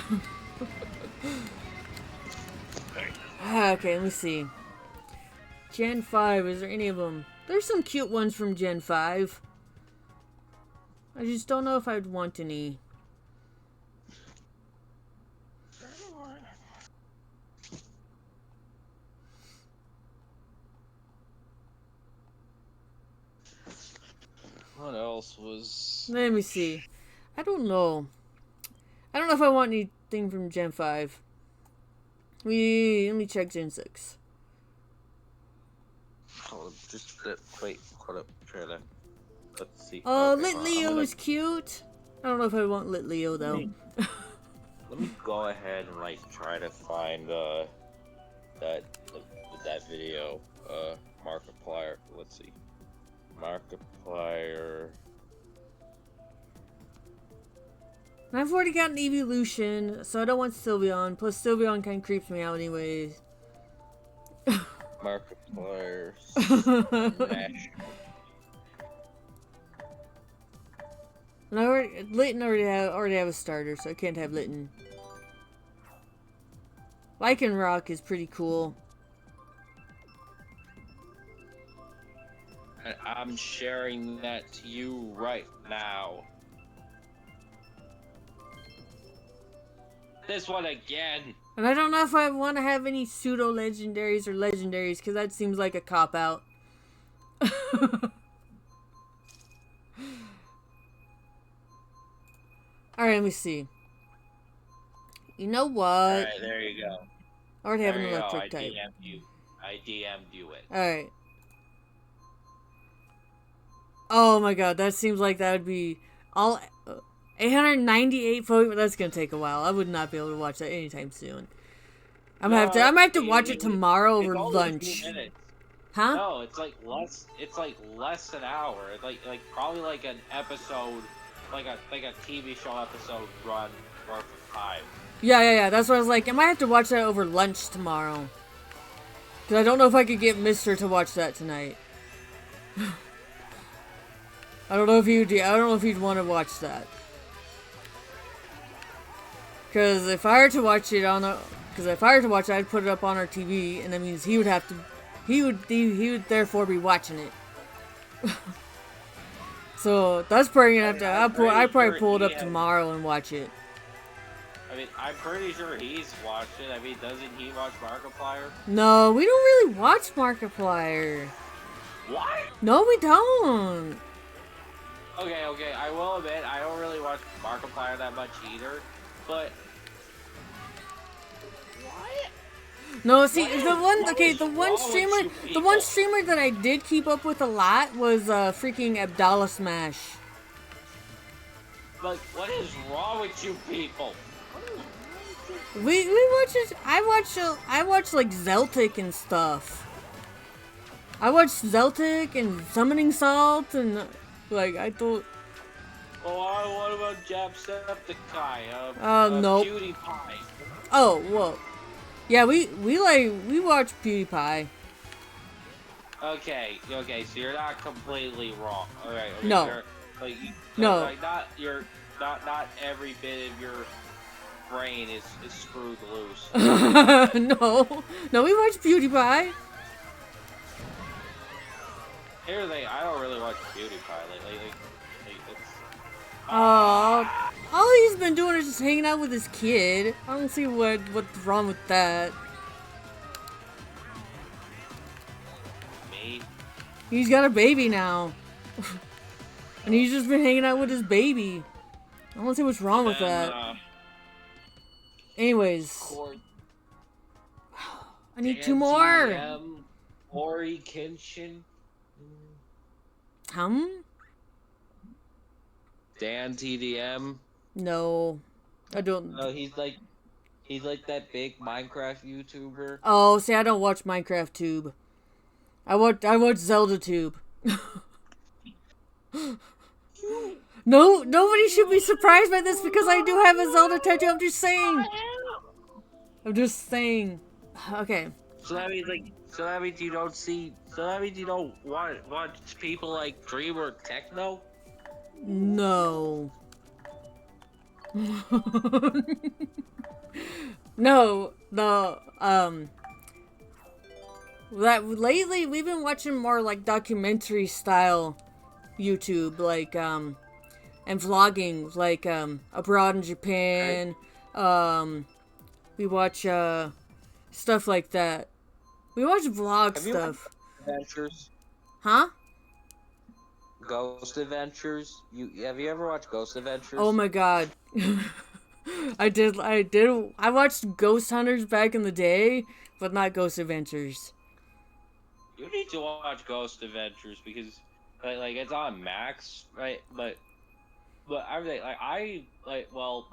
Okay, let me see. Gen 5, is there any of them? There's some cute ones from Gen 5. I just don't know if I'd want any. What else was... Let me see. I don't know. I don't know if I want anything from Gen 5. Let me check Gen 6. Oh, just wait, hold up, trailer. Let's see. Oh, okay, Lit Leo is cute. I don't know if I want Lit Leo though. Let me go ahead and like try to find that video Markiplier. Let's see, Markiplier. I've already got an evolution, so I don't want Sylveon. Plus, Sylveon kind of creeps me out anyways. Markiplier. And Litten already have a starter, so I can't have Litten. Lycanroc is pretty cool. And I'm sharing that to you right now. This one again. And I don't know if I want to have any pseudo legendaries or legendaries, because that seems like a cop out. Alright, let me see. You know what? Alright, there you go. I already have an electric type. I DM'd you it. Alright. Oh my god, that seems like that would be all 898 Pokemon. That's gonna take a while. I would not be able to watch that anytime soon. I might have to watch it tomorrow over lunch. Huh? No, it's like less an hour. It's like probably like an episode, like a TV show episode run worth of time. Yeah. That's what I was like. I might have to watch that over lunch tomorrow. Cause I don't know if I could get Mister to watch that tonight. I don't know if he'd want to watch that. Cause if I were to watch it I'd put it up on our TV, and that means he would therefore be watching it. So that's probably gonna have to. I'd probably pull it up tomorrow and watch it. I mean, I'm pretty sure he's watched it. I mean, doesn't he watch Markiplier? No, we don't really watch Markiplier. What? No, we don't. Okay. I will admit, I don't really watch Markiplier that much either. But what? No, see, the one streamer that I did keep up with a lot was freaking Abdallah Smash. Like, what is wrong with you people? We watch it. I watch like Zeltic and stuff. I watched Zeltic and Summoning Salt and like I thought. what about Jacksepticeye? Nope. PewDiePie. Oh, well. Yeah, we watch PewDiePie. Okay, so you're not completely wrong. Okay, No. No. You're not every bit of your brain is screwed loose. No, we watch PewDiePie. Here's the thing, I don't really watch PewDiePie. It's... All he's been doing is just hanging out with his kid. I don't see what's wrong with that. Me? He's got a baby now. And he's just been hanging out with his baby. I don't see what's wrong with that. Anyways. I need 2 more. Ori Kenshin. Dan TDM. No. I don't. He's like that big Minecraft YouTuber. Oh, see, I don't watch Minecraft Tube. I watch Zelda Tube. No, nobody should be surprised by this because I do have a Zelda tattoo. I'm just saying. Okay. So that means you don't watch people like Dream or Techno? No. No. That lately we've been watching more like documentary style YouTube, like and vlogging, like abroad in Japan. We watch stuff like that. We watch vlog stuff. Adventures? Huh? Ghost Adventures? Have you ever watched Ghost Adventures? Oh my god. I did. I watched Ghost Hunters back in the day, but not Ghost Adventures. You need to watch Ghost Adventures because like it's on Max, right? But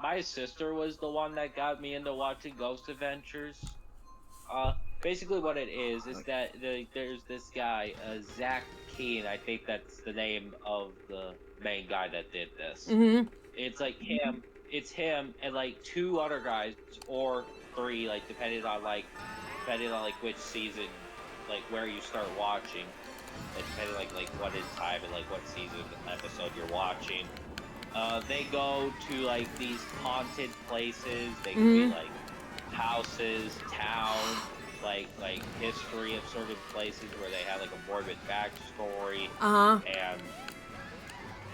my sister was the one that got me into watching Ghost Adventures. Basically what it is that there's this guy, Zach Keen, I think that's the name of the main guy that did this. Mm-hmm. It's like him and like 2 other guys, or 3, like depending on which season, like where you start watching, like depending like what in time and like what season episode you're watching. They go to like these haunted places. They can be like houses, towns, like history of certain places where they have like a morbid backstory. And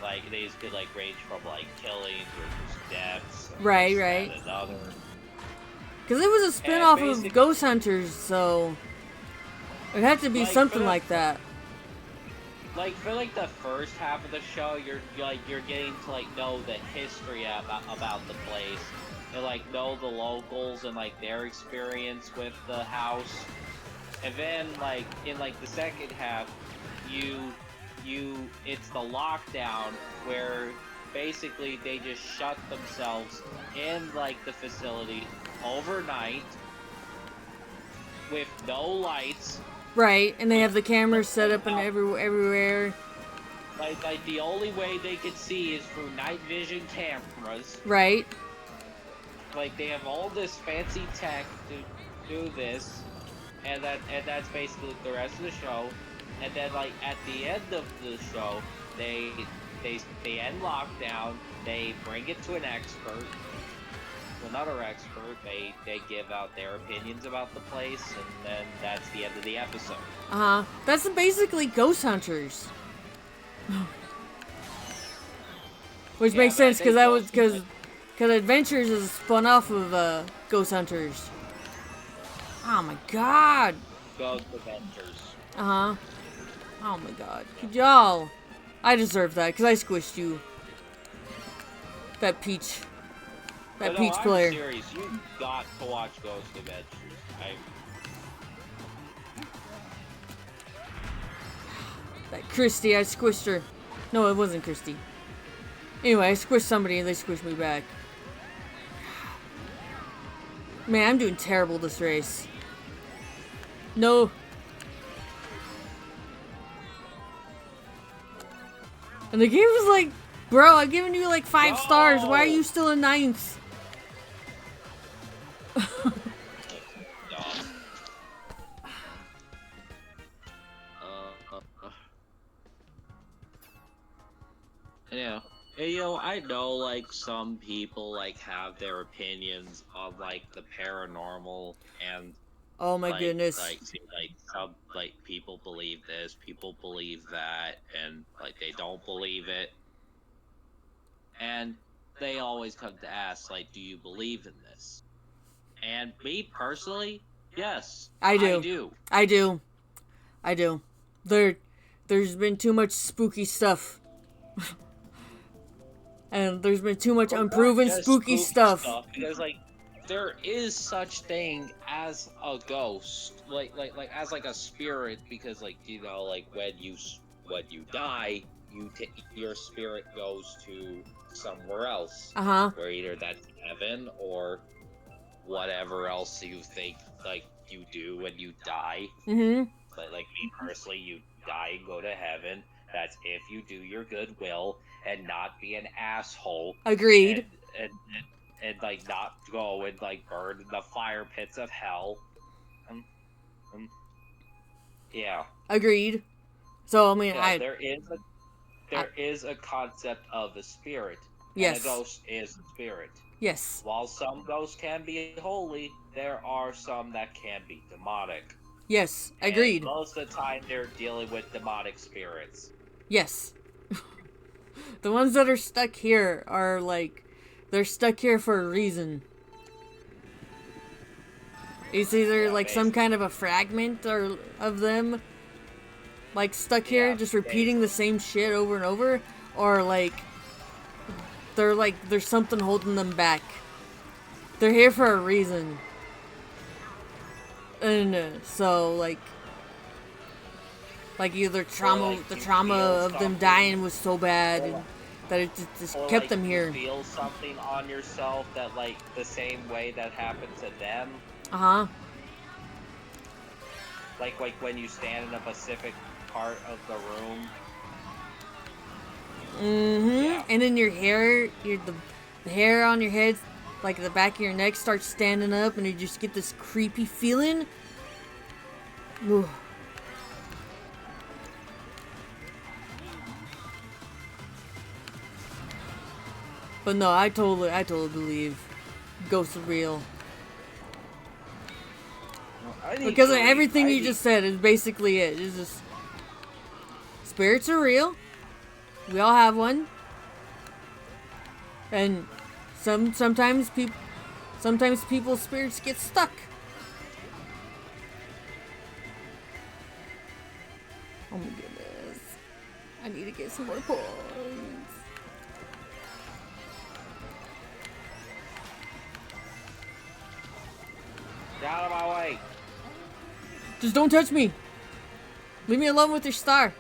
like these could like range from like killings or just deaths. Right. Because it was a spin-off of Ghost Hunters, so it had to be something like that. Like for like the first half of the show, you're getting to like know the history about the place, and like know the locals and like their experience with the house, and then like in like the second half, it's the lockdown where basically they just shut themselves in like the facility overnight with no lights. Right, and they have the cameras set up and everywhere. Like the only way they could see is through night vision cameras. Right. Like they have all this fancy tech to do this, and that's basically the rest of the show. And then like at the end of the show, they end lockdown. They bring it to an expert. Another expert, they give out their opinions about the place, and then that's the end of the episode. That's basically Ghost Hunters. Which makes sense because Adventures is spun off of Ghost Hunters. Oh my god. Ghost Adventures. Oh my god. Y'all, I deserve that because I squished you. That Peach. That Peach player. I'm serious. You got to watch Ghost Adventures. That Christy, I squished her. No, it wasn't Christy. Anyway, I squished somebody and they squished me back. Man, I'm doing terrible this race. No. And the game was like Bro, I've given you like 5 No! stars. Why are you still in 9th? Yeah. Hey, I know, like, some people, like, have their opinions on, like, the paranormal, and, Oh my goodness. some, like, people believe this, people believe that, and, like, they don't believe it. And they always come to ask, like, do you believe in this? And me, personally, yes, I do. I do. I do. I do. There's been too much spooky stuff. And there's been too much unproven spooky stuff. Because, like, there is such thing as a ghost, like as like a spirit, because, like, like when you die, your spirit goes to somewhere else, where either that's heaven or whatever else you think, like, you do when you die. But, like, me personally, you die and go to heaven. That's if you do your goodwill and not be an asshole. Agreed. And like, not go and, like, burn in the fire pits of hell. Yeah. Agreed. So, I mean, Yeah, there is a concept of a spirit. Yes. And a ghost is a spirit. Yes. While some ghosts can be holy, there are some that can be demonic. Yes, agreed. And most of the time, they're dealing with demonic spirits. Yes. The ones that are stuck here are, like, they're stuck here for a reason. It's either, like, some kind of a fragment or of them, like, stuck here, just repeating the same shit over and over, or, like, there's something holding them back. They're here for a reason. And so, like either the trauma of them dying was so bad and that it just kept them here. You feel something on yourself that, like, the same way that happened to them. Like when you stand in a specific part of the room. Yeah. And then your hair, the hair on your head, like the back of your neck, starts standing up, and you just get this creepy feeling. Ooh. But no, I totally believe ghosts are real. Because of everything you just said is basically it. It's just spirits are real. We all have one. And sometimes people's spirits get stuck. Oh my goodness. I need to get some more points. Get out of my way. Just don't touch me. Leave me alone with your star.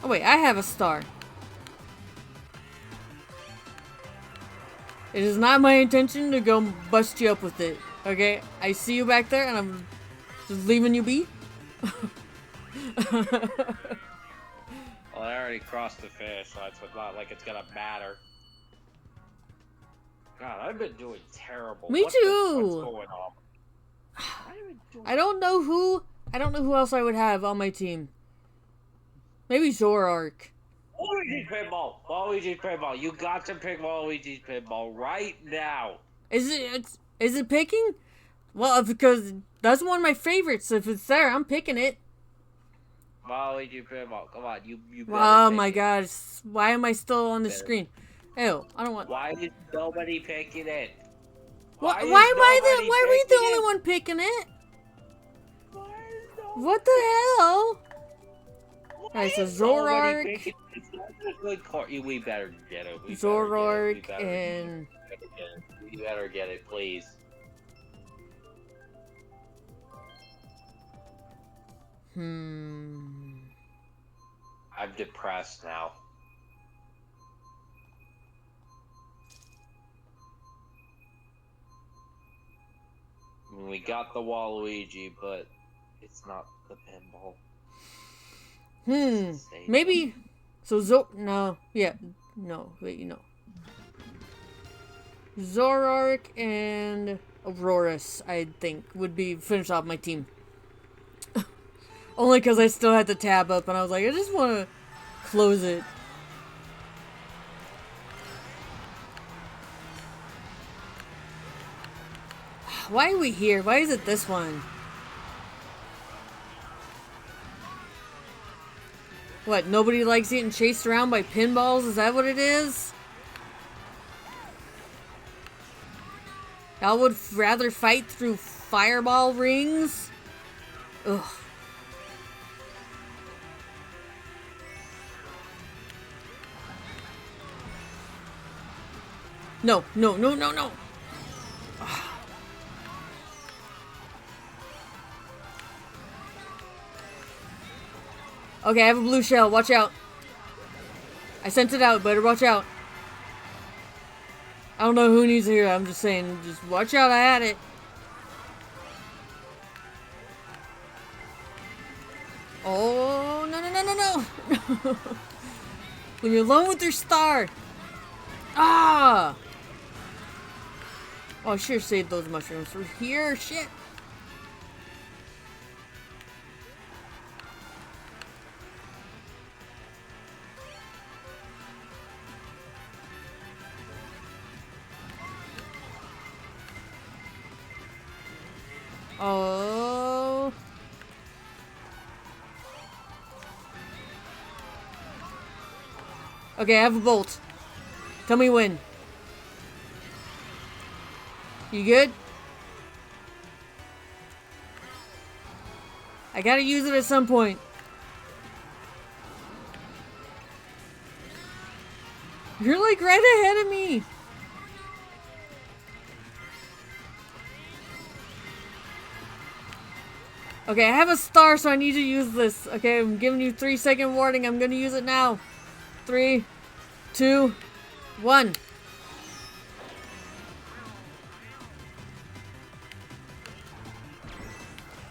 Oh wait, I have a star. It is not my intention to go bust you up with it. Okay? I see you back there and I'm just leaving you be. Well, I already crossed the finish, so it's not like it's gonna matter. God, I've been doing terrible. Me too. What's going on? I don't know who else I would have on my team. Maybe Zorark. Waluigi's Pinball! Waluigi's Pinball! You got to pick Waluigi's Pinball right now! Is it picking? Well, because that's one of my favorites. If it's there, I'm picking it. Waluigi's Pinball, come on, you Oh my god, why am I still on the screen? Ew, I don't want... Why is nobody picking it? Why are we the only one picking it? What the hell? Alright, so Zorark. We better get it. Zorark and... You better get it, please. I'm depressed now. I mean, we got the Waluigi, but it's not the pinball. Maybe. So no, yeah, no, wait, no. Zoroark and Aurorus, I think, would be finish off my team. Only because I still had the tab up, and I was like, I just want to close it. Why are we here? Why is it this one? What, nobody likes getting chased around by pinballs? Is that what it is? I would rather fight through fireball rings? Ugh. No, no, no, no, no! Okay, I have a blue shell. Watch out. I sent it out. Better watch out. I don't know who needs to hear that. I'm just saying. Just watch out. I had it. Oh, no, no, no, no, no. Leave me alone with your star. Ah. Oh, I should have saved those mushrooms for here. Shit. Oh. Okay, I have a bolt. Tell me when. You good? I gotta use it at some point. You're like right ahead of me. Okay, I have a star, so I need to use this. Okay, I'm giving you 3-second warning. I'm gonna use it now. 3, 2, 1.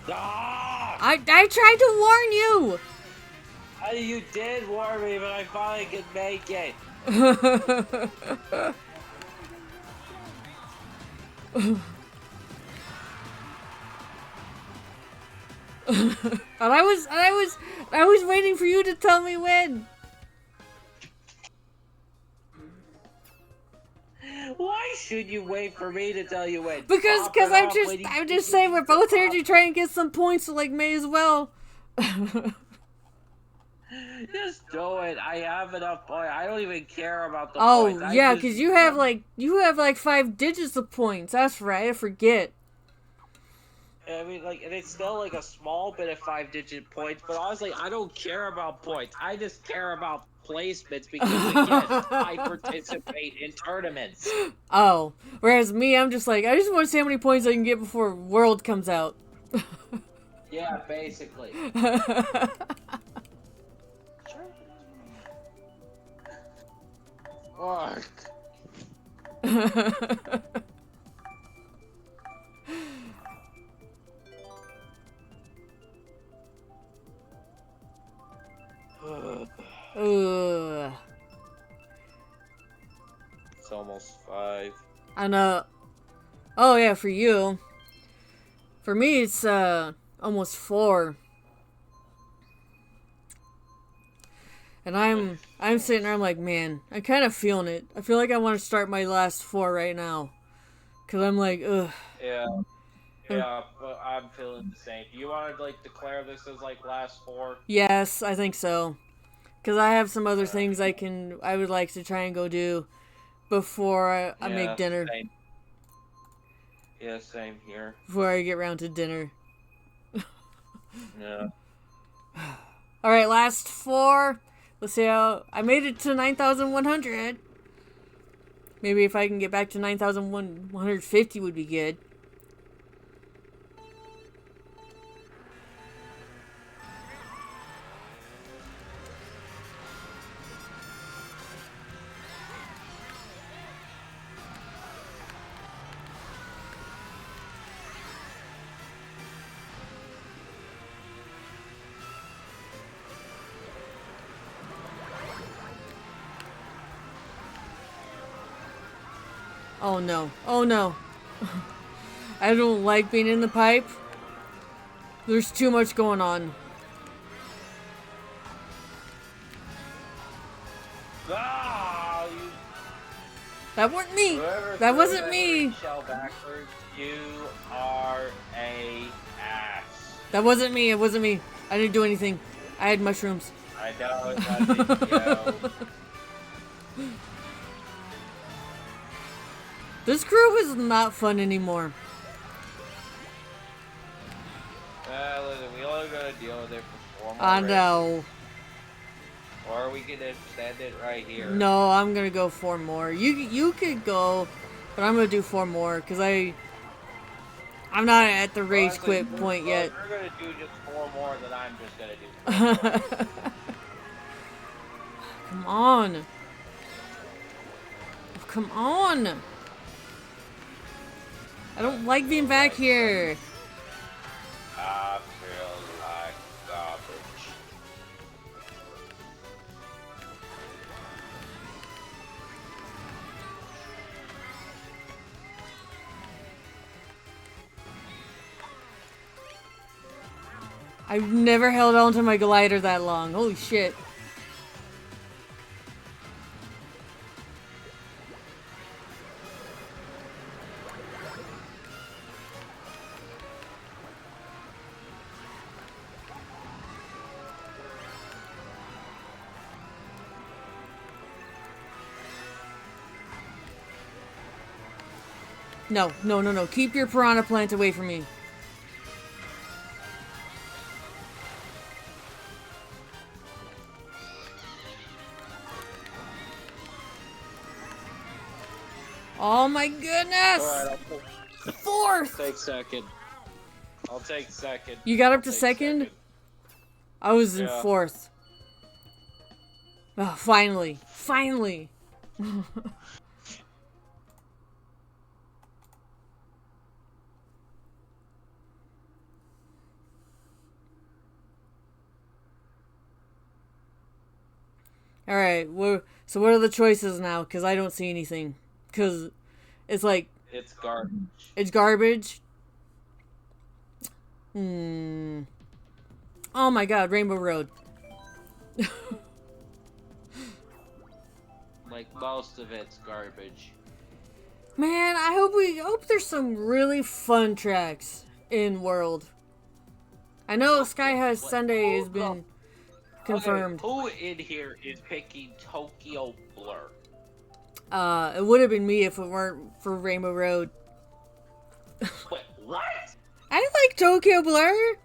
Ah! I tried to warn you. You did warn me, but I finally could make it. And I was waiting for you to tell me when. Why should you wait for me to tell you when? Because I'm just saying we're both here to try and get some points, so like may as well. Just do it. I have enough points. I don't even care about the points. points. Oh yeah, because you have like 5 digits of points. That's right. I forget. I mean, like, and it's still like a small bit of 5-digit points, but honestly, I don't care about points. I just care about placements because again, I participate in tournaments. Oh, whereas me, I'm just like, I just want to see how many points I can get before World comes out. Yeah, basically. Fuck. It's almost 5. I know. Oh yeah, for you. For me, it's almost 4. And I'm sitting there, I'm like, man, I'm kind of feeling it. I feel like I want to start my last 4 right now. Because I'm like, ugh. Yeah. Yeah, but I'm feeling the same. Do you want to, like, declare this as, like, last 4? Yes, I think so. Because I have some other things I would like to try and go do before I make dinner. Same. Yeah, same here. Before I get around to dinner. Yeah. Alright, last 4. Let's see how... I made it to 9,100. Maybe if I can get back to 9,150 would be good. Oh no. Oh no. I don't like being in the pipe. There's too much going on. Ah, That wasn't me. That wasn't me. Shell backwards, you are a ass. That wasn't me. It wasn't me. I didn't do anything. I had mushrooms. I know it wasn't you. This group is not fun anymore. Listen, we only gotta deal with it for 4 more I races. know. Or are we gonna extend it right here? No, I'm gonna go 4 more. You could go, but I'm gonna do 4 more because I'm not at the rage Honestly, quit point yet. If you're gonna do just 4 more, then I'm just gonna do 4 more. Come on. Come on. I don't like being back here. I feel like garbage. I've never held on to my glider that long. Holy shit. No, no, no, no. Keep your piranha plant away from me. Oh my goodness! Alright, Fourth! I'll take second. I'll take second. You got up I'll to take second? I was in Yeah. 4th. Oh, finally. Finally! Alright, so what are the choices now? Because I don't see anything. Because it's like, It's garbage. it's garbage. Oh my god, Rainbow Road. Like, most of it's garbage. Man, I hope there's some really fun tracks in World. I know Sky High Sunday has been confirmed. Okay, who in here is picking Tokyo Blur? It would have been me if it weren't for Rainbow Road. Wait, what? I like Tokyo Blur.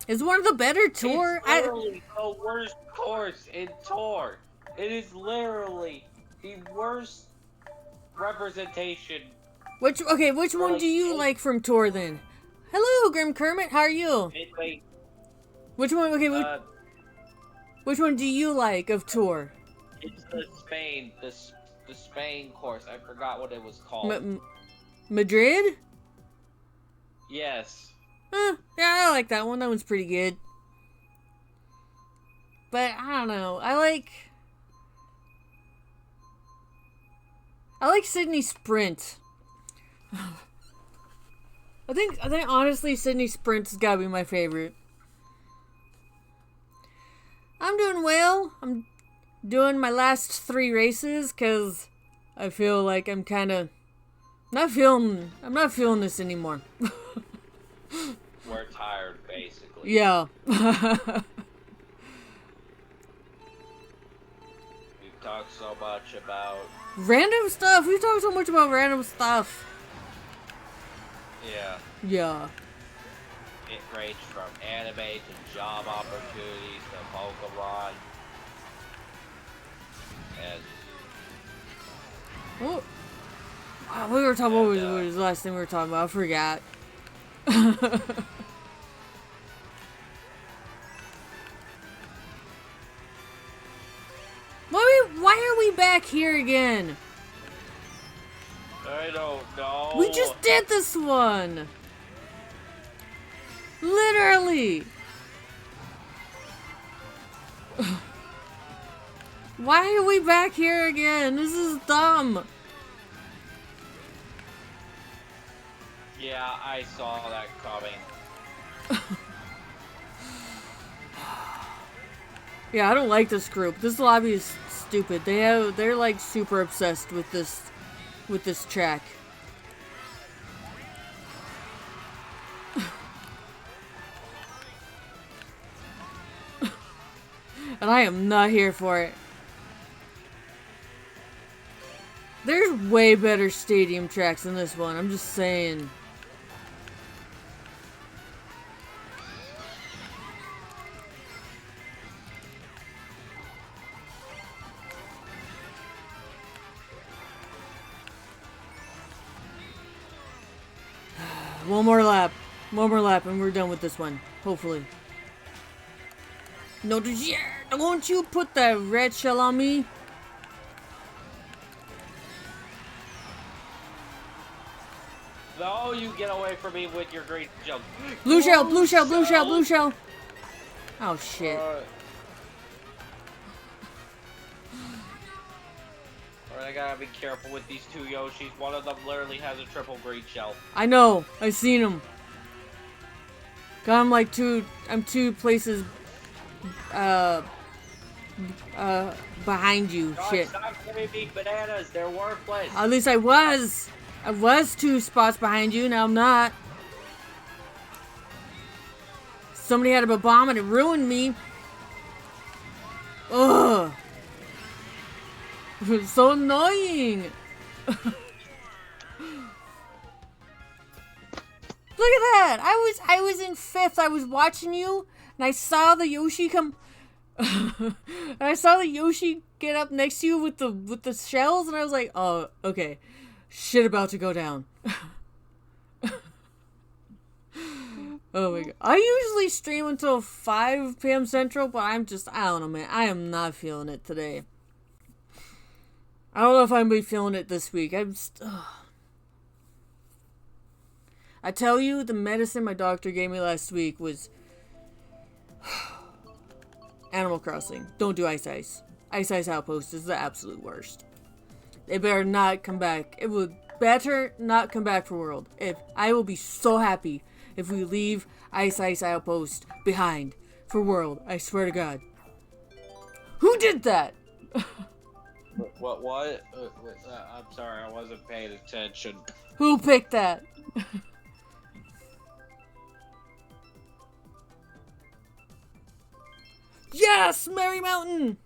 It's one of the better tour. It's literally the worst course in tour. It is literally the worst representation. Which one do you like from tour then? Hello, Grim Kermit. How are you? Wait, Which one? Okay, which one do you like of tour? it's the Spain course. I forgot what it was called. Madrid? Yes. Yeah, I like that one. That one's pretty good. But I don't know. I like Sydney Sprint. I think honestly Sydney Sprint's gotta be my favorite. I'm doing well. I'm doing my last 3 races because I feel like I'm not feeling this anymore. We're tired, basically. Yeah. We've talked so much about... Random stuff. We've talked so much about random stuff. Yeah. Yeah. It ranged from anime to job opportunities to Pokemon. And... Oh. We were talking about what was the last thing we were talking about. I forgot. Why are we back here again? I don't know. We just did this one. Literally. Why are we back here again? This is dumb. Yeah, I saw that coming. Yeah, I don't like this group. This lobby is stupid. They're like super obsessed with this track. And I am not here for it. There's way better stadium tracks than this one, I'm just saying. One more lap, and we're done with this one, hopefully. No, don't you put that red shell on me? No, you get away from me with your green jump. Blue shell, blue shell, blue shell, blue shell. Oh shit. Alright, I gotta be careful with these two Yoshis. One of them literally has a triple green shell. I know, I seen him. I'm like I'm two places behind you. God, Shit. stop giving me bananas, they're worthless. At least I was 2 spots behind you, now I'm not. Somebody had a bomb and it ruined me. Ugh. It's so annoying. Look at that! I was in 5th. I was watching you, and I saw the Yoshi come. And I saw the Yoshi get up next to you with the shells, and I was like, oh, okay, shit about to go down. Oh my god! I usually stream until 5 p.m. Central, but I don't know, man. I am not feeling it today. I don't know if I'm gonna be feeling it this week. I tell you, the medicine my doctor gave me last week was Animal Crossing. Don't do Ice Ice. Ice Ice Outpost is the absolute worst. They better not come back. It would better not come back for World. I will be so happy if we leave Ice Ice Outpost behind for World. I swear to God. Who did that? What? I'm sorry, I wasn't paying attention. Who picked that? Yes, Merry Mountain!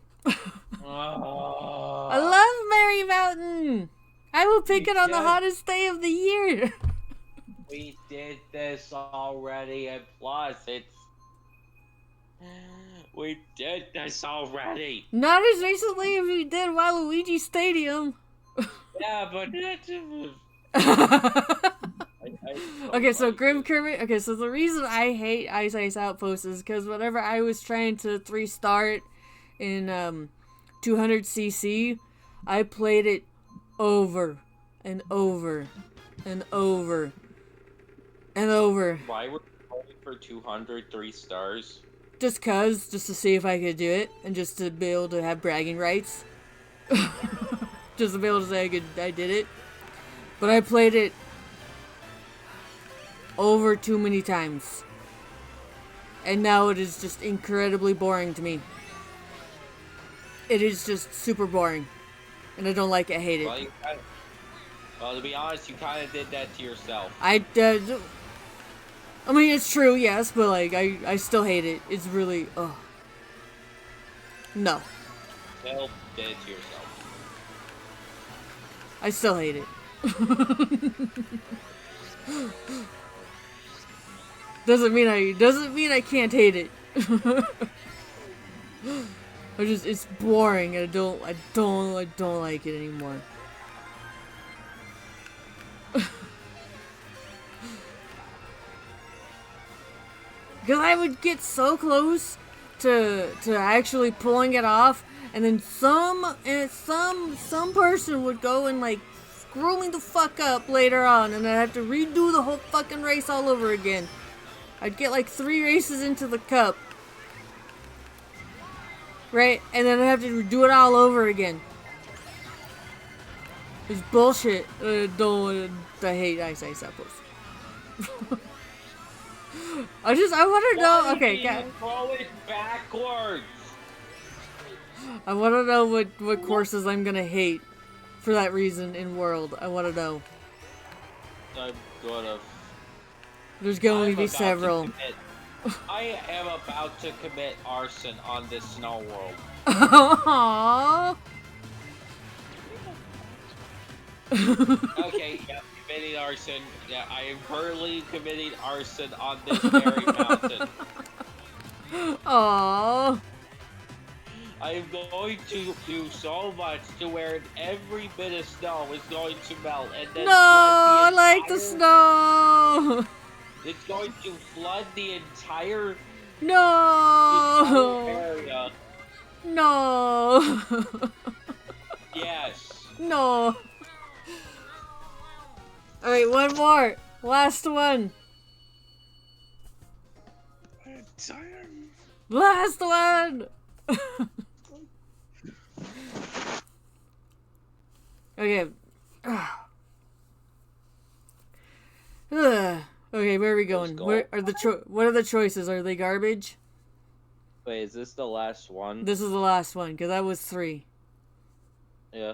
Oh. I love Merry Mountain! I will pick it on the hottest day of the year! We did this already, and plus, we did this already! Not as recently as we did Waluigi Stadium! Yeah, but... Okay, so Grim Kirby. Okay, so the reason I hate Ice Ice Outpost is because whenever I was trying to 3-star it in 200cc, I played it over and over and over and over. Why were you going for 200 3 stars? Just to see if I could do it and just to be able to have bragging rights. Just to be able to say I did it. But I played it over too many times. And now it is just incredibly boring to me. It is just super boring. And I don't like it, I hate it. Well, to be honest, you kind of did that to yourself. I mean, it's true, yes, but like, I still hate it. It's really, ugh. No. Still did it to yourself. I still hate it. Doesn't mean I can't hate it. It's boring and I don't like it anymore. Because I would get so close to actually pulling it off, and then some person would go and like screw me the fuck up later on, and I'd have to redo the whole fucking race all over again. I'd get like 3 races into the cup, right, and then I'd have to do it all over again. It's bullshit. I hate Ice Ice Outpost. I want to know. Okay, guys. Throw it backwards. I want to know what courses I'm gonna hate for that reason in World. I want to know. I'm gonna. There's going to be several. I am about to commit arson on this snow world. Aww. Okay, yeah, committing arson. Yeah, I am currently committing arson on this very mountain. Aww. I am going to do so much to where every bit of snow is going to melt, and then no, I like the snow. It's going to flood the entire area. No. Yes. No. Alright, one more. Last one. I'm tired. Last one. Okay. Okay, where are we going? What are the choices? Are they garbage? Wait, is this the last one? This is the last one, because that was 3. Yeah.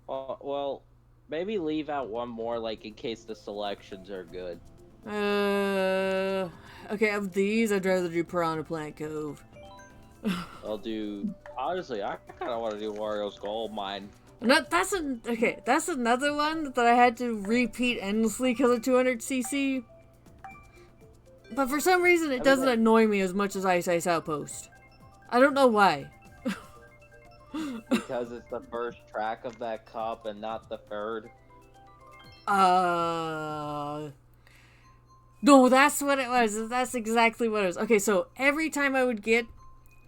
Well, maybe leave out one more, like, in case the selections are good. Okay, of these, I'd rather do Piranha Plant Cove. I'll do... Honestly, I kind of want to do Wario's Gold Mine. That's another one that I had to repeat endlessly because of 200cc. But for some reason, it doesn't annoy me as much as Ice Outpost. I don't know why. Because it's the first track of that cup and not the third. No, that's what it was. That's exactly what it was. Okay, so every time I would get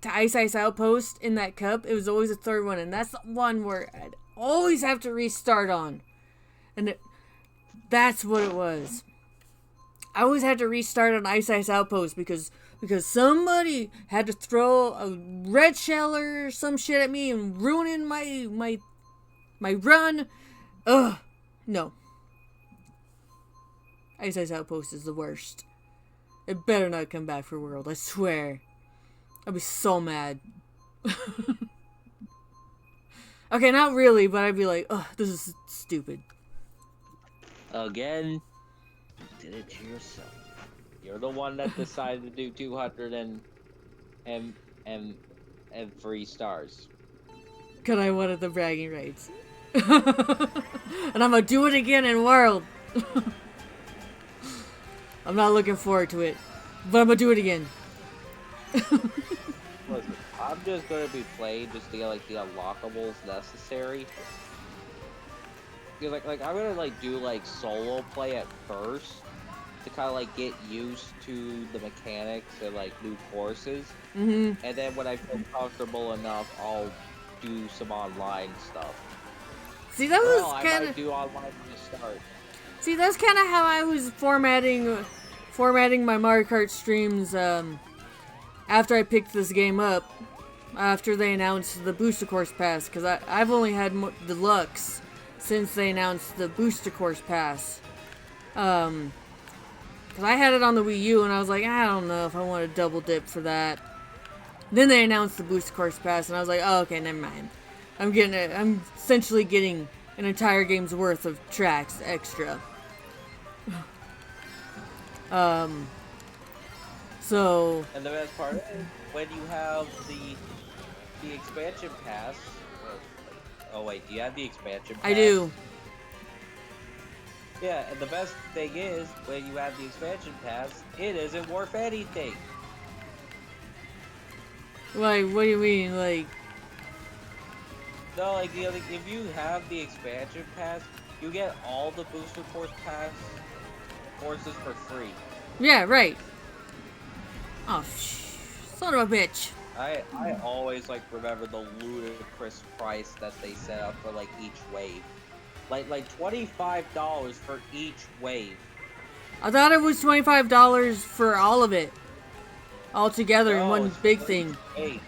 to Ice Outpost in that cup, it was always a third one, and that's the one where I'd always have to restart on. And that's what it was. I always had to restart on Ice Outpost because somebody had to throw a red shell or some shit at me and ruining my run. Ugh, no. Ice Outpost is the worst. It better not come back for World, I swear. I'd be so mad. Okay, not really, but I'd be like, ugh, this is stupid. Again, you did it to yourself. You're the one that decided to do 200 and 3 stars. Cause I wanted the bragging rights. And I'm gonna do it again in World. I'm not looking forward to it, but I'm gonna do it again. Listen, I'm just gonna be playing just to get like the unlockables necessary. Because like I'm gonna like do like solo play at first to kind of like get used to the mechanics and like new courses. And then when I feel comfortable enough, I'll do some online stuff. See, that was kind I might of do online from the start. See, that's kind of how I was formatting my Mario Kart streams after I picked this game up, after they announced the Booster Course Pass, because I've only had Deluxe since they announced the Booster Course Pass. Because I had it on the Wii U, and I was like, I don't know if I want to double dip for that. Then they announced the Booster Course Pass, and I was like, oh, okay, never mind. I'm essentially getting an entire game's worth of tracks extra. So. And the best part is when you have the expansion pass. Oh wait, do you have the expansion pass? I do. Yeah, and the best thing is when you have the expansion pass, it isn't worth anything. Like, what do you mean, like? No, like, if you have the expansion pass, you get all the Booster Course Pass courses for free. Yeah, right. Oh, son of a bitch. I always, like, remember the ludicrous price that they set up for, like, each wave. Like $25 for each wave. I thought it was $25 for all of it. All together in one big thing. Hey.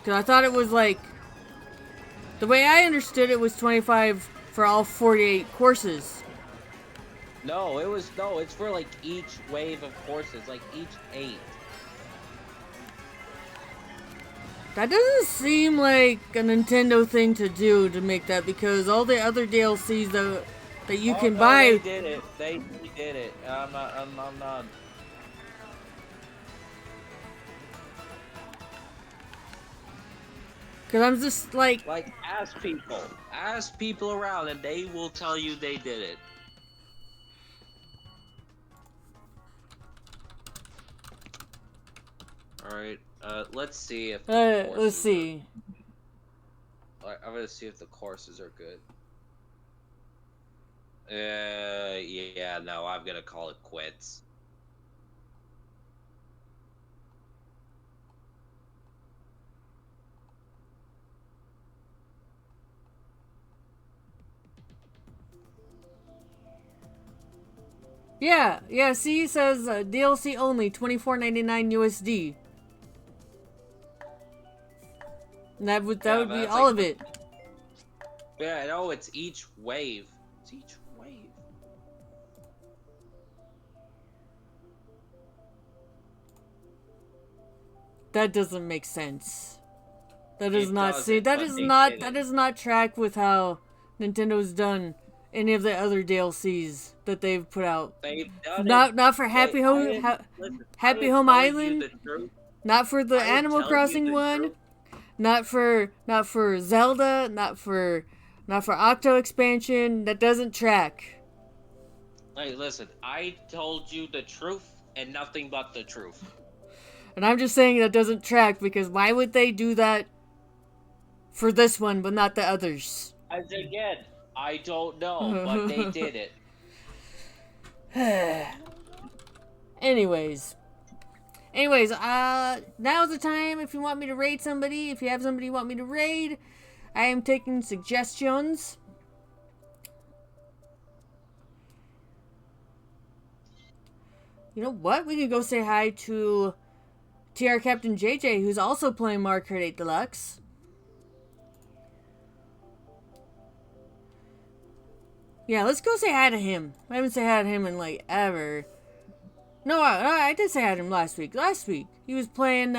Cause I thought it was like The way I understood it was 25 for all 48 courses. No, it's for like each wave of courses, like each 8. That doesn't seem like a Nintendo thing to do to make that, because all the other DLCs that you can buy. They did it. They did it. I'm not. Cause I'm just like ask people around, and they will tell you they did it. All right, let's see if. Let's see. I'm gonna see if the courses are good. Yeah, no, I'm gonna call it quits. Yeah, see, it says DLC only, $24.99 USD. And that would be all of it. Yeah, I know, it's each wave. It's each wave. That doesn't make sense. That does not track with how Nintendo's done any of the other DLCs that they've put out. They've done not for Happy Home Island, not for the Animal Crossing one, not for Zelda, not for Octo expansion. That doesn't track. Hey, listen, I told you the truth and nothing but the truth. And I'm just saying that doesn't track, because why would they do that for this one but not the others? As again, I don't know, but they did it. Anyways, now's the time if you want me to raid somebody. If you have somebody you want me to raid, I am taking suggestions. You know what? We could go say hi to TR Captain JJ, who's also playing Mario Kart 8 Deluxe. Yeah, let's go say hi to him. I haven't said hi to him in like ever. No, I did say hi to him last week. He was playing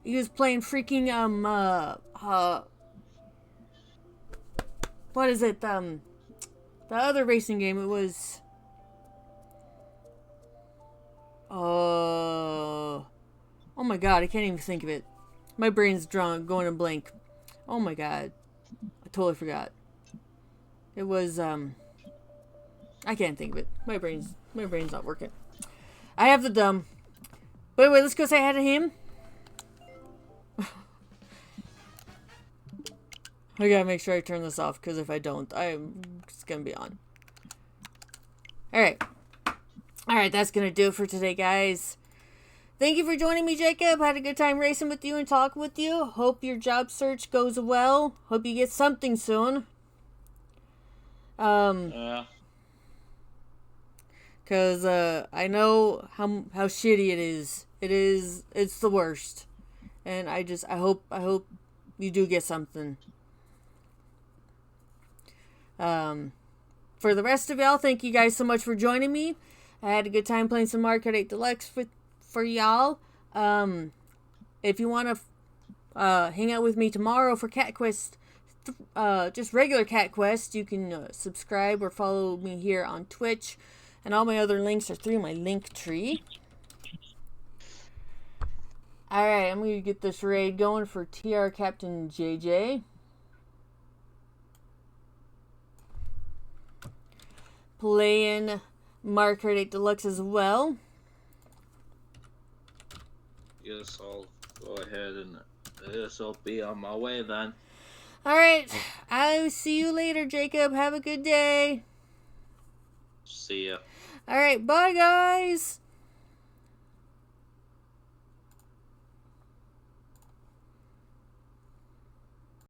freaking what is it? The other racing game. It was oh my god, I can't even think of it. My brain's going to blank. Oh my god, I totally forgot. It was I can't think of it. My brain's not working. I have the dumb. But anyway, let's go say hi to him. I gotta make sure I turn this off, because if I don't, it's gonna be on. Alright, that's gonna do it for today, guys. Thank you for joining me, Jacob. Had a good time racing with you and talking with you. Hope your job search goes well. Hope you get something soon. Yeah. Cause I know how shitty it is. It's the worst. And I hope you do get something. For the rest of y'all, thank you guys so much for joining me. I had a good time playing some Mario Kart 8 Deluxe for y'all. If you want to hang out with me tomorrow for Cat Quest, just regular Cat Quest, you can subscribe or follow me here on Twitch, and all my other links are through my link tree. Alright, I'm gonna get this raid going for TR Captain JJ. Playing Mario Kart 8 Deluxe as well. Yes, I'll go ahead and I'll be on my way then. Alright, I'll see you later, Jacob. Have a good day. See ya. Alright, bye guys.